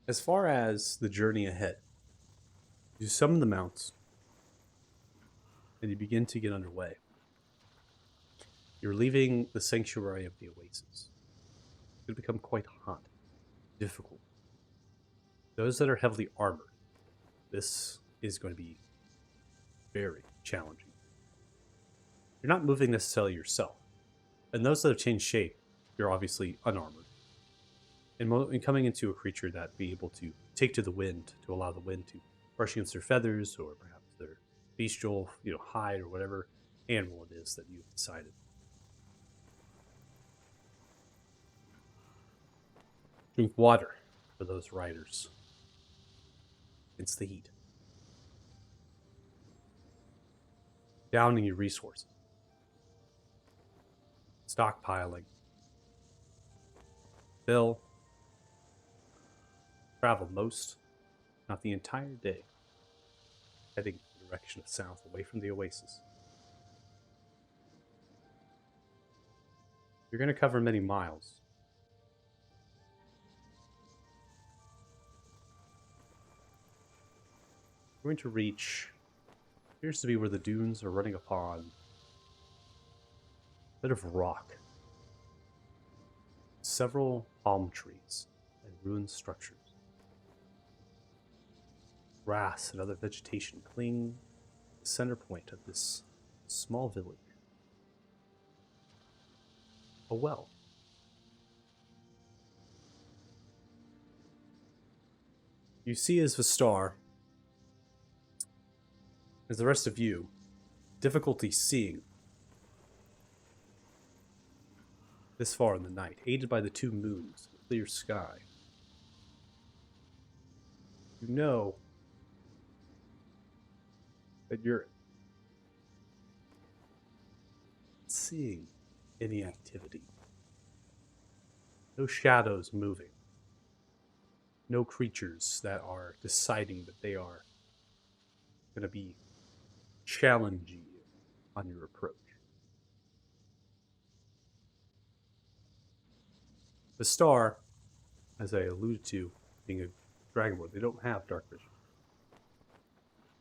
As far as the journey ahead, you summon the mounts and you begin to get underway. You're leaving the sanctuary of the oasis. It's going to become quite hot, difficult. Those that are heavily armored, this is going to be very challenging. You're not moving necessarily yourself. And those that have changed shape, you're obviously unarmored. And coming into a creature that be able to take to the wind, to allow the wind to brush against their feathers, or perhaps their bestial, hide, or whatever animal it is that you've decided. Drink water for those riders. It's the heat. Downing your resources. Stockpiling. Fill. Travel most, not the entire day, heading in the direction of south, away from the oasis. You're going to cover many miles. You're going to reach, appears to be where the dunes are running upon a bit of rock. Several palm trees and ruined structures. Grass and other vegetation cling to the center point of this small village. A well. You see as Vistar, as the rest of you, difficulty seeing this far in the night, aided by the two moons and the clear sky. You know that you're seeing any activity. No shadows moving. No creatures that are deciding that they are going to be challenging you on your approach. The star, as I alluded to, being a Dragonborn, they don't have dark vision.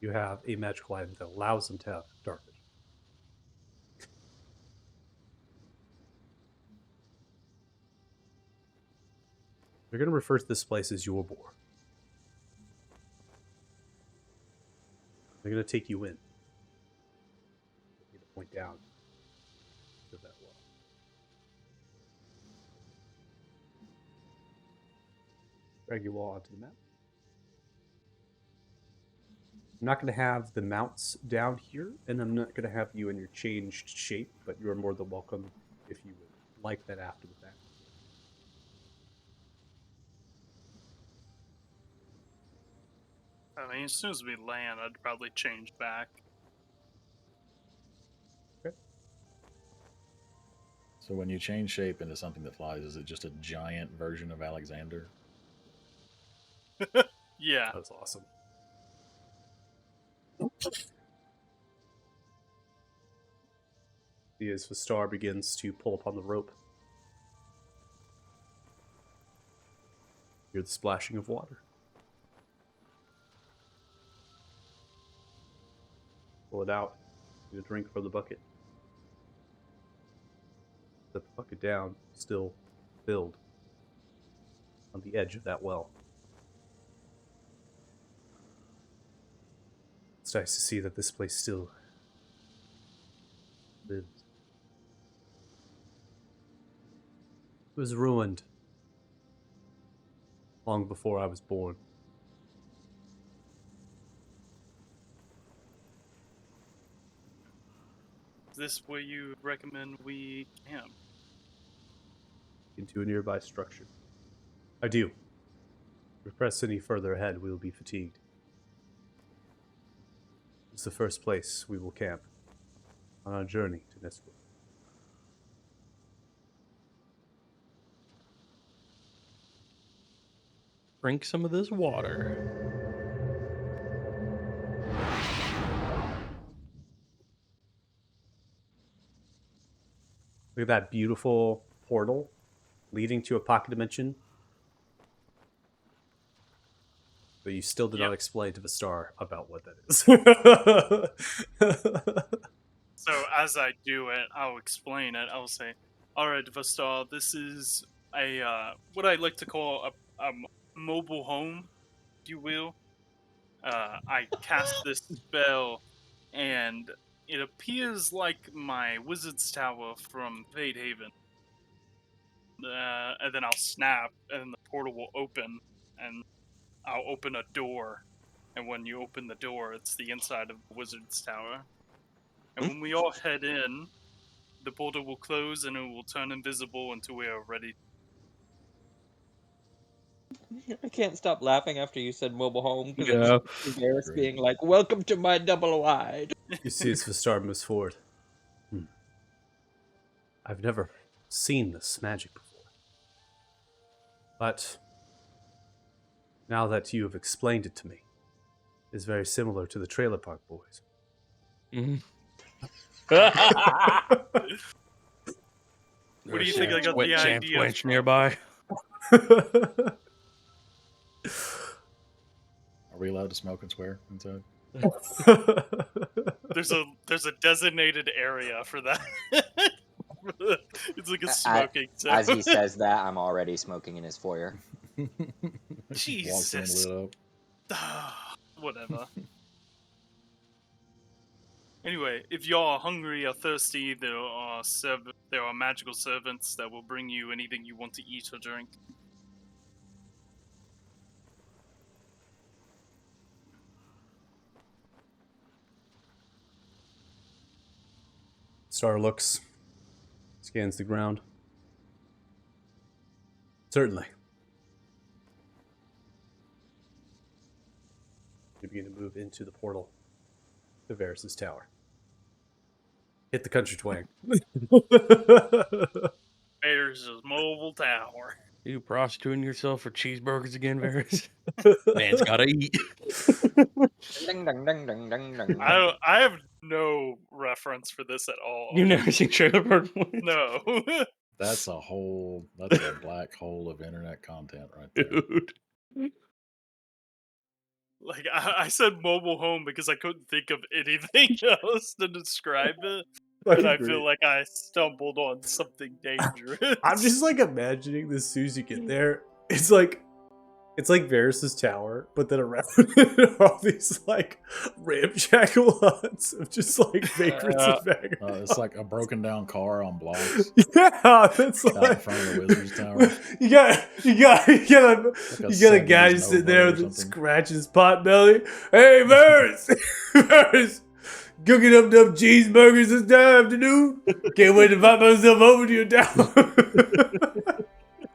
You have a magical item that allows them to have dark vision. They're going to refer to this place as Yorbor. They're going to take you in. They're going to point down to that well. Drag you all onto the map. I'm not going to have the mounts down here, and I'm not going to have you in your changed shape, but you're more than welcome if you would like that after the fact. I mean, as soon as we land, I'd probably change back. Okay. So when you change shape into something that flies, is it just a giant version of Alexander? Yeah. That's awesome. As the star begins to pull upon the rope, you hear the splashing of water. Pull it out. Get a drink from the bucket. Set the bucket down, still filled on the edge of that well. It's nice to see that this place still lives. It was ruined long before I was born. Is this where you recommend we camp? Into a nearby structure. I do. If we press any further ahead, we will be fatigued. It's the first place we will camp on our journey to Nestwood. Drink some of this water. Look at that beautiful portal leading to a pocket dimension. But you still did not explain to the star about what that is. So as I do it, I'll explain it. I'll say, "All right, Vostar, this is a what I like to call a mobile home, if you will. I cast this spell, and it appears like my wizard's tower from Fade Haven. And then I'll snap, and the portal will open, and I'll open a door. And when you open the door, it's the inside of the wizard's tower. And when we all head in, the portal will close, and it will turn invisible until we are ready." I can't stop laughing after you said mobile home because Yeah. it's Varys being like, "Welcome to my double wide." You see, as the star moves forward. I've never seen this magic before. But now that you have explained it to me, it's very similar to the Trailer Park Boys. What do you think I got the idea Wench from? nearby. Are we allowed to smoke and swear inside? There's a designated area for that. It's like a smoking zone. As he says that, I'm already smoking in his foyer. Walks in Jesus. lit up. Whatever. Anyway, if y'all are hungry or thirsty, there are magical servants that will bring you anything you want to eat or drink. Star looks, scans the ground. Certainly. You begin to move into the portal to Varys' tower. Hit the country twang. There's a mobile tower. You prostituting yourself for cheeseburgers again, Varys? Man's gotta eat. Ding, ding, ding, ding, ding, ding. I have no reference for this at all. You've never seen Trailer Park Boys? No. That's a black hole of internet content right there. Dude. Like, I said mobile home because I couldn't think of anything else to describe it. And I feel like I stumbled on something dangerous. I'm just like imagining this as soon as you get there. It's like Varys' tower, but then around it are all these like ramshackle huts of just like vagrants and vagabonds. It's like a broken down car on blocks Yeah, that's out in like front of the wizard's tower. you got a guy 70s sitting Nova there or with something. scratching his pot belly. Hey, Varys, Varys, cooking up them cheeseburgers this afternoon. Can't wait to invite myself over to your tower.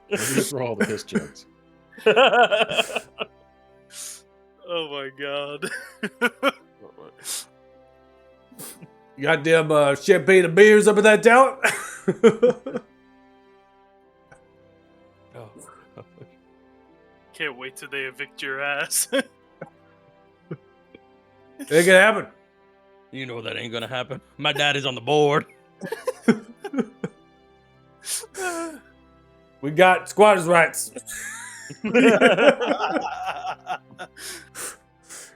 Maybe just for all the piss jokes. Oh my god. Goddamn champagne and beers up in that tower. Oh. Can't wait till they evict your ass. It can happen. You know that ain't gonna happen. My dad is on the board. We got squatters' rights.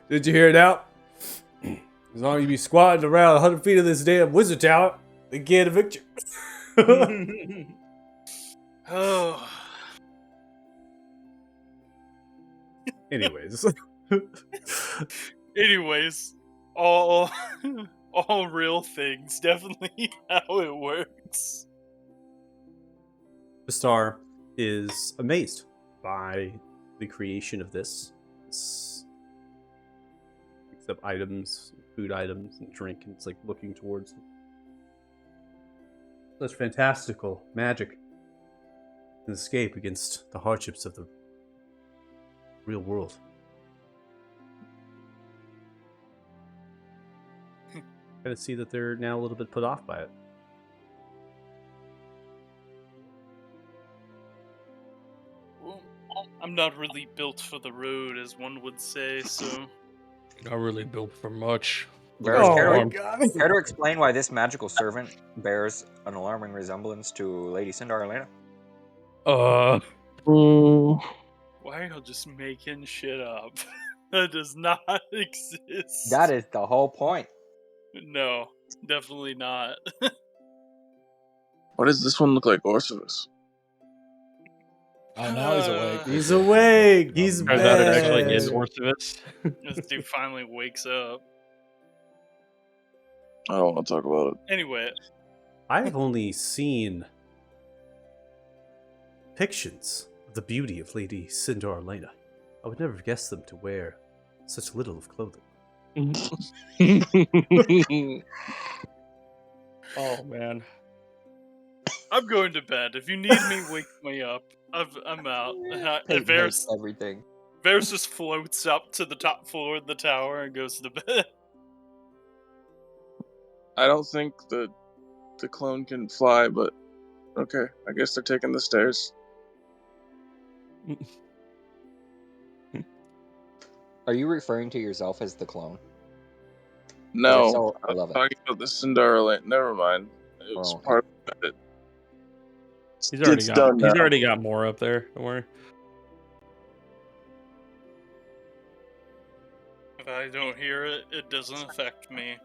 Did you hear it out? As long as you be squatting around 100 feet of this damn wizard tower, they can't evict you. Oh. Anyways. Anyways, all all real things. Definitely how it works. The star is amazed by the creation of this. Picks up items, food items, and drink, and it's like looking towards such fantastical magic. An escape against the hardships of the real world. Kind of see that they're now a little bit put off by it. Well, I'm not really built for the road, as one would say, so. Not really built for much. Varus, Oh care, my to, god! care to explain why this magical servant bears an alarming resemblance to Lady Sindar Elena? Mm, Why are you just making shit up? That does not exist. That is the whole point. No, definitely not. Why does this one look like Orpheus? Oh, now he's awake. He's awake. He's Turns out it actually back. is Orthivus. This dude finally wakes up. I don't want to talk about it. Anyway, I've only seen depictions of the beauty of Lady Sindar Elena. I would never have guessed them to wear such little of clothing. Oh man. I'm going to bed. If you need me, wake me up. I'm out. And Peyton Varus, hates everything. Varus just floats up to the top floor of the tower and goes to bed. I don't think the clone can fly, but okay. I guess they're taking the stairs. Are you referring to yourself as the clone? No, If so, I I'm love it. talking about the Cinderella. Never mind. It was Oh, okay. part of it. He's already got more up there. Don't worry. If I don't hear it, it doesn't affect me.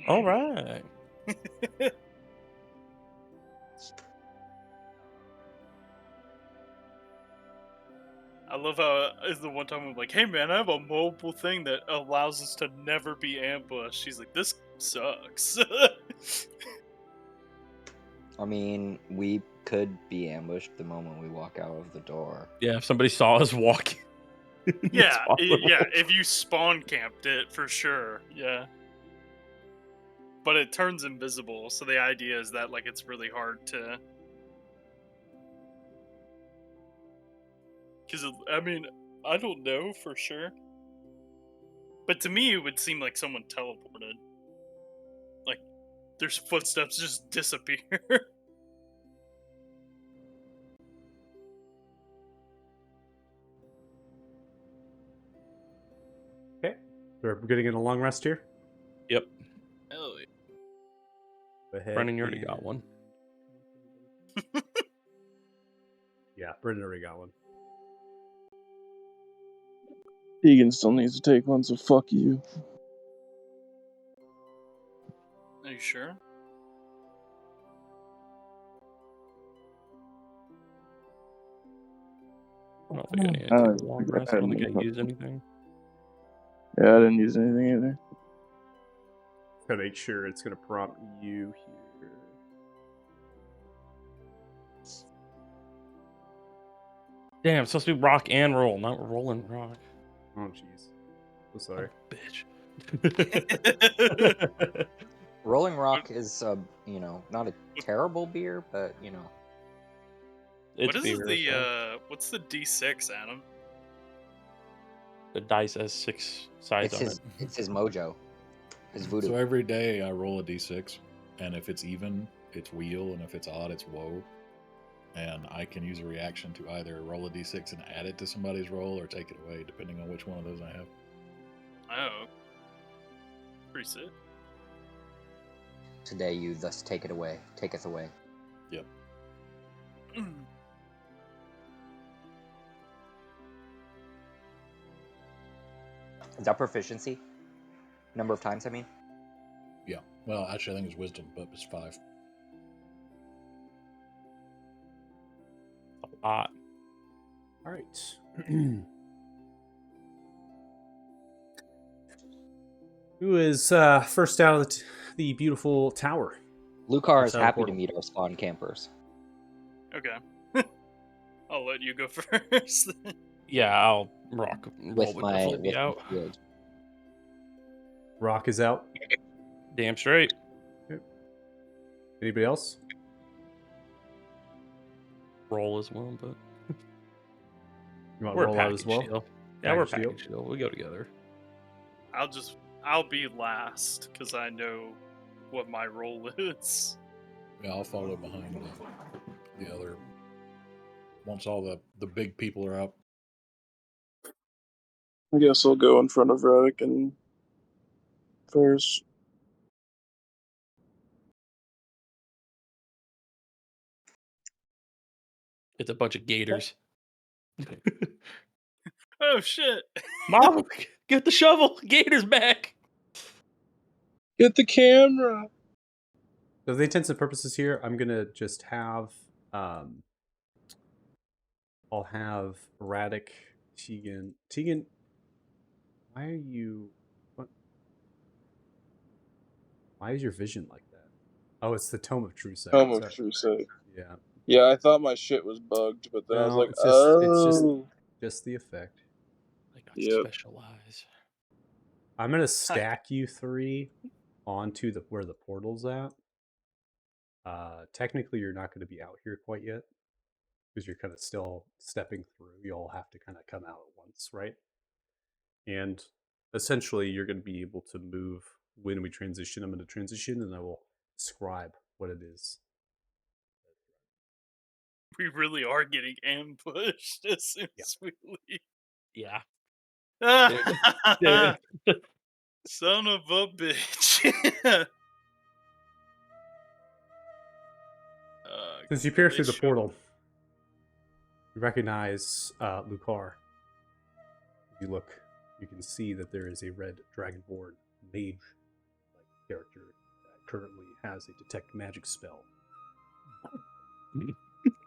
All right. I love how it's the one time I'm like, hey man, I have a mobile thing that allows us to never be ambushed. She's like, this sucks. I mean, we could be ambushed the moment we walk out of the door. Yeah, if somebody saw us walking. yeah, if you spawn camped it, for sure, yeah. But it turns invisible, so the idea is that, like, it's really hard to... Because, I mean, I don't know for sure. But to me, it would seem like someone teleported. Like, their footsteps just disappear. Okay. We're getting in a long rest here. Yep. Hell yeah. Go ahead. Brennan, you already got one. Yeah, Brendan already got one. Tegan still needs to take one, so fuck you. Are you sure? I don't think I need to Oh, take a long rest. I don't think I use anything. Yeah, I didn't use anything either. Gotta make sure it's gonna prompt you here. Damn, it's supposed to be rock and roll, not roll and rock. Oh jeez. So sorry. Bitch. Rolling Rock is, not a terrible beer, but, It's What is beer, so what's the D6, Adam? the dice has 6 sides it's on his, it. it's his mojo. His voodoo. So every day I roll a d6, and if it's even, it's wheel, and if it's odd, it's woe. And I can use a reaction to either roll a d6 and add it to somebody's roll, or take it away, depending on which one of those I have. Oh. Pretty sick. Today you thus taketh away. Yep. Is that proficiency? Number of times, I mean? Yeah. Well, actually, I think it's wisdom, but it's 5. A lot. All right. Who is first out of the beautiful tower? Lucar First is out of the happy to portal. meet our spawn campers. Okay. I'll let you go first. Yeah, I'll roll With would my definitely be with my out. shield. Rock is out. Damn straight. Anybody else? Roll as well, but You want we're to a roll out as package well? deal. Yeah, we're a Package deal? package deal. We go together. I'll be last because I know what my role is. Yeah, I'll follow behind the other. Once all the big people are up. I guess I'll go in front of Radic and Ferris. It's a bunch of gators. Oh shit! Mom, get the shovel. Gators back. Get the camera. So the intents and purposes here, I'm gonna just have I'll have Radic, Tegan. Tegan, why are you what? Why is your vision like that? Oh, it's the Tome of True Sight. Tome of Sorry. True Sight. Yeah. Yeah, I thought my shit was bugged, but then I was No, like, it's just the effect. I got Yep. special eyes. I'm gonna stack you three onto where the portal's at. Technically, you're not going to be out here quite yet because you're kind of still stepping through. You all have to kind of come out at once, right? And essentially, you're going to be able to move when we transition. I'm going to transition, and I will describe what it is. We really are getting ambushed as soon as we leave. Yeah. Son of a bitch. Since you peer through the portal, you recognize Lucar. If you look, you can see that there is a red dragonborn mage-like character that currently has a detect magic spell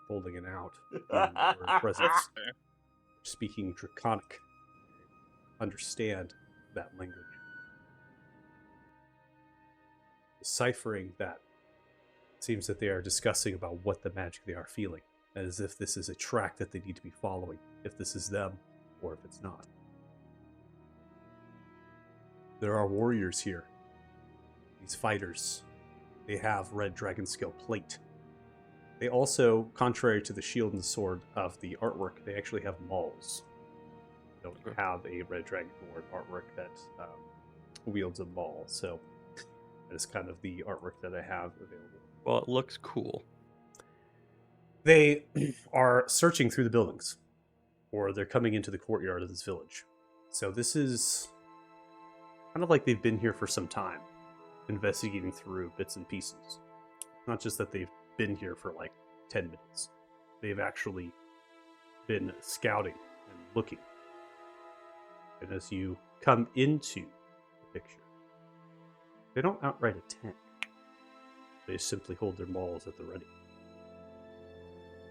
holding it out in your presence, speaking Draconic. Understand that language. Deciphering that, it seems that they are discussing about what the magic they are feeling, as if this is a track that they need to be following, if this is them or if it's not. There are warriors here. These fighters, they have red dragon scale plate. They also, contrary to the shield and the sword of the artwork, they actually have mauls. They don't have a red dragonborn artwork that wields a maul, so that is kind of the artwork that I have available. Well, it looks cool. They are searching through the buildings, or they're coming into the courtyard of this village. So this is kind of like they've been here for some time, investigating through bits and pieces. Not just that they've been here for like 10 minutes. They've actually been scouting and looking. And as you come into the picture, they don't outright attack. They simply hold their mauls at the ready.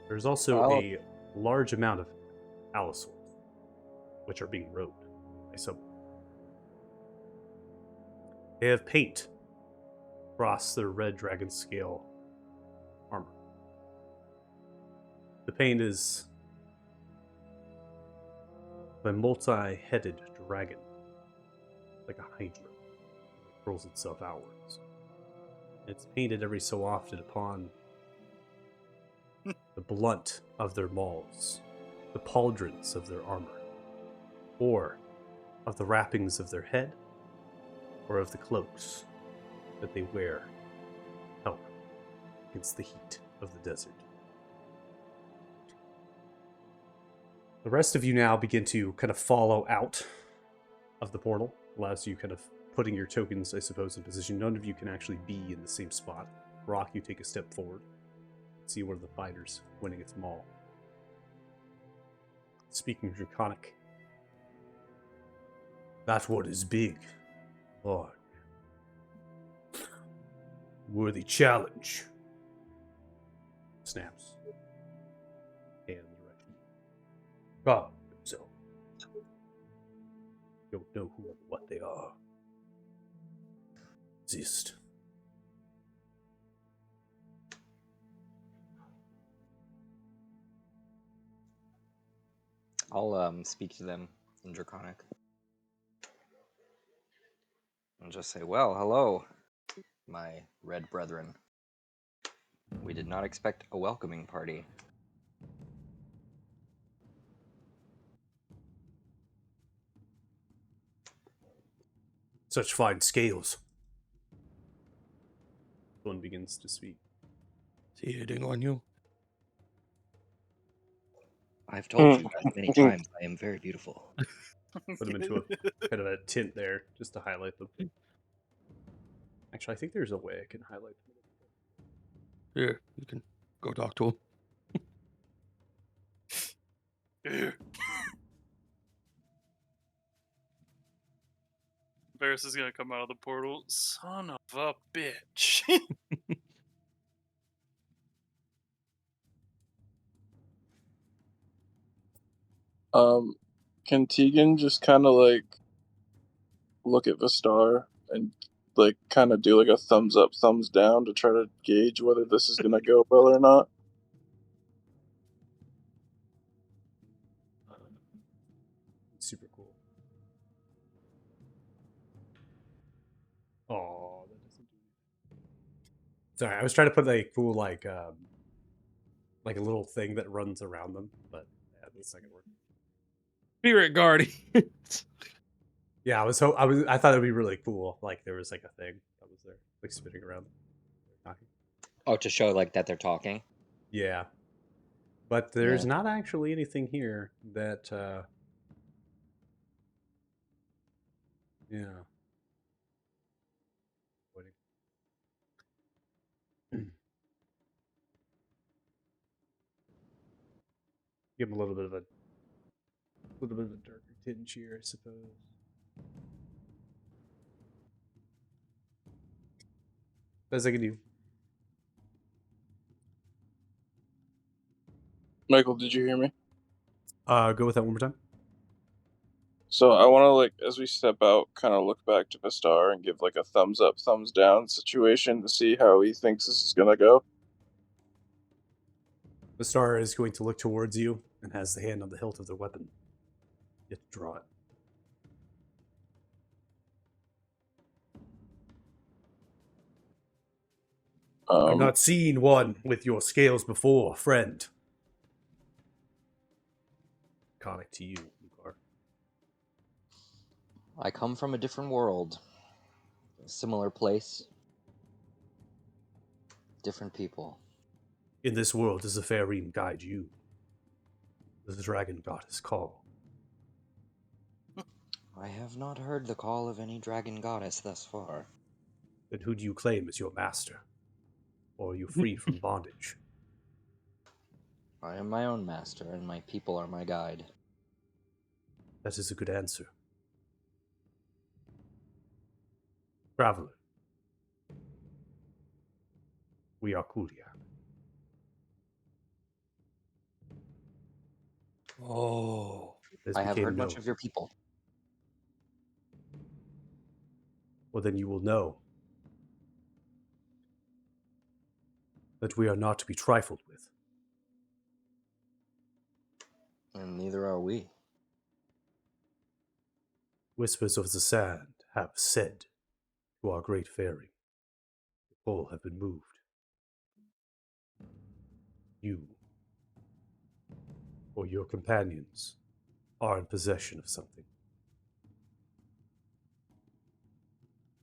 There's also a large amount of allosaurs, which are being rode by someone. They have paint across their red dragon scale armor. The paint is a multi-headed dragon, like a hydra, that curls itself outwards. It's painted every so often upon the blunt of their mauls, the pauldrons of their armor, or of the wrappings of their head, or of the cloaks that they wear to help against the heat of the desert. The rest of you now begin to kind of follow out of the portal, allows you kind of putting your tokens, I suppose, in position. None of you can actually be in the same spot. Rock, you take a step forward. See one of the fighters winning its maul. Speaking Draconic. That one is big, large. Worthy challenge. Snaps. Hand direction. Come, sir. Don't know who or what they are. Exist. I'll speak to them in Draconic. And just say, well, hello, my red brethren. We did not expect a welcoming party. Such fine scales. One begins to speak. Is he hitting on you? I've told you guys many times I am very beautiful. Put them into a kind of a tint there just to highlight them. Actually, I think there's a way I can highlight them. Here, you can go talk to him. Here. Varys is gonna come out of the portal. Son of a bitch. Can Tegan just kind of like look at Vistar and like kind of do like a thumbs up, thumbs down to try to gauge whether this is gonna go well or not? Super cool. Oh, that doesn't do it. Sorry, I was trying to put a cool like a little thing that runs around them, but yeah, that's not gonna work. Spirit Guardian. Yeah, I thought it'd be really cool. Like there was like a thing that was there, like spinning around. Talking. Oh, to show like that they're talking? Yeah. But there's Yeah. not actually anything here that yeah. Waiting. Give him a little bit of a darker tinge here, I suppose. Best I can do. Michael, did you hear me? Go with that one more time. So I want to like, as we step out, kind of look back to Vistar and give like a thumbs up, thumbs down situation to see how he thinks this is gonna go. The star is going to look towards you and has the hand on the hilt of the weapon. You have to draw it. I've not seen one with your scales before, friend. Conic to you, Lucar. I come from a different world. A similar place. Different people. In this world does the Faerine guide you? Does the dragon goddess call? I have not heard the call of any dragon goddess thus far. Then who do you claim as your master? Or are you free from bondage? I am my own master, and my people are my guide. That is a good answer. Traveler. We are Kuliak. Oh. This I have became heard much known. of your people. Well, then you will know that we are not to be trifled with. And neither are we. Whispers of the sand have said to our great fairy, the pole have been moved. You or your companions are in possession of something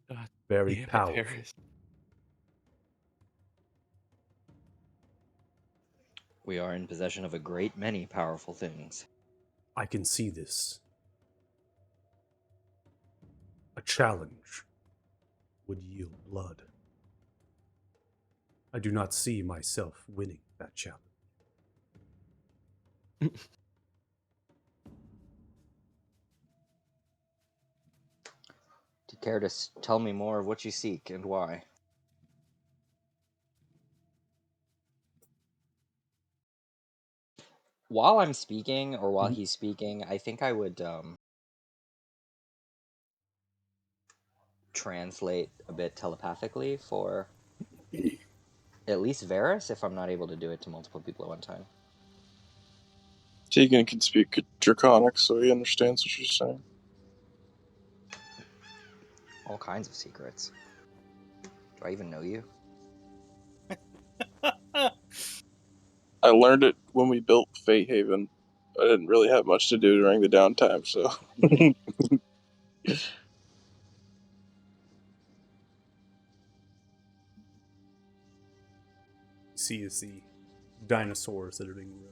God very damn it, powerful. Varys. We are in possession of a great many powerful things. I can see this. A challenge would yield blood. I do not see myself winning that challenge. Do you care to tell me more of what you seek and why? while I'm speaking, or while Mhm. he's speaking, I think I would translate a bit telepathically for at least Varys, if I'm not able to do it to multiple people at one time. Tegan can speak Draconic, so he understands what you're saying. All kinds of secrets. Do I even know you? I learned it when we built Fate Haven. I didn't really have much to do during the downtime, so. See is the dinosaurs that are being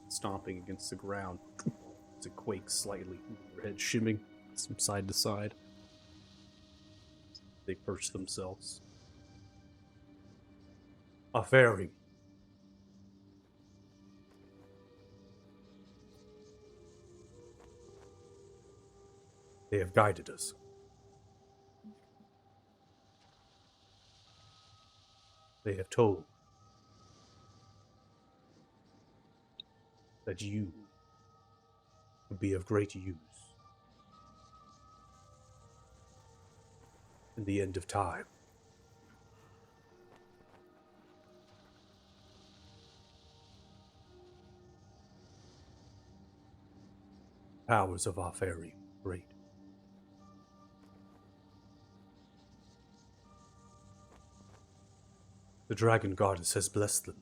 stomping against the ground as it quakes slightly, their head shimming from side to side. They perch themselves. A fairy. They have guided us. They have told that you would be of great use in the end of time. Powers of our fairy great. The dragon goddess has blessed them.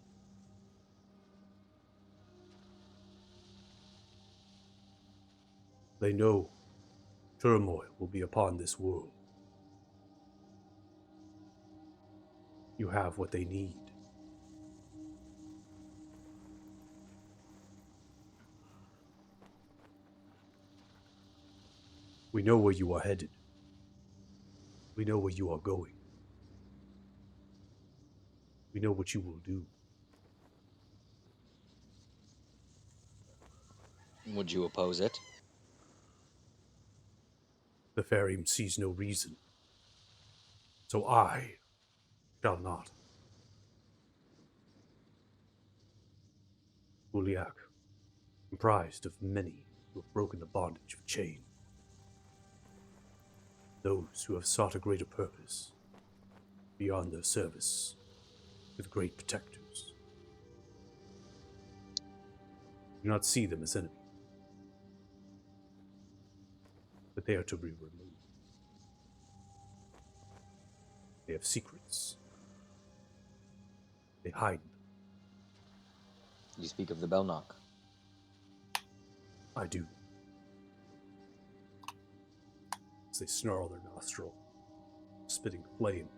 They know turmoil will be upon this world. You have what they need. We know where you are headed. We know where you are going. We know what you will do. Would you oppose it? The fairy sees no reason. So I shall not. Uliak, comprised of many who have broken the bondage of chain. Those who have sought a greater purpose beyond their service with great protectors. Do not see them as enemies, but they are to be removed. They have secrets. They hide them. You speak of the Belknock. I do. As they snarl their nostril, spitting flame.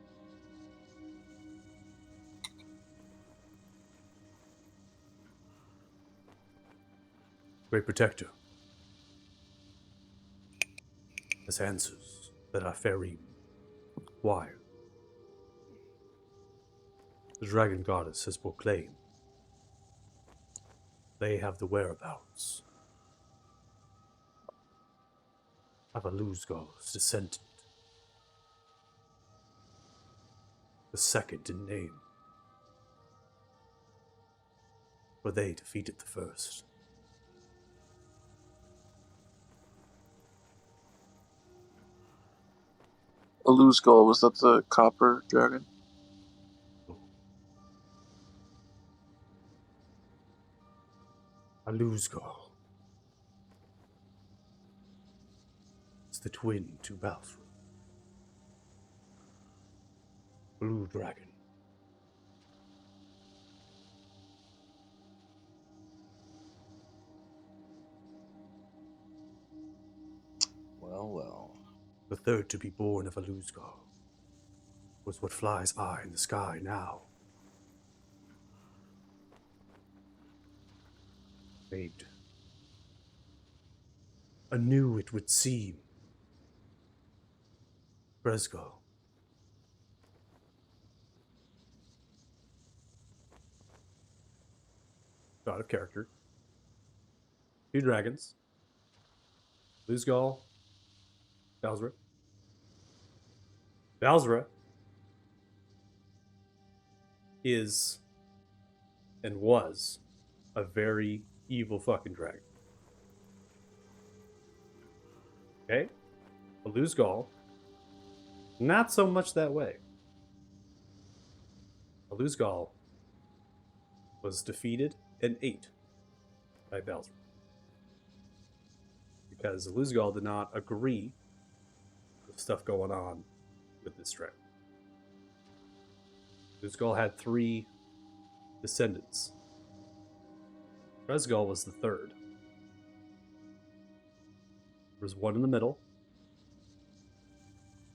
Great Protector has answers that our fairy require. The Dragon Goddess has proclaimed they have the whereabouts of a Luzgar's descendant, the second in name, for they defeated the first. A loose goal, was that the copper dragon? A Luzgar is the twin to Balthra. Blue Dragon. Well, well. The third to be born of a Luzgar was what flies high in the sky now. Made anew, it would seem. Bresgo. God of character. 2 dragons. Luzgal. Balzra. Balzra is and was a very evil fucking dragon. Okay? Aluzgal, not so much that way. Aluzgal was defeated and ate by Balzar. Because Aluzgal did not agree with stuff going on with this dragon. Aluzgal had 3 descendants. Trezgal was the 3rd. There was one in the middle,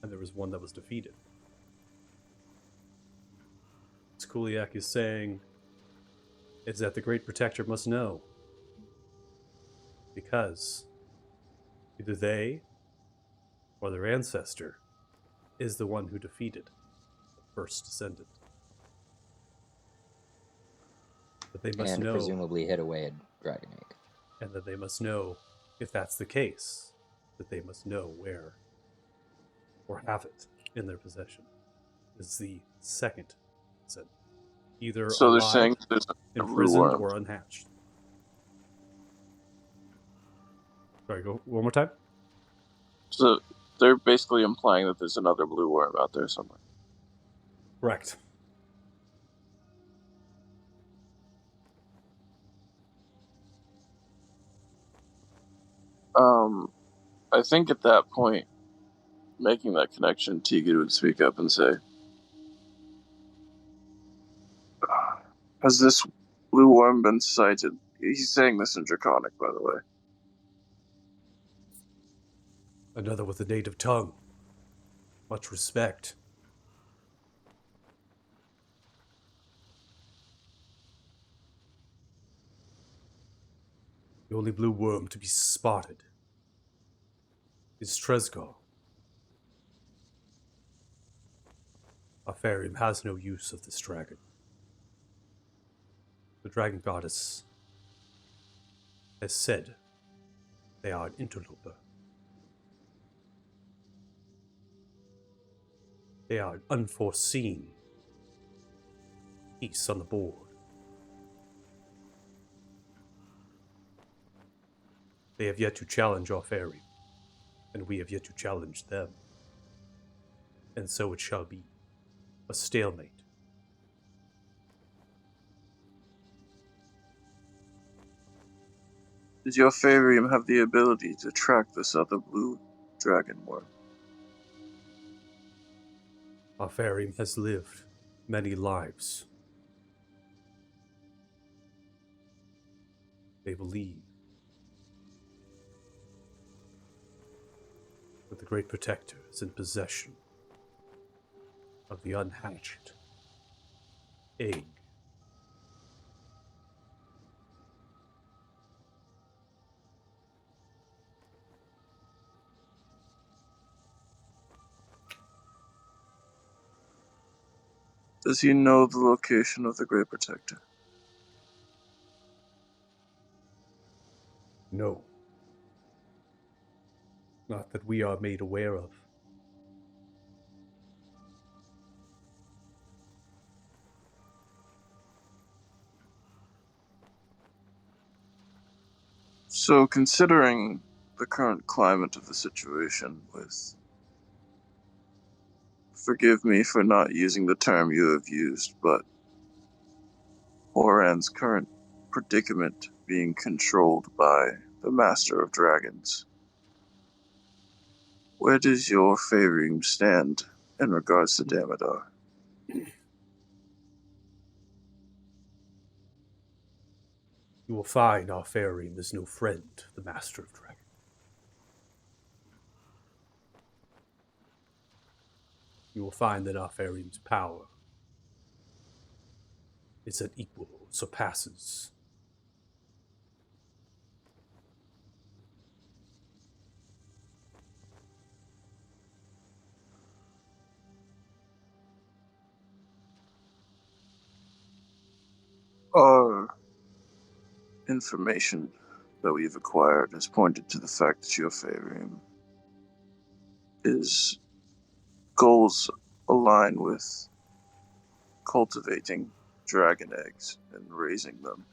and there was one that was defeated. What Kuliak is saying is that the Great Protector must know, because either they or their ancestor is the one who defeated the first descendant. But they must And know, presumably hid away a dragon egg. and that they must know, if that's the case, that they must know where, or have it in their possession, is the second descendant. Either So they're alive, saying there's a blue imprisoned, worm. or unhatched. Sorry, go one more time. So they're basically implying that there's another blue worm out there somewhere. Correct. I think at that point, making that connection, Tegan would speak up and say, "Has this blue worm been sighted?" He's saying this in Draconic, by the way. Another with a native tongue. Much respect. The only blue worm to be spotted is Trezgal. Alfarium has no use of this dragon. The dragon goddess has said they are an interloper. They are an unforeseen piece on the board. They have yet to challenge Alfarium, and we have yet to challenge them. And so it shall be. A stalemate. Does your Farium have the ability to track this other blue dragon worm? Alfarium has lived many lives. They believe that the Great Protector is in possession of the unhatched egg. Does he know the location of the Great Protector? No. Not that we are made aware of. So, considering the current climate of the situation with... Forgive me for not using the term you have used, but Horan's current predicament being controlled by the Master of Dragons, where does your Farium stand in regards to Damodar? You will find Alfarium is no friend to the Master of Dragons. You will find that Alfarium's power is unequal, surpasses. Our information that we've acquired has pointed to the fact that your Farium is goals align with cultivating dragon eggs and raising them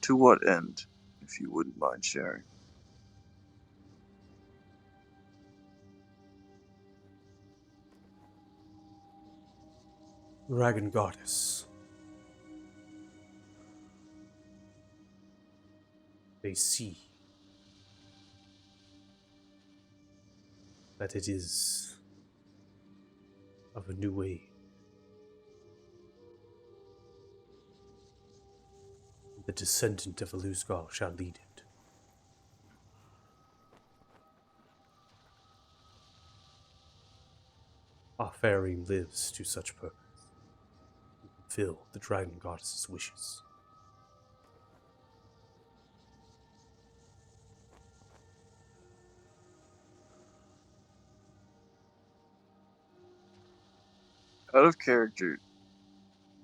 To what end, if you wouldn't mind sharing? Dragon Goddess. They see that it is of a new age. The descendant of Iluzgal shall lead it. Our Farim lives to such purpose. To fulfill the Dragon Goddess's wishes. Out of character,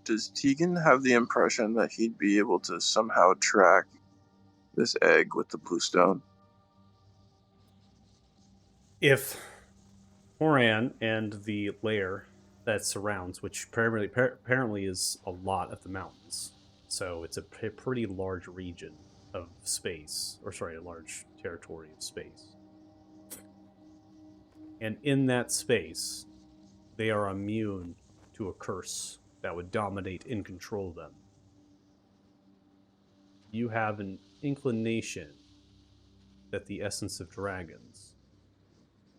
does Tegan have the impression that he'd be able to somehow track this egg with the blue stone? If Horan and the lair that surrounds, which apparently is a lot of the mountains, so it's a pretty large region of space, or sorry, a large territory of space. And in that space, they are immune to a curse that would dominate and control them. You have an inclination that the essence of dragons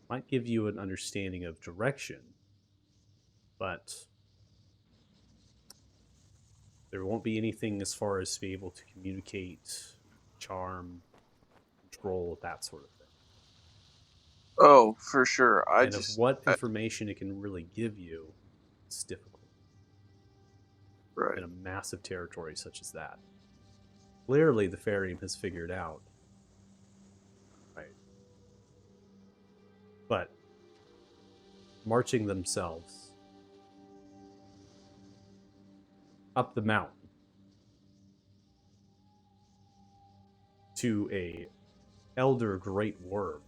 might give you an understanding of direction, but there won't be anything as far as to be able to communicate, charm, control, that sort of thing. Oh, for sure. And of what information it can really give you, it's difficult. Right. In a massive territory such as that. Clearly, the Farim has figured out. Right. But marching themselves up the mountain to a elder great worm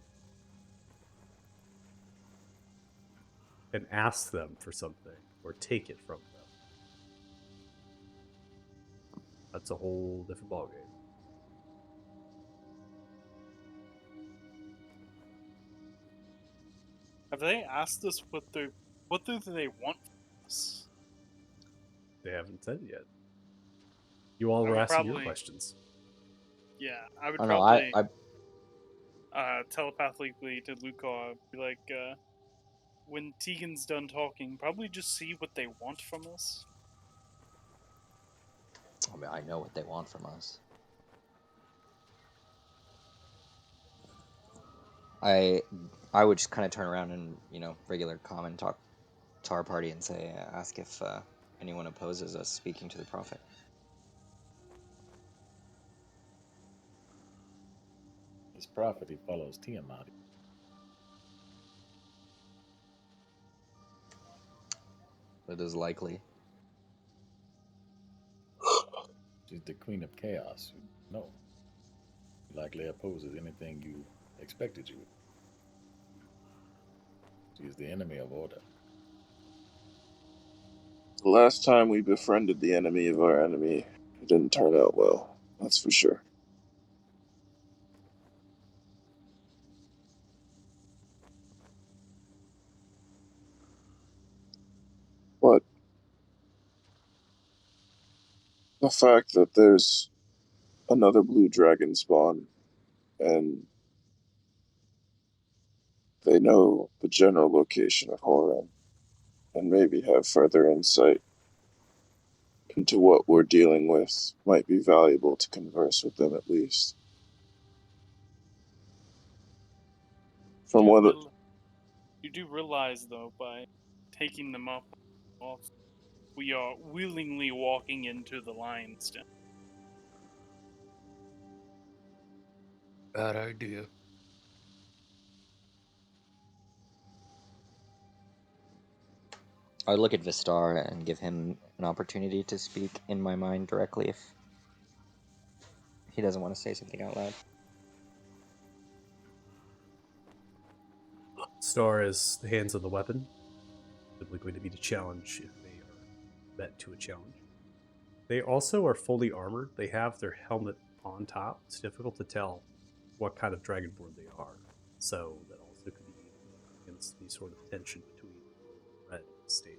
and ask them for something or take it from them. That's a whole different ballgame. Have they asked us what do they want from us? They haven't said it yet. You all I were would asking your probably- questions. Yeah, I would Oh, no, probably I telepathically to Luca be like, when Tegan's done talking, probably just see what they want from us. mean, I know what they want from us. I would just kind of turn around and, regular common talk to our party and say, ask if anyone opposes us speaking to the prophet. This prophet, he follows Tiamat. It is likely. She's the queen of chaos. No. Likely opposes anything you expected you would. She's the enemy of order. The last time we befriended the enemy of our enemy, it didn't turn out well. That's for sure. But the fact that there's another blue dragon spawn and they know the general location of Horan and maybe have further insight into what we're dealing with might be valuable to converse with them at least. From what You do realize, though, by taking them up off, we are willingly walking into the lion's den. Bad idea. I would look at Vistar and give him an opportunity to speak in my mind directly if he doesn't want to say something out loud. Star is the hands of the weapon. Simply going to be the challenge if they are met to a challenge. They also are fully armored. They have their helmet on top, it's difficult to tell what kind of dragonborn they are. So that also could be against any sort of tension between Red and Stage.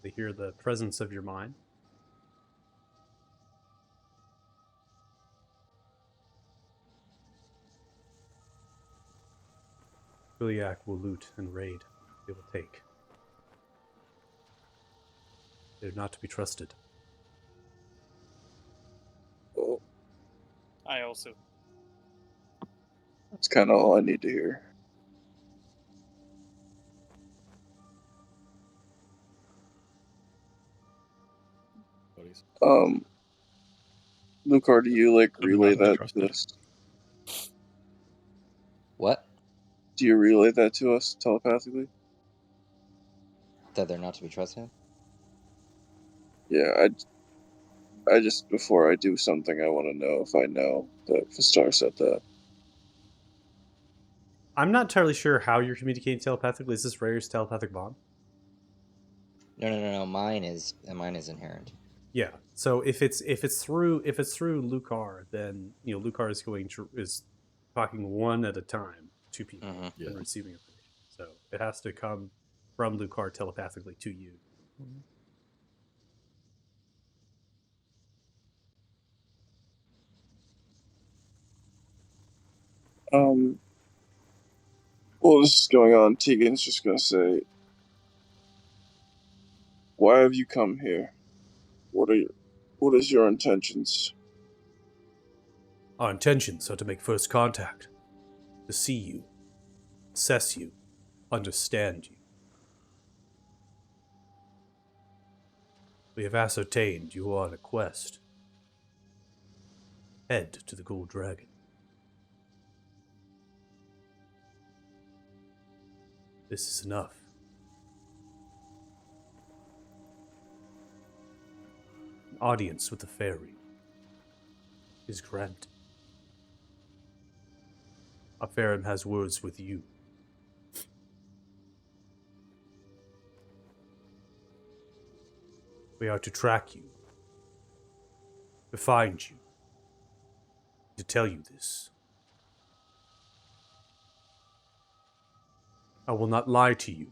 They hear the presence of your mind. Iliac will loot and raid. They will take. They're not to be trusted. Well, I also. that's kind of all I need to hear. Buddies. Lucar, do you like So they're relay not to be that to trusted. us? What? Do you relay that to us telepathically? That they're not to be trusted? Yeah, I just, before I do something, I want to know if I know that Fistar said that. I'm not entirely sure how you're communicating telepathically. Is this Rare's telepathic bond? No. Mine is inherent. Yeah. So if it's through Lucar, then Lucar is talking one at a time to people Mm-hmm. and receiving information. So it has to come from Lucar telepathically to you. While this is going on, Tegan's just gonna say, "Why have you come here? What is your intentions?" Our intentions are to make first contact, to see you, assess you, understand you. We have ascertained you are on a quest. Head to the Gold Dragon. This is enough. An audience with the fairy is granted. Afarim has words with you. We are to track you, to find you, to tell you this. I will not lie to you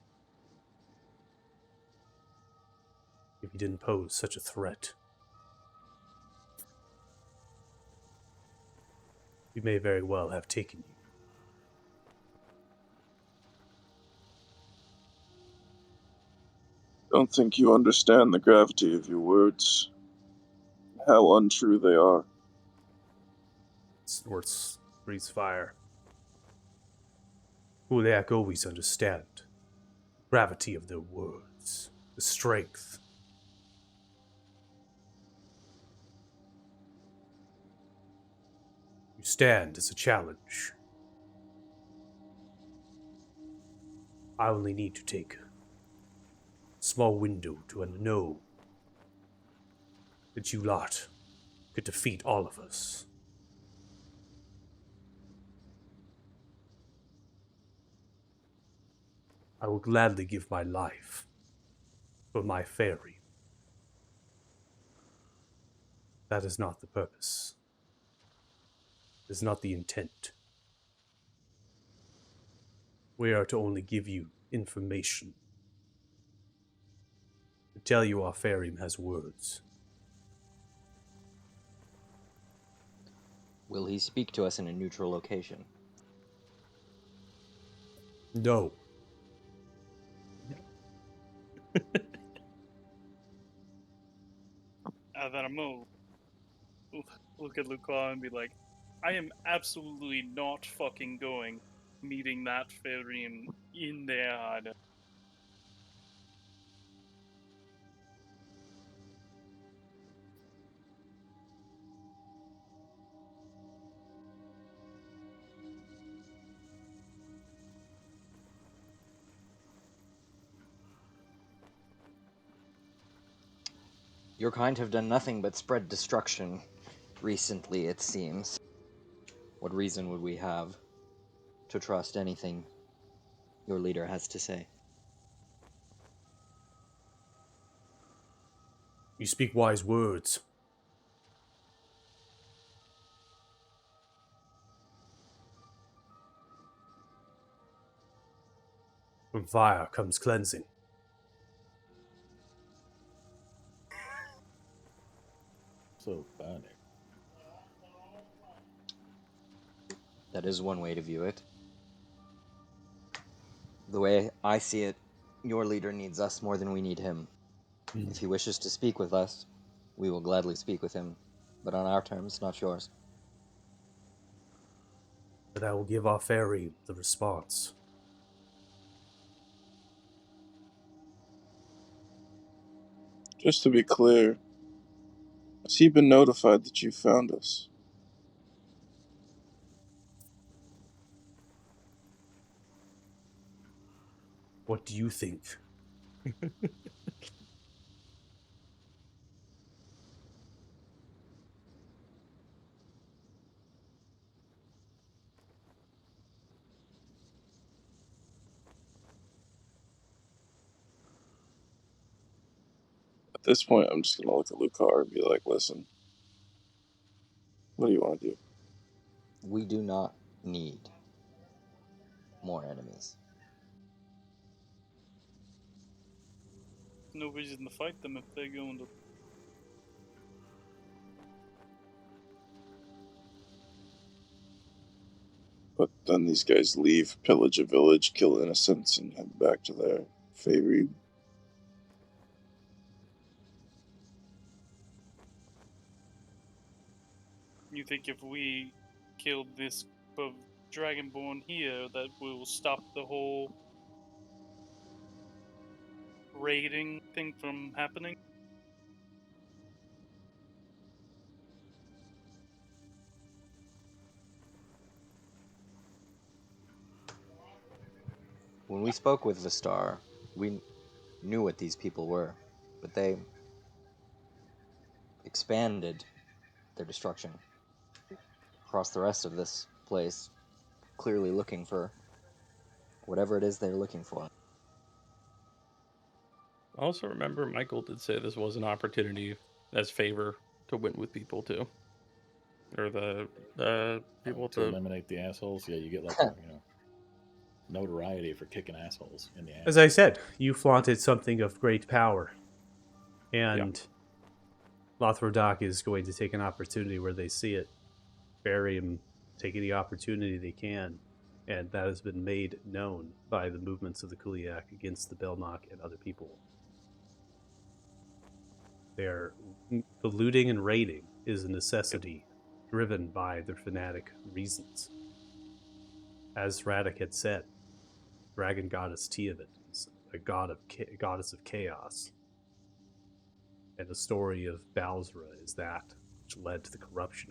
if you didn't pose such a threat. We may very well have taken you. Don't think you understand the gravity of your words, how untrue they are. Snorts, breathes fire. Uliak always understand the gravity of their words, the strength. You stand as a challenge. I only need to take a small window to know that you lot could defeat all of us. I will gladly give my life for my fairy. That is not the purpose. It is not the intent. We are to only give you information. To tell you our fairy has words. Will he speak to us in a neutral location? No. Then I'm gonna look at Lucar and be like, I am absolutely not fucking going meeting that fairy in their hide. Your kind have done nothing but spread destruction recently, it seems. What reason would we have to trust anything your leader has to say? You You speak wise words. From fire comes cleansing. So binary. That is one way to view it. The way I see it, your leader needs us more than we need him. If he wishes to speak with us, we will gladly speak with him, but on our terms, not yours. But I will give our fairy the response. Just to be clear, has he been notified that you found us? What do you think? At this point, I'm just gonna look at Lucar and be like, listen, what do you want to do? We do not need more enemies. No reason to fight them if they're going to. But then these guys leave, pillage a village, kill innocents, and head back to their favorite. You think if we killed this of Dragonborn here, that will stop the whole raiding thing from happening? When we spoke with Vistar, we knew what these people were, but they expanded their destruction across the rest of this place, clearly looking for whatever it is they're looking for. I also remember Michael did say this was an opportunity as favor to win with people too, or the people To eliminate the assholes. Yeah, you get like notoriety for kicking assholes in the ass. As I said, you flaunted something of great power. And Lothrodoc is going to take an opportunity where they see it, bury him, take any opportunity they can. And that has been made known by the movements of the Kuliak against the Belknap and other people. The looting and raiding is a necessity driven by their fanatic reasons. As Radek had said, dragon goddess Tiamat is a goddess of chaos. And the story of Balzra is that which led to the corruption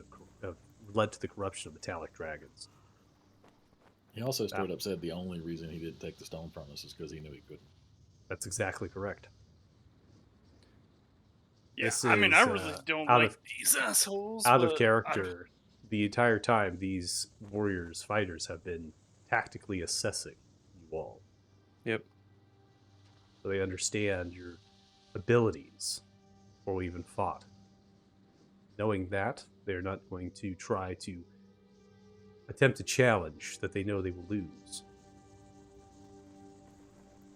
of metallic dragons. He also straight up said the only reason he didn't take the stone from us is because he knew he couldn't. That's exactly correct. Yeah, This I mean, I is, really don't out like of- these assholes. Out of but character, the entire time these warriors, fighters, have been tactically assessing you all. Yep. So they understand your abilities before we even fought. Knowing that, they're not going to try to attempt a challenge that they know they will lose.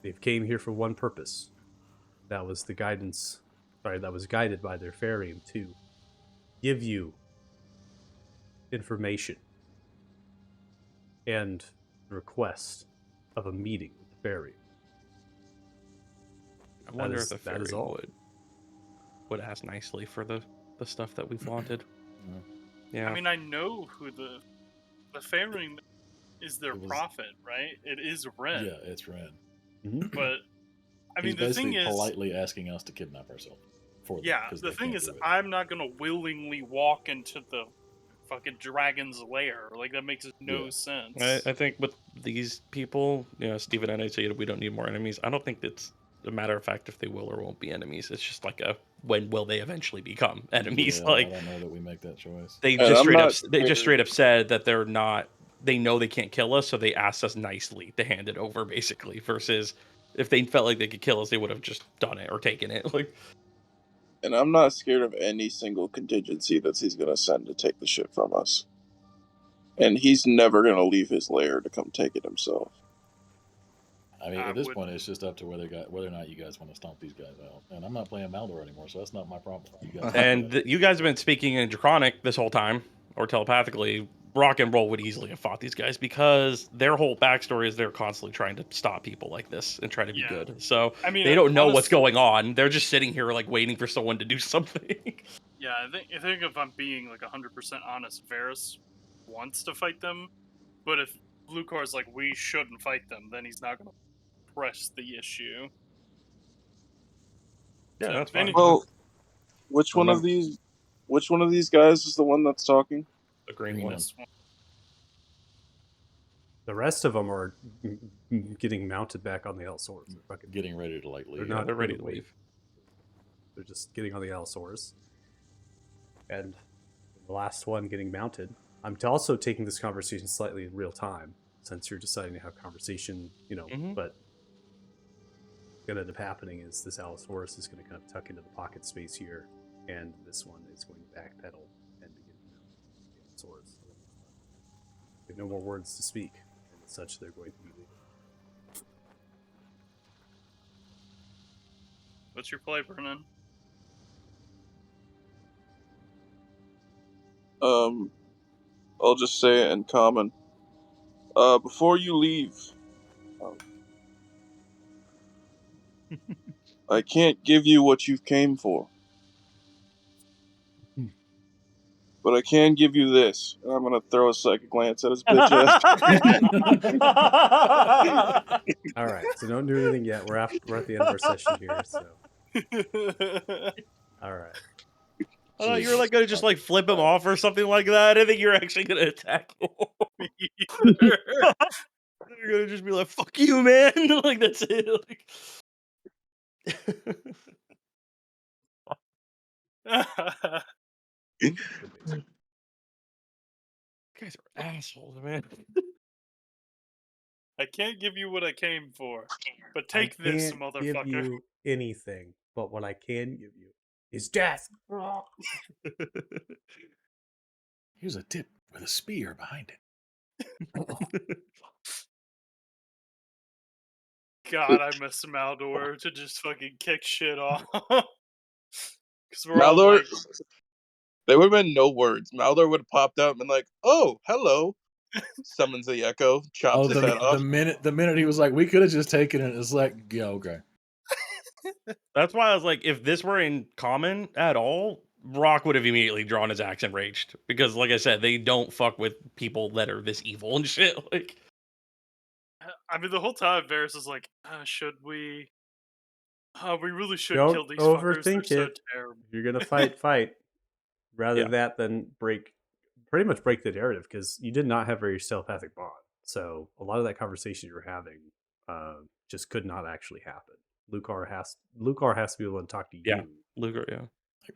They've came here for one purpose. That was the guidance. That was guided by their Farium to give you information and request of a meeting with the Farium. I wonder is- if the that is fairy all. would ask nicely for the stuff that we flaunted. Yeah. I mean, I know who the Fairing is their It was- prophet, right? It is Ren. Yeah, it's Ren. But I He's mean, the thing basically is, politely asking us to kidnap ourselves. For them, yeah, 'cause the they thing can't is, do it. I'm not gonna willingly walk into the fucking dragon's lair. Like that makes no Yeah. sense. I think with these people, Stephen and I say we don't need more enemies. I don't think it's a matter of fact if they will or won't be enemies. It's just like a when will they eventually become enemies? Yeah, Like I don't know that we make that choice. they And just I'm straight up not they just very- straight up said that they're not. They know they can't kill us, so they asked us nicely to hand it over, basically. Versus if they felt like they could kill us, they would have just done it or taken it. Like And I'm not scared of any single contingency that he's going to send to take the ship from us. And he's never going to leave his lair to come take it himself. I mean, I at this would- point, it's just up to whether or not you guys want to stomp these guys out. And I'm not playing Maldor anymore, so that's not my problem. You guys And you guys have been speaking in Draconic this whole time, or telepathically. Rock and Roll would easily have fought these guys because their whole backstory is they're constantly trying to stop people like this and try to be Yeah. good. So I mean, they don't know what's honestly- going on. They're just sitting here like waiting for someone to do something. Yeah, I think if I'm being like 100% honest, Varys wants to fight them, but if Lucar's like we shouldn't fight them, then he's not going to press the issue. Yeah, So, that's fine. any- Well, which one of these guys is the one that's talking? The green Green one. one. The rest of them are getting mounted back on the Allosaurus. They're fucking getting ready to like leave. They're not They're ready gonna to wait. leave. They're just getting on the Allosaurus. And the last one getting mounted. I'm also taking this conversation slightly in real time, since you're deciding to have conversation, Mhm. but what's going to end up happening is this Allosaurus is going to kind of tuck into the pocket space here, and this one is going to backpedal and begin to mount the Allosaurus. They have no more words to speak, and as such, they're going to be leaving. What's your play, Brennan? I'll just say it in common. Before you leave, I can't give you what you came for. But I can give you this. And I'm gonna throw a psychic glance at his bitch ass. All right, so don't do anything yet. We're at the end of our session here, so all right. I thought you were like gonna just like flip him off or something like that. I think you're actually gonna attack him. You're gonna just be like, "Fuck you, man!" Like that's it. Like... guys are assholes, man. I can't give you what I came for, but I take this, can't motherfucker. give you anything, but what I can give you is death. Here's a tip with a spear behind it. God, I miss Maldor to just fucking kick shit off. Because we're all Maldor, like, there would have been no words. Maldor would have popped up and been like, "Oh, hello." Summons the echo, chops his head off. the minute he was like, we could have just taken it. It's like, yeah, okay. That's why I was like, if this were in common at all, Rock would have immediately drawn his axe and raged because, like I said, they don't fuck with people that are this evil and shit. Like, I mean, the whole time Varys is like, should we? We really should Don't kill these fuckers. They're overthink so it. terrible. If you're gonna fight. Rather Yeah. that than pretty much break the narrative, because you did not have a very telepathic bond. So a lot of that conversation you were having just could not actually happen. Lucar has to be able to talk to you. Yeah. Luger, yeah.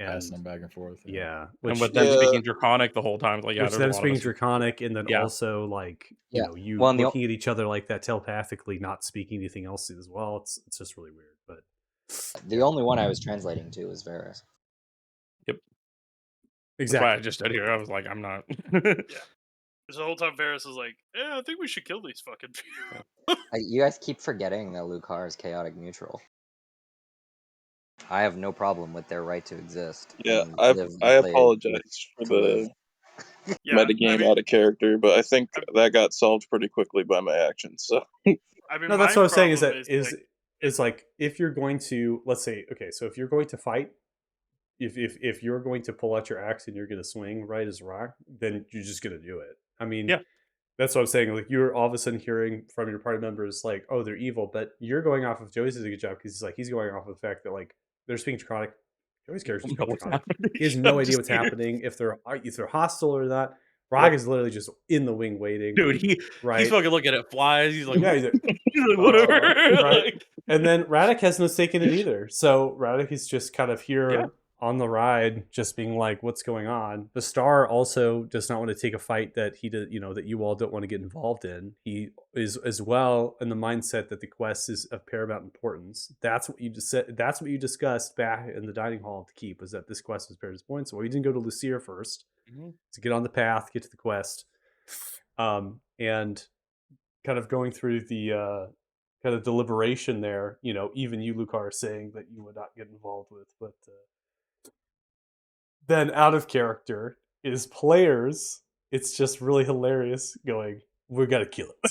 Like passing them back and forth. Yeah. And with them speaking Draconic the whole time, like, yeah, which there's a them lot of speaking us- Draconic, and then Yeah. also like Yeah. you Well, and the looking at each other like that telepathically, not speaking anything else as well. It's just really weird. But The only one I was translating to was Varys. That's exactly. why I just stood here. I was like, I'm not. Because the whole time Varys is like, I think we should kill these fucking people. You guys keep forgetting that Lucar is chaotic neutral. I have no problem with their right to exist. Yeah, and I live I as they apologize for to live. the Yeah, metagame I mean, out of character, but I think that got solved pretty quickly by my actions. So I mean, No, that's my what I'm saying. Is problem that is like if you're going to, let's say, okay, so if you're going to fight, if you're going to pull out your axe and you're going to swing right as Rock, then you're just going to do it. I mean, Yeah. that's what I'm saying. Like you're all of a sudden hearing from your party members like, oh, they're evil, but you're going off of Joey's does a good job because he's going off of the fact that like they're speaking Draconic. Joey's character know what's happening. he has no I'm idea just what's here. happening, if they're hostile or not. Rock is literally just in the wing waiting. Dude, he's right? fucking looking at flies. He's like, Yeah, he's like, he's like, whatever. right? Like, And then Radek has no stake in it either. So Radek is just kind of here Yeah. on the ride, just being like, "What's going on?" The Star also does not want to take a fight that he did, that you all don't want to get involved in. He is as well in the mindset that the quest is of paramount importance. That's what you just said. That's what you discussed back in the dining hall at the keep, was that this quest was paramount importance. So you didn't go to Lucia first to get on the path, get to the quest, and kind of going through the kind of deliberation there. Even you, Lucar, saying that you would not get involved with, but then out of character is players. It's just really hilarious going, "We gotta kill it."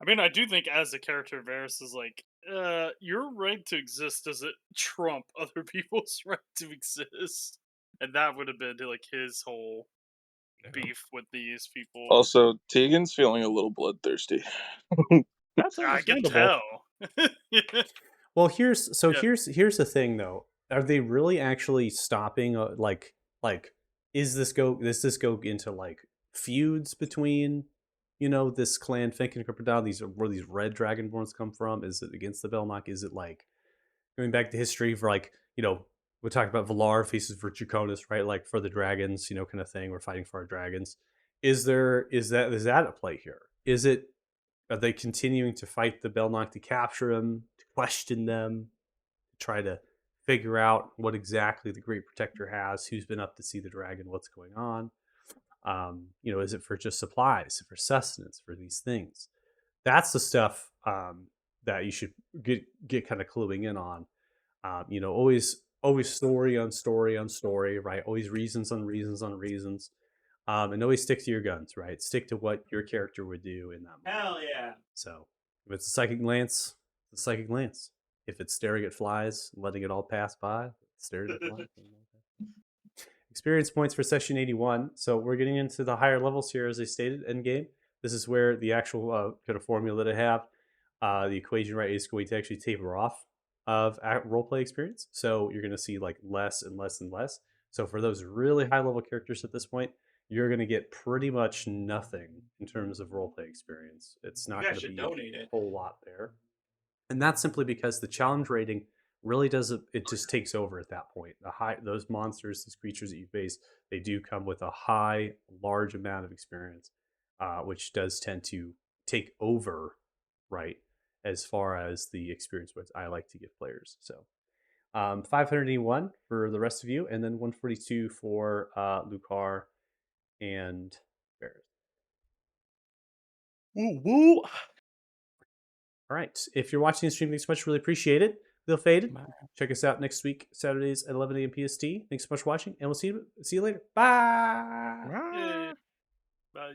I mean, I do think as a character, Varys is like, your right to exist doesn't trump other people's right to exist. And that would have been like his whole beef with these people. Also, Tegan's feeling a little bloodthirsty. That's I can understandable. tell. Well, here's Yeah. here's the thing though. Are they really actually stopping? Like, does this go into like feuds between, this clan Fink and Crocodile? Where these red dragonborns come from? Is it against the Belknap? Is it like going back to history for like, we're talking about Valar faces for Draconis, right? Like for the dragons, kind of thing. We're fighting for our dragons. Is that at play here? Are they continuing to fight the Belknap to capture them, to question them, to try to figure out what exactly the Great Protector has, who's been up to see the dragon, what's going on? Is it for just supplies, for sustenance, for these things? That's the stuff that you should get kind of cluing in on. Always story on story on story, right? Always reasons on reasons on reasons. And always stick to your guns, right? Stick to what your character would do in that moment. Hell yeah. So if it's a psychic glance, it's a psychic glance. If it's staring at flies, letting it all pass by, staring at flies. Experience points for session 81. So we're getting into the higher levels here, as I stated, end game. This is where the actual kind of formula that I have, the equation, right, is going to actually taper off of roleplay experience. So you're going to see like less and less and less. So for those really high level characters at this point, you're going to get pretty much nothing in terms of roleplay experience. It's not going to be a whole lot there. And that's simply because the challenge rating really doesn't, it just takes over at that point. Those monsters, those creatures that you face, they do come with a large amount of experience, which does tend to take over, right, as far as the experience points I like to give players. So 581 for the rest of you, and then 142 for Lucar and Barrett. Woo woo. All right. If you're watching the stream, thanks so much. Really appreciate it. Feel Faded. Check us out next week, Saturdays at 11 a.m. PST. Thanks so much for watching, and we'll see you later. Bye. Yeah. Bye.